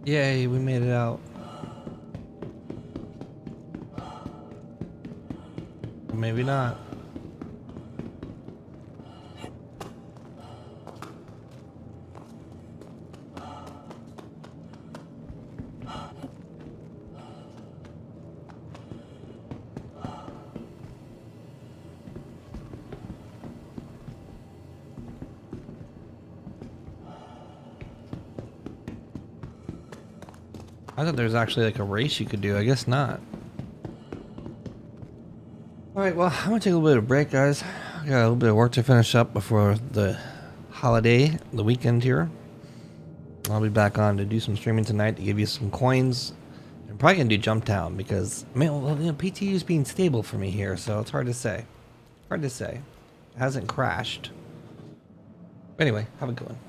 Yay, we made it out. Maybe not. I thought there was actually like a race you could do. I guess not. Alright, well, I'm gonna take a little bit of a break, guys. I got a little bit of work to finish up before the holiday, the weekend here. I'll be back on to do some streaming tonight to give you some coins. I'm probably gonna do Jump Town because, man, well, you know, PTU is being stable for me here, so it's hard to say. Hard to say. It hasn't crashed. Anyway, have a good one.